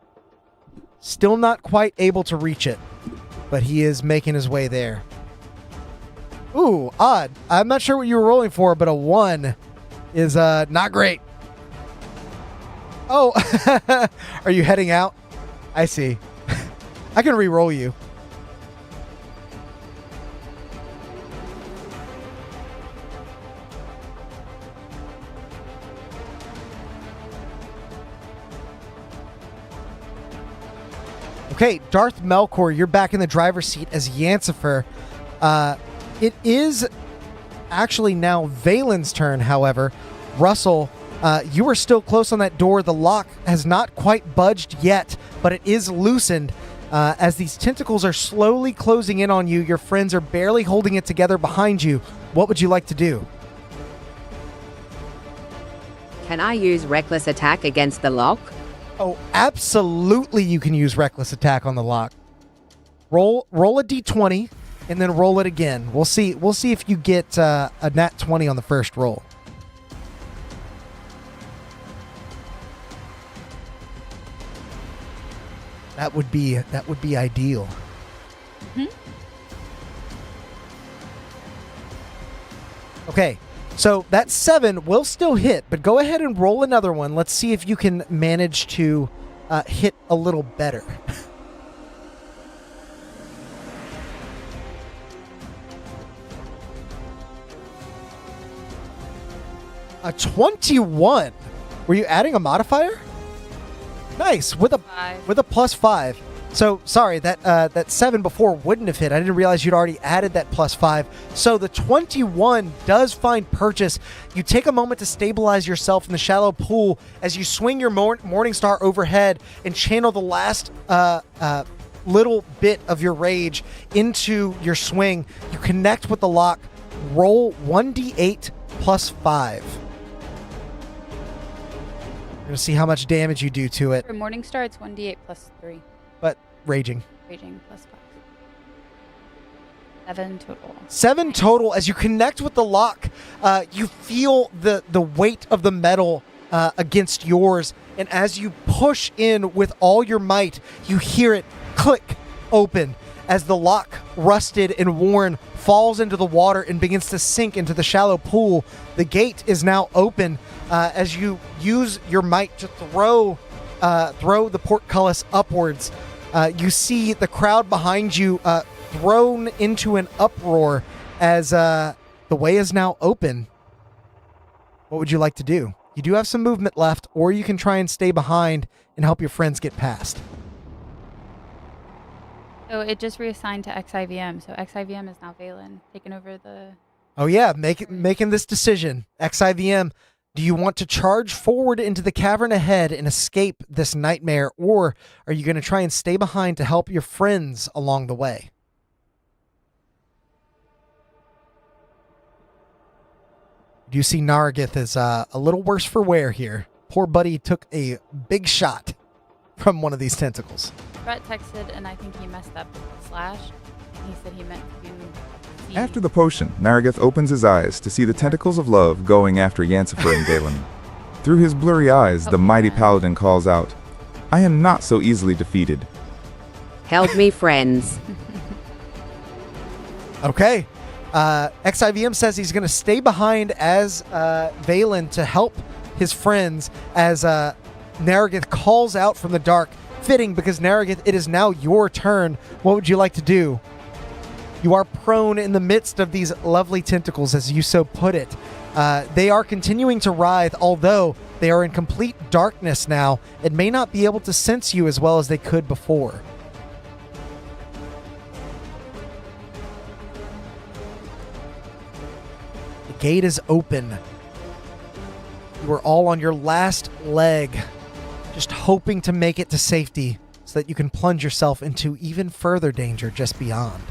Still not quite able to reach it, but he is making his way there. Ooh, odd. I'm not sure what you were rolling for, but a 1 is not great. Oh, are you heading out? I see. I can re-roll you. Okay, Darth Melkor, you're back in the driver's seat as Yancifer. It is actually now Valen's turn, however. Russell, you are still close on that door. The lock has not quite budged yet, but it is loosened. As these tentacles are slowly closing in on you, your friends are barely holding it together behind you. What would you like to do? Can I use reckless attack against the lock? Oh, absolutely you can use reckless attack on the lock. Roll a d20 and then roll it again. We'll see if you get a nat 20 on the first roll. That would be ideal. Okay, so that 7 will still hit, but go ahead and roll another one. Let's see if you can manage to hit a little better. A 21. Were you adding a modifier? Nice, with a +5. So sorry, that 7 before wouldn't have hit. I didn't realize you'd already added that +5. So the 21 does find purchase. You take a moment to stabilize yourself in the shallow pool as you swing your Morning Star overhead and channel the last little bit of your rage into your swing. You connect with the lock. Roll 1d8 +5. We're gonna see how much damage you do to it. For Morningstar, it's 1d8 +3. But raging. Raging +5. 7 total. 7 total. As you connect with the lock, you feel the weight of the metal against yours, and as you push in with all your might, you hear it click open as the lock, rusted and worn, falls into the water and begins to sink into the shallow pool. The gate is now open as you use your might to throw the portcullis upwards. You see the crowd behind you thrown into an uproar as the way is now open. What would you like to do? You do have some movement left, or you can try and stay behind and help your friends get past. So it just reassigned to XIVM. So XIVM is now Valen, taking over the... Oh yeah, making this decision. XIVM, do you want to charge forward into the cavern ahead and escape this nightmare, or are you going to try and stay behind to help your friends along the way? Do you see Nargith is a little worse for wear here? Poor buddy took a big shot from one of these tentacles. Brett texted, and I think he messed up slash. He said he meant to... After the potion, Nargith opens his eyes to see the tentacles of love going after Yancifer and Valen. Through his blurry eyes, the mighty paladin calls out, "I am not so easily defeated." Help me, friends. Okay. XIVM says he's going to stay behind as Valen to help his friends as Nargith calls out from the dark. Fitting, because Nargith, it is now your turn. What would you like to do? You are prone in the midst of these lovely tentacles, as you so put it. They are continuing to writhe, although they are in complete darkness now and may not be able to sense you as well as they could before. The gate is open. You are all on your last leg, just hoping to make it to safety so that you can plunge yourself into even further danger just beyond.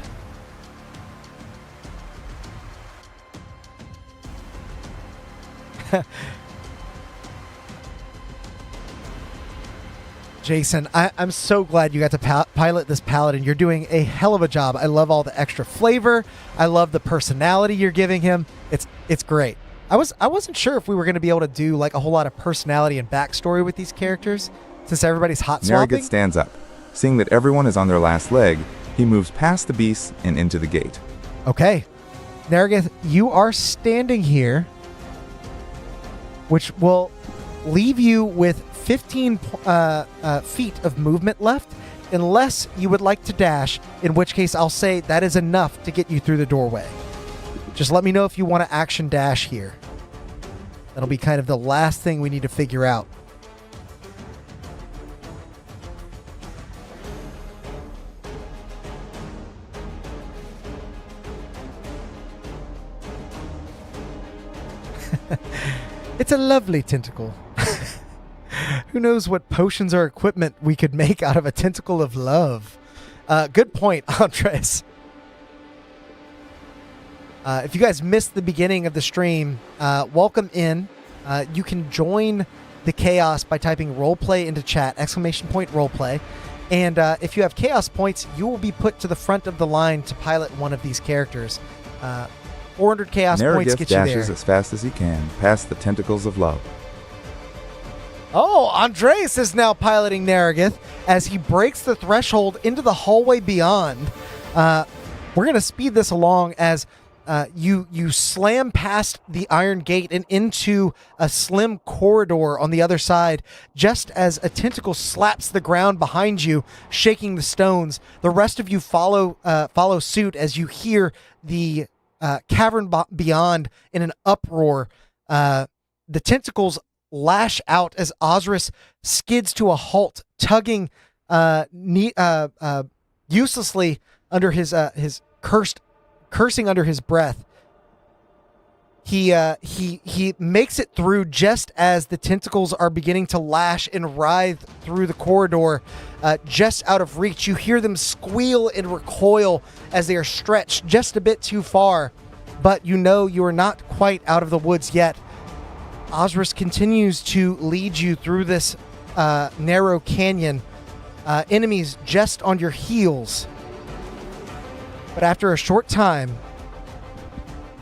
Jason, I'm so glad you got to pilot this paladin. You're doing a hell of a job. I love all the extra flavor. I love the personality you're giving him. It's great. I wasn't sure if we were going to be able to do like a whole lot of personality and backstory with these characters, since everybody's hot swapping. Nargith stands up. Seeing that everyone is on their last leg, he moves past the beasts and into the gate. Okay. Nargith, you are standing here, which will leave you with 15 feet of movement left, unless you would like to dash, in which case I'll say that is enough to get you through the doorway. Just let me know if you want to action dash here. That'll be kind of the last thing we need to figure out. It's a lovely tentacle. Who knows what potions or equipment we could make out of a tentacle of love? Good point, Andres. If you guys missed the beginning of the stream, welcome in. You can join the chaos by typing roleplay into chat, ! Roleplay. And if you have chaos points, you will be put to the front of the line to pilot one of these characters. 400 chaos points Nerethys get you there. dashes as fast as he can past the tentacles of love. Oh, Andres is now piloting Nerethys as he breaks the threshold into the hallway beyond. We're going to speed this along as you slam past the iron gate and into a slim corridor on the other side. Just as a tentacle slaps the ground behind you, shaking the stones, the rest of you follow suit as you hear the cavern beyond in an uproar. The tentacles lash out as Osiris skids to a halt, tugging uselessly under his cursing under his breath. He makes it through just as the tentacles are beginning to lash and writhe through the corridor, just out of reach. You hear them squeal and recoil as they are stretched just a bit too far, but you know you are not quite out of the woods yet. Osiris continues to lead you through this narrow canyon, enemies just on your heels. But after a short time,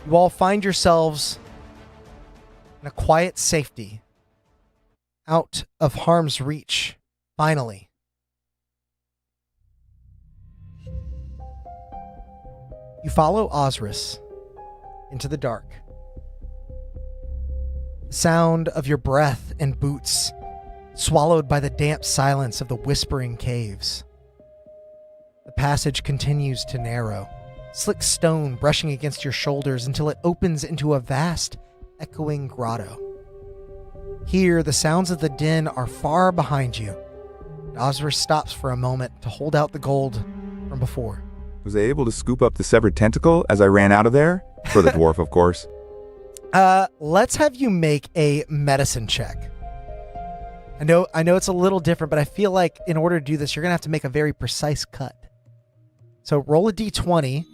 you all find yourselves in a quiet safety, out of harm's reach, finally. You follow Osiris into the dark. The sound of your breath and boots, swallowed by the damp silence of the whispering caves. The passage continues to narrow, slick stone brushing against your shoulders until it opens into a vast, echoing grotto. Here, the sounds of the den are far behind you. Osiris stops for a moment to hold out the gold from before. Was I able to scoop up the severed tentacle as I ran out of there? For the dwarf, of course. Let's have you make a medicine check. I know it's a little different, but I feel like in order to do this, you're going to have to make a very precise cut. So roll a d20.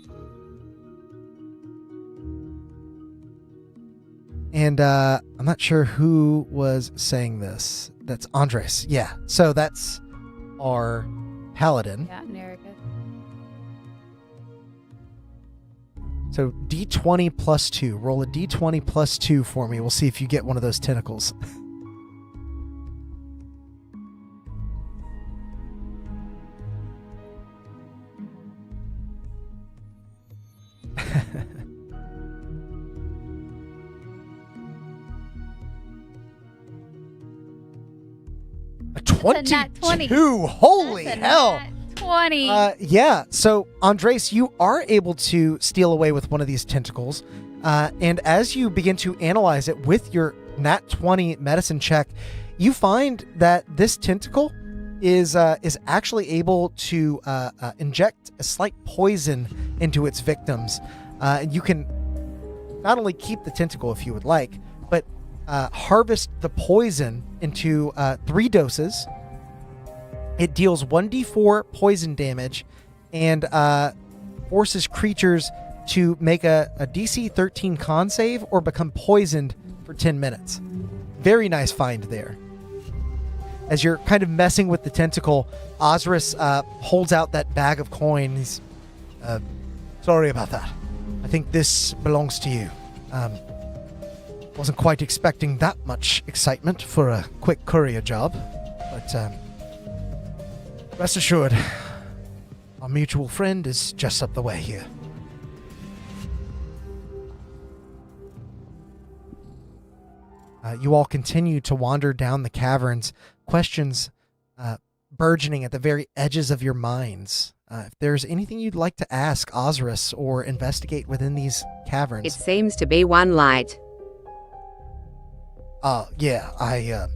And I'm not sure who was saying this. That's Andres. Yeah. So that's our paladin. Yeah, Nerethys. So d20 plus 2. Roll a d20 plus 2 for me. We'll see if you get one of those tentacles. A 22. Holy hell. 20. Yeah. So, Andres, you are able to steal away with one of these tentacles. And as you begin to analyze it with your nat 20 medicine check, you find that this tentacle is actually able to inject a slight poison into its victims. And you can not only keep the tentacle if you would like, but harvest the poison into 3 doses. It deals 1d4 poison damage and forces creatures to make a DC 13 con save or become poisoned for 10 minutes. Very nice find there. As you're kind of messing with the tentacle, Osiris holds out that bag of coin. He's, sorry about that. I think this belongs to you. Wasn't quite expecting that much excitement for a quick courier job, but rest assured, our mutual friend is just up the way here. You all continue to wander down the caverns, questions burgeoning at the very edges of your minds. If there's anything you'd like to ask Osiris or investigate within these caverns. It seems to be one light. Yeah, I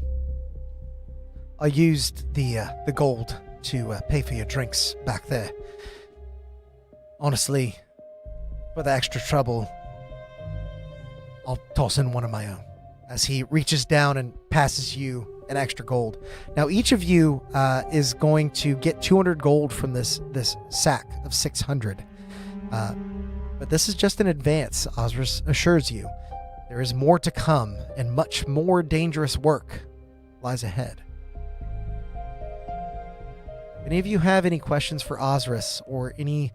used the gold to pay for your drinks back there. Honestly, for the extra trouble, I'll toss in one of my own. As he reaches down and passes you an extra gold. Now, each of you is going to get 200 gold from this sack of 600. But this is just an advance, Osiris assures you. There is more to come, and much more dangerous work lies ahead. If any of you have any questions for Osiris or any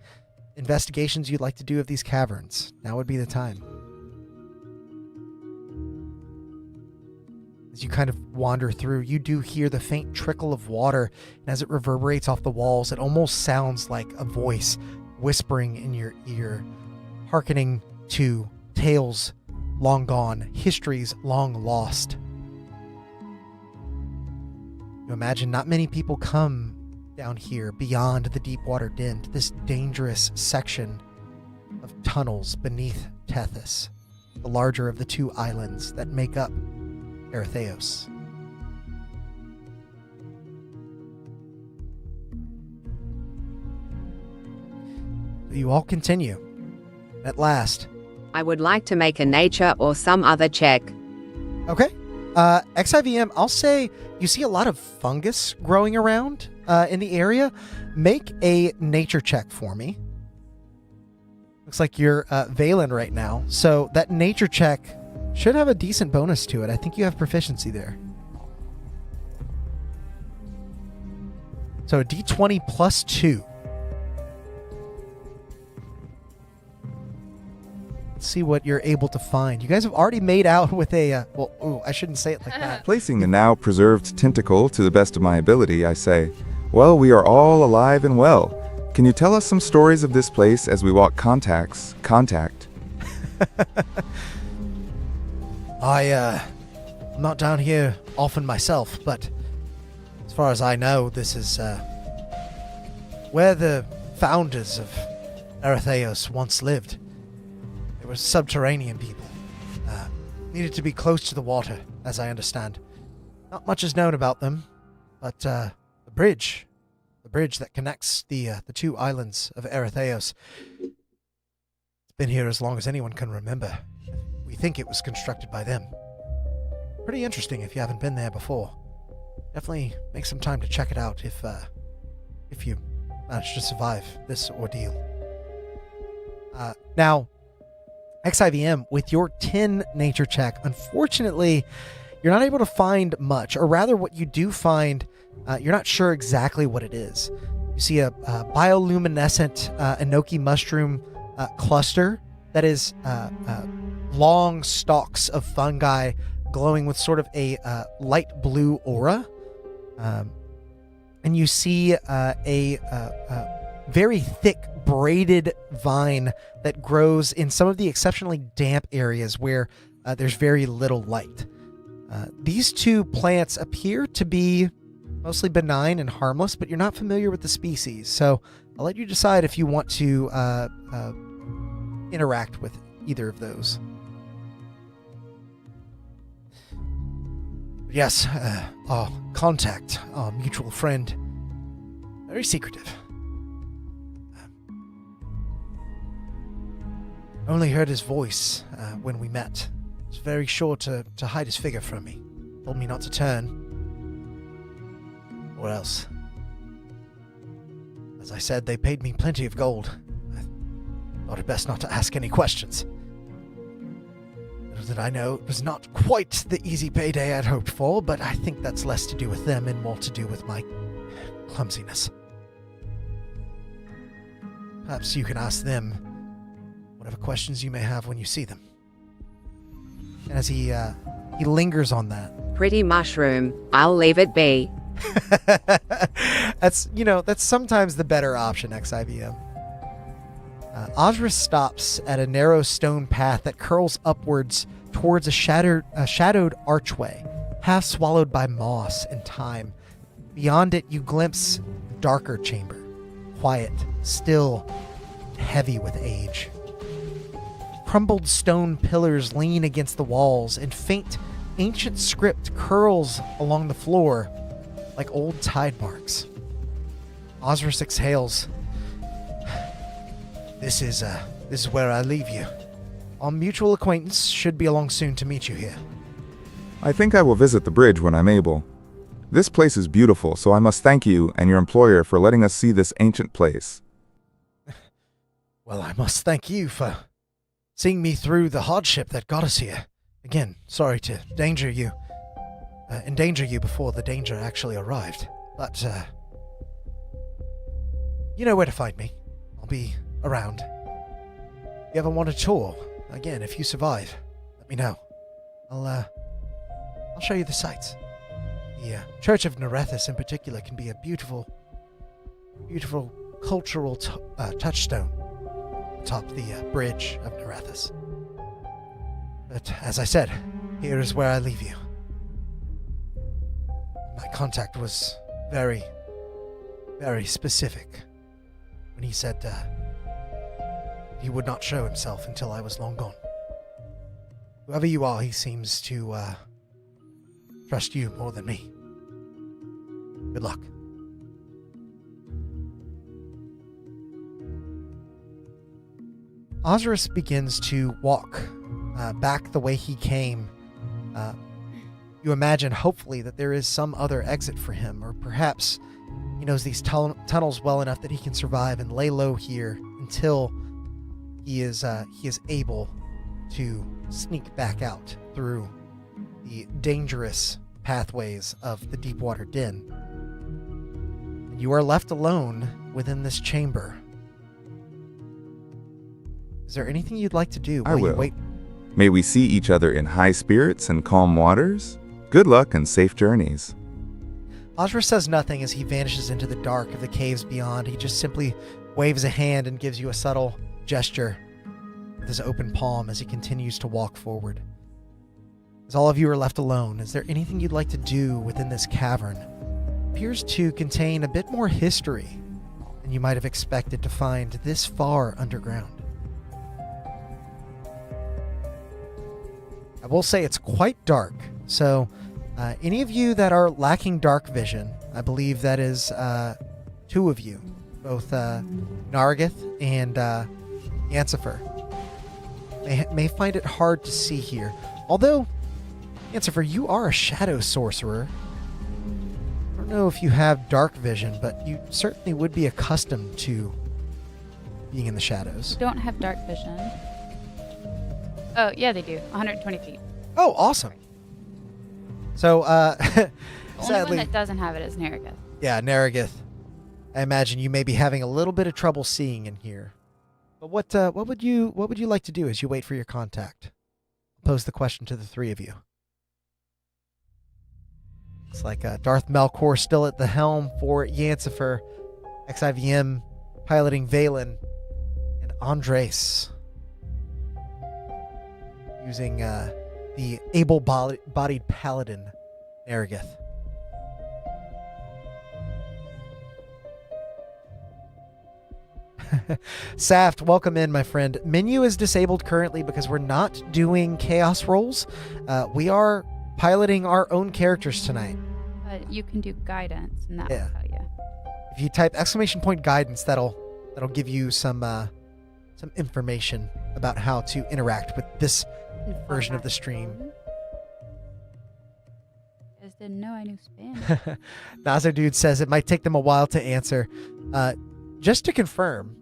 investigations you'd like to do of these caverns, now would be the time. As you kind of wander through, you do hear the faint trickle of water, and as it reverberates off the walls, it almost sounds like a voice whispering in your ear, hearkening to tales long gone, histories long lost. You imagine not many people come down here beyond the Deepwater Den to this dangerous section of tunnels beneath Tethys, the larger of the two islands that make up Nerethys. You all continue. At last. I would like to make a nature or some other check. Okay. XIVM, I'll say you see a lot of fungus growing around in the area. Make a nature check for me. Looks like you're Valen right now. So that nature check should have a decent bonus to it. I think you have proficiency there. So a d20 plus 2. Let's see what you're able to find. You guys have already made out with a... I shouldn't say it like that. Placing the now preserved tentacle to the best of my ability, I say, well, we are all alive and well. Can you tell us some stories of this place as we walk contact? I'm not down here often myself, but as far as I know, this is where the founders of Nerethys once lived. They were subterranean people. Needed to be close to the water, as I understand. Not much is known about them, but the bridge that connects the two islands of Nerethys, it's been here as long as anyone can remember. We think it was constructed by them. Pretty interesting if you haven't been there before. Definitely make some time to check it out if you manage to survive this ordeal. Now, XIVM, with your 10 nature check, unfortunately, you're not able to find much, or rather what you do find, you're not sure exactly what it is. You see a bioluminescent enoki mushroom cluster that is long stalks of fungi glowing with sort of a light blue aura. And you see a very thick braided vine that grows in some of the exceptionally damp areas where there's very little light. These two plants appear to be mostly benign and harmless, but you're not familiar with the species, so I'll let you decide if you want to interact with either of those. Yes, our contact, our mutual friend, very secretive. Only heard his voice when we met. Was very sure to hide his figure from me. Told me not to turn. Or else. As I said, they paid me plenty of gold. I thought it best not to ask any questions. Little did I know it was not quite the easy payday I'd hoped for, but I think that's less to do with them and more to do with my clumsiness. Perhaps you can ask them whatever questions you may have when you see them. And as he lingers on that. Pretty mushroom. I'll leave it be. That's sometimes the better option, XIVM. Osiris stops at a narrow stone path that curls upwards towards a shadowed archway, half swallowed by moss and time. Beyond it, you glimpse a darker chamber, quiet, still, heavy with age. Crumbled stone pillars lean against the walls, and faint, ancient script curls along the floor like old tide marks. Osiris exhales. This is where I leave you. Our mutual acquaintance should be along soon to meet you here. I think I will visit the bridge when I'm able. This place is beautiful, so I must thank you and your employer for letting us see this ancient place. Well, I must thank you for seeing me through the hardship that got us here. Again, sorry to endanger you before the danger actually arrived. But, you know where to find me. I'll be around. If you ever want a tour, again, if you survive, let me know. I'll I'll show you the sights. The Church of Nerethys in particular can be a beautiful, beautiful cultural touchstone atop the bridge of Nerethys. But as I said, here is where I leave you. My contact was very, very specific when he said he would not show himself until I was long gone. Whoever you are, he seems to trust you more than me. Good luck. Osiris begins to walk back the way he came. You imagine, hopefully, that there is some other exit for him, or perhaps he knows these tunnels well enough that he can survive and lay low here until he is able to sneak back out through the dangerous pathways of the Deepwater Den. And you are left alone within this chamber. Is there anything you'd like to do while you wait? May we see each other in high spirits and calm waters. Good luck and safe journeys. Osiris says nothing as he vanishes into the dark of the caves beyond. He just simply waves a hand and gives you a subtle gesture with his open palm as he continues to walk forward. As all of you are left alone, is there anything you'd like to do within this cavern? It appears to contain a bit more history than you might have expected to find this far underground. I will say it's quite dark, so any of you that are lacking dark vision, I believe that is two of you, both Nargith and Yancifer, may find it hard to see here. Although, Yancifer, you are a shadow sorcerer. I don't know if you have dark vision, but you certainly would be accustomed to being in the shadows. Don't have dark vision. Oh, yeah, they do. 120 feet. Oh, awesome. So, The only sadly, one that doesn't have it is Nerethys. yeah, Nerethys. I imagine you may be having a little bit of trouble seeing in here. But what would you like to do as you wait for your contact? I'll pose the question to the three of you. It's like Darth Melkor still at the helm for Yancifer, XIVM piloting Valen, and Andres using the able-bodied paladin, Nerethys. Saft, welcome in, my friend. Menu is disabled currently because we're not doing chaos rolls. We are piloting our own characters tonight. You can do guidance, and that Yeah. will tell you. If you type !guidance, that'll give you some information about how to interact with this version of the stream. You guys didn't know I knew Spanish. Nazo Dude says it might take them a while to answer. Just to confirm,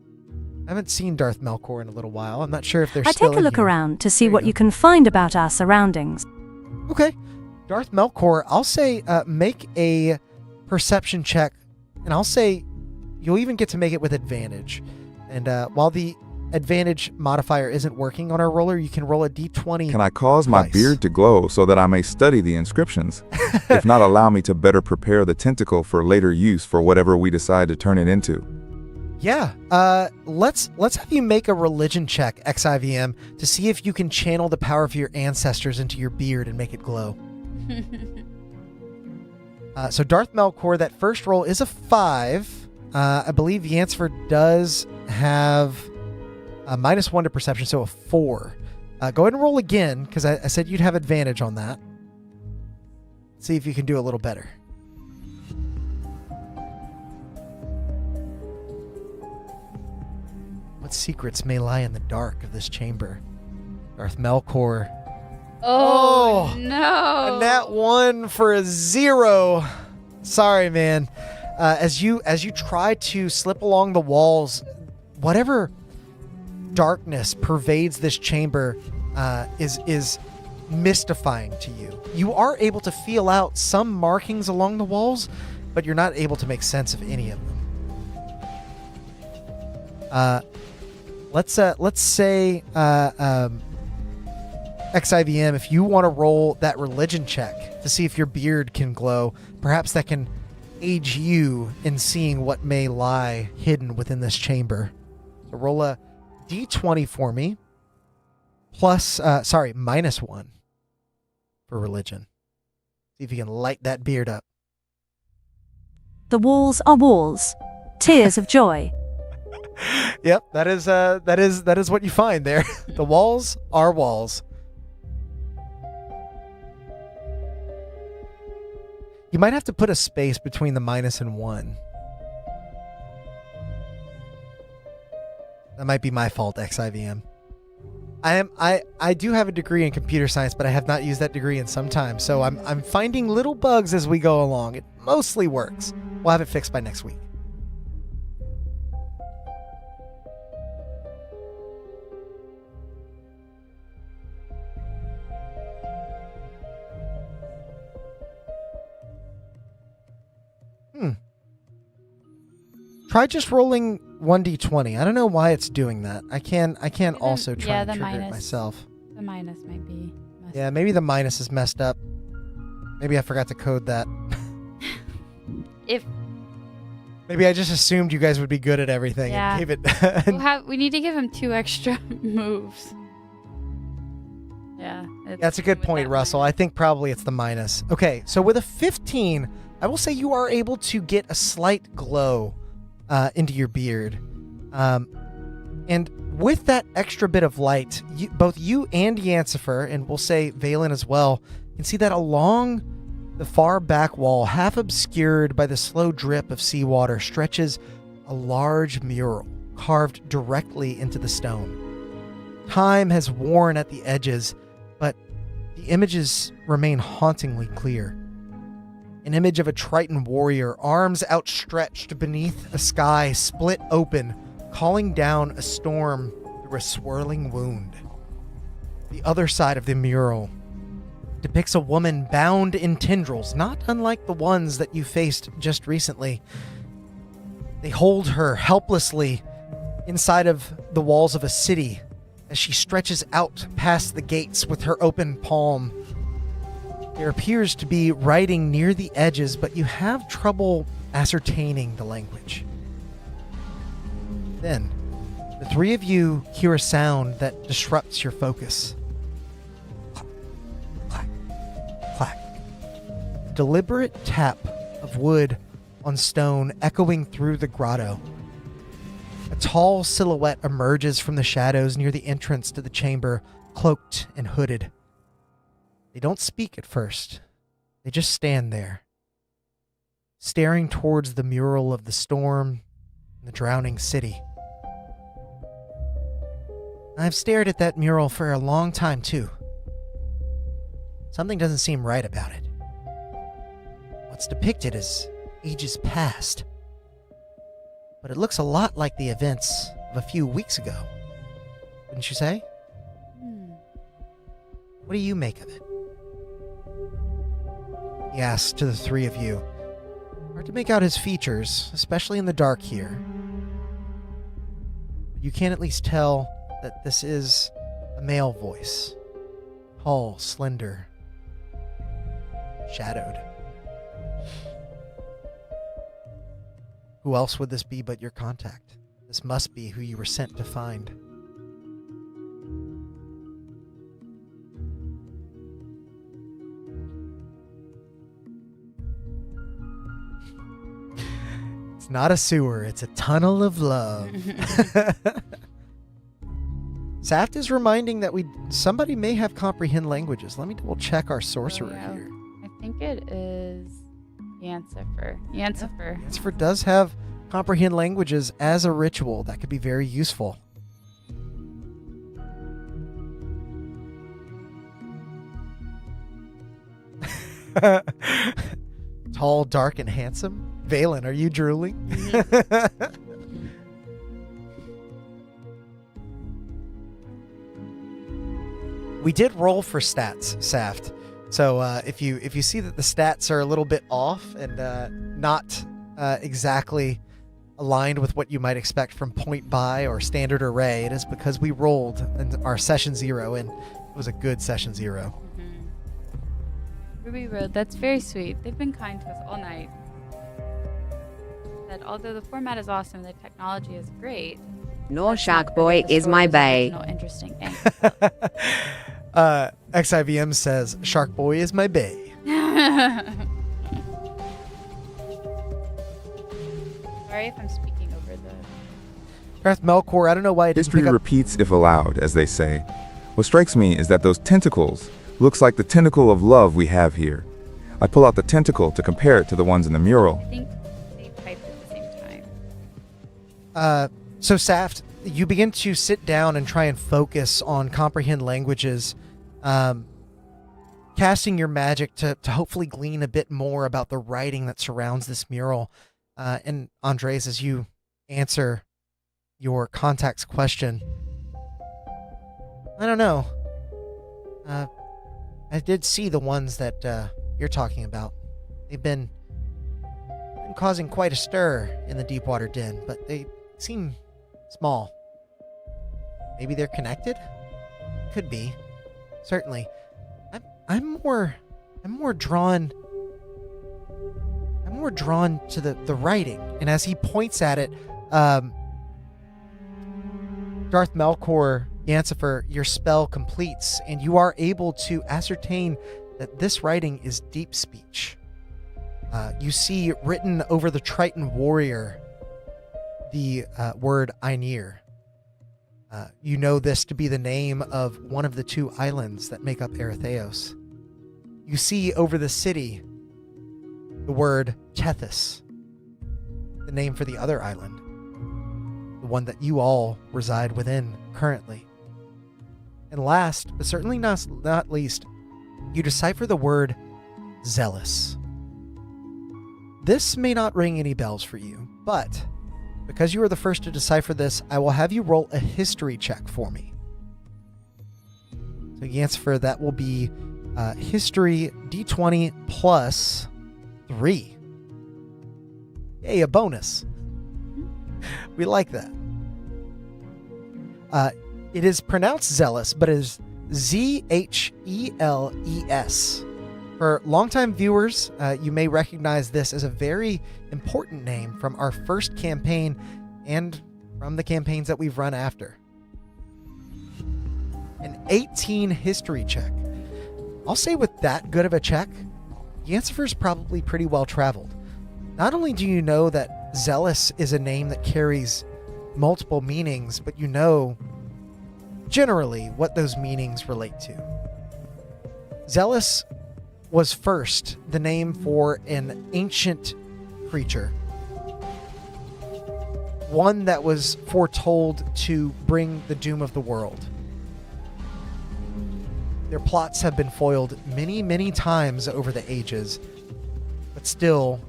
I haven't seen Darth Melkor in a little while. I'm not sure if they're I still take a in look here. around to see There what you you can find about our surroundings. Okay. Darth Melkor, I'll say make a perception check, and I'll say you'll even get to make it with advantage. And while the advantage modifier isn't working on our roller, you can roll a d20. Can I cause my twice. beard to glow so that I may study the inscriptions? If not, allow me to better prepare the tentacle for later use for whatever we decide to turn it into. Yeah. Let's have you make a religion check, XIVM, to see if you can channel the power of your ancestors into your beard and make it glow. So Darth Melkor, that first roll is a 5. I believe Yancifer does have a -1 to perception, so a 4. Go ahead and roll again, because I said you'd have advantage on that. See if you can do a little better. What secrets may lie in the dark of this chamber? Darth Melkor. Oh, Oh, no. A nat 1 for a 0. Sorry, man. As you try to slip along the walls, whatever darkness pervades this chamber is mystifying to you. You are able to feel out some markings along the walls, but you're not able to make sense of any of them. Let's say XIVM, if you want to roll that religion check to see if your beard can glow. Perhaps that can aid you in seeing what may lie hidden within this chamber. So roll a d20 for me. -1 for religion. See if you can light that beard up. The walls are walls. Tears of joy. Yep, that is what you find there. The walls are walls. You might have to put a space between the minus and 1. That might be my fault, XIVM. I do have a degree in computer science, but I have not used that degree in some time, so I'm finding little bugs as we go along. It mostly works. We'll have it fixed by next week. Try just rolling 1d20. I don't know why it's doing that. I can also try and trigger it myself. The minus might be messed Yeah, maybe the minus is messed up. Maybe I forgot to code that. If Maybe I just assumed you guys would be good at everything Yeah. and gave it. we need to give him 2 extra moves. Yeah. That's a good point, Russell. I think probably it's the minus. Okay, so with a 15, I will say you are able to get a slight glow into your beard. And with that extra bit of light, both you and Yancifer, and we'll say Valen as well, can see that along the far back wall, half obscured by the slow drip of seawater, stretches a large mural carved directly into the stone. Time has worn at the edges, but the images remain hauntingly clear. An image of a Triton warrior, arms outstretched beneath a sky split open, calling down a storm through a swirling wound. The other side of the mural depicts a woman bound in tendrils, not unlike the ones that you faced just recently. They hold her helplessly inside of the walls of a city as she stretches out past the gates with her open palm. There appears to be writing near the edges, but you have trouble ascertaining the language. Then, the three of you hear a sound that disrupts your focus. Clack, clack, clack. Deliberate tap of wood on stone echoing through the grotto. A tall silhouette emerges from the shadows near the entrance to the chamber, cloaked and hooded. They don't speak at first. They just stand there, staring towards the mural of the storm and the drowning city. I've stared at that mural for a long time, too. Something doesn't seem right about it. What's depicted is ages past, but it looks a lot like the events of a few weeks ago. Wouldn't you say? What do you make of it? He asks to the three of you. Hard to make out his features, especially in the dark here. You can at least tell that this is a male voice. Tall, slender, shadowed. Who else would this be but your contact? This must be who you were sent to find. It's not a sewer, it's a tunnel of love. Saft is reminding that somebody may have comprehend languages. Let me double check our sorcerer here. I think it is Yancifer. Yancifer does have comprehend languages as a ritual. That could be very useful. Tall, dark, and handsome. Valen, are you drooling? We did roll for stats, Saft. So if you see that the stats are a little bit off and not exactly aligned with what you might expect from point buy or standard array, it is because we rolled in our session 0, and it was a good session 0. Ruby Road, that's very sweet. They've been kind to us all night. That although the format is awesome, the technology is great. No let's Shark not Boy forget the is my story's bae. original interesting angle. XIVM says, Shark Boy is my bae. Sorry if I'm speaking over the... Darth Melkor, I don't know why it didn't History pick up... repeats if allowed, as they say. What strikes me is that those tentacles looks like the tentacle of love we have here. I pull out the tentacle to compare it to the ones in the mural. I think they typed at the same time. So Saft, you begin to sit down and try and focus on comprehend languages, casting your magic to hopefully glean a bit more about the writing that surrounds this mural. And Andres, as you answer your contact's question, I don't know. I did see the ones that you're talking about. They've been causing quite a stir in the Deepwater Den, but they seem small. Maybe they're connected? Could be. Certainly. I'm more drawn to the writing. And as he points at it, Darth Melkor, Yancifer, your spell completes, and you are able to ascertain that this writing is deep speech. You see written over the Triton warrior the word Ainir. You know this to be the name of one of the two islands that make up Eretheos. You see over the city the word Tethys, the name for the other island, the one that you all reside within currently. And last, but certainly not least, you decipher the word zealous. This may not ring any bells for you, but because you are the first to decipher this, I will have you roll a history check for me. So Yancifer, that will be history d20 plus 3. Yay, a bonus. We like that. It is pronounced zealous, but it is Z-H-E-L-E-S. For longtime viewers, you may recognize this as a very important name from our first campaign and from the campaigns that we've run after. An 18 history check. I'll say with that good of a check, Yancifer's probably pretty well traveled. Not only do you know that zealous is a name that carries multiple meanings, but you know generally what those meanings relate to. Zealous was first the name for an ancient creature, one that was foretold to bring the doom of the world. Their plots have been foiled many, many times over the ages, but still,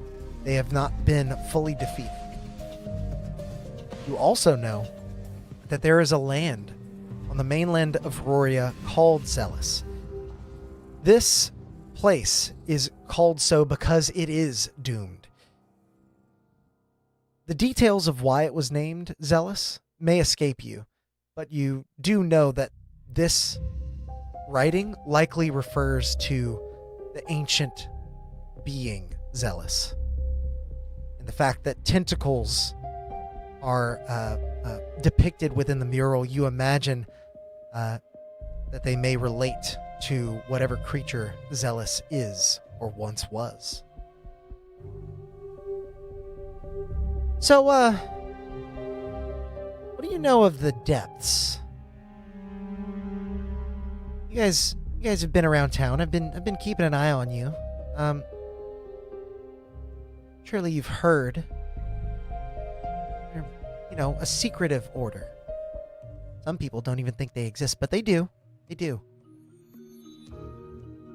they have not been fully defeated. You also know that there is a land on the mainland of Roria called Zealous. This place is called so because it is doomed. The details of why it was named Zealous may escape you, but you do know that this writing likely refers to the ancient being Zealous. And the fact that tentacles are depicted within the mural, you imagine that they may relate to whatever creature Zealous is or once was. So, what do you know of the depths? You guys have been around town. I've been keeping an eye on you. Surely you've heard, a secretive order. Some people don't even think they exist, but they do. They do.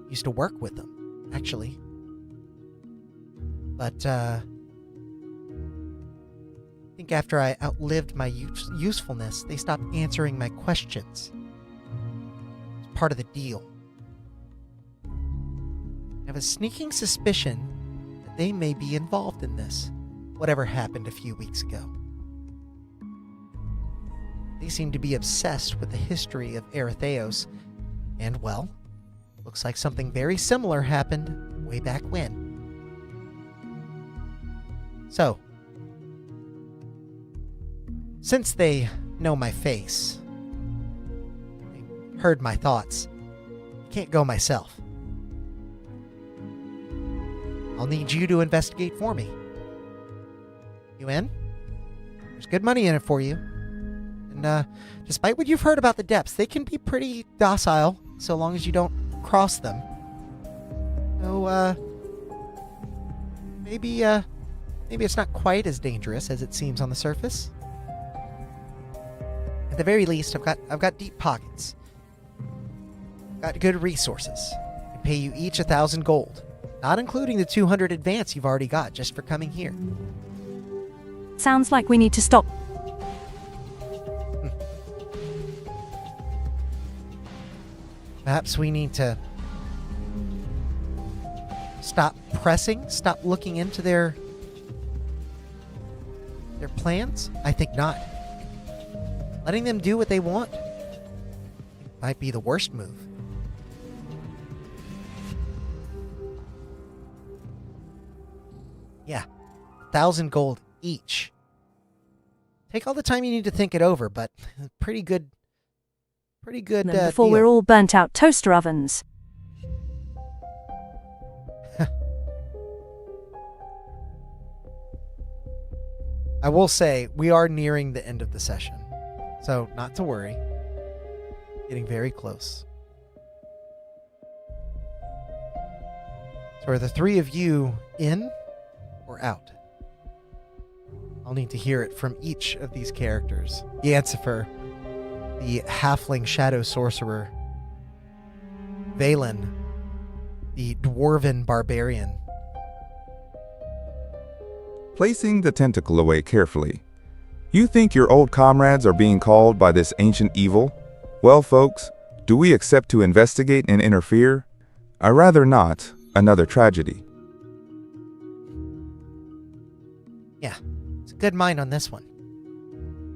Used to work with them, actually. But, I think after I outlived my usefulness, they stopped answering my questions. It's part of the deal. I have a sneaking suspicion that they may be involved in this, whatever happened a few weeks ago. They seem to be obsessed with the history of Eretheos, and, well, Looks like something very similar happened way back when. So, since they know my face, they heard my thoughts, I can't go myself. I'll need you to investigate for me. You in? There's good money in it for you. And despite what you've heard about the depths, they can be pretty docile so long as you don't cross them. So, maybe it's not quite as dangerous as it seems on the surface. At the very least, I've got deep pockets. Got good resources. I can pay you each 1,000 gold, not including the 200 advance you've already got just for coming here. Sounds like we need to stop. Perhaps we need to stop pressing, stop looking into their plans? I think not. Letting them do what they want might be the worst move. Yeah, 1,000 gold each. Take all the time you need to think it over, but pretty good Before deal. we're all burnt out toaster ovens. I will say, we are nearing the end of the session. So, not to worry. Getting very close. So are the three of you in or out? I'll need to hear it from each of these characters. Yancifer, the halfling shadow sorcerer. Valen, the dwarven barbarian. Placing the tentacle away carefully. You think your old comrades are being called by this ancient evil? Well, folks, do we accept to investigate and interfere? I rather not. Another tragedy. Yeah, it's a good mind on this one.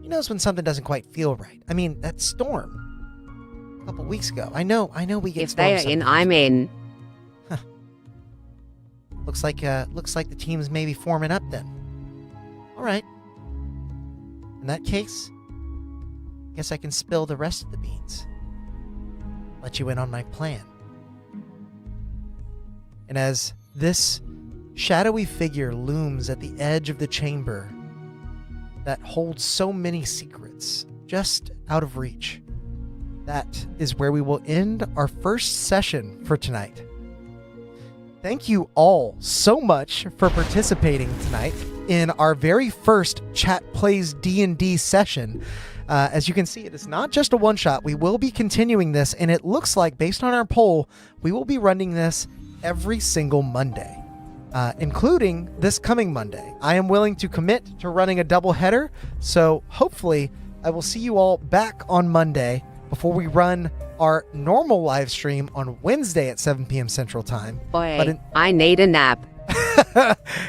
He knows when something doesn't quite feel right. I mean, that storm a couple weeks ago. I know we get If they are storms in, sometimes. I'm in. Looks like the team's maybe forming up then. All right. In that case, guess I can spill the rest of the beans. Let you in on my plan. And as this shadowy figure looms at the edge of the chamber that holds so many secrets, just out of reach, that is where we will end our first session for tonight. Thank you all so much for participating tonight in our very first Chat Plays D&D session. As you can see, it is not just a one-shot. We will be continuing this, and it looks like, based on our poll, we will be running this every single Monday, including this coming Monday. I am willing to commit to running a double header, so hopefully I will see you all back on Monday before we run our normal live stream on Wednesday at 7 p.m. Central Time. Boy, I need a nap.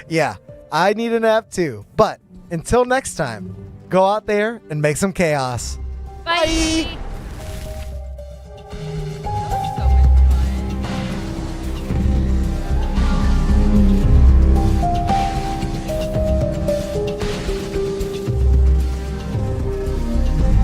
Yeah, I need a nap too. But until next time, go out there and make some chaos. Bye.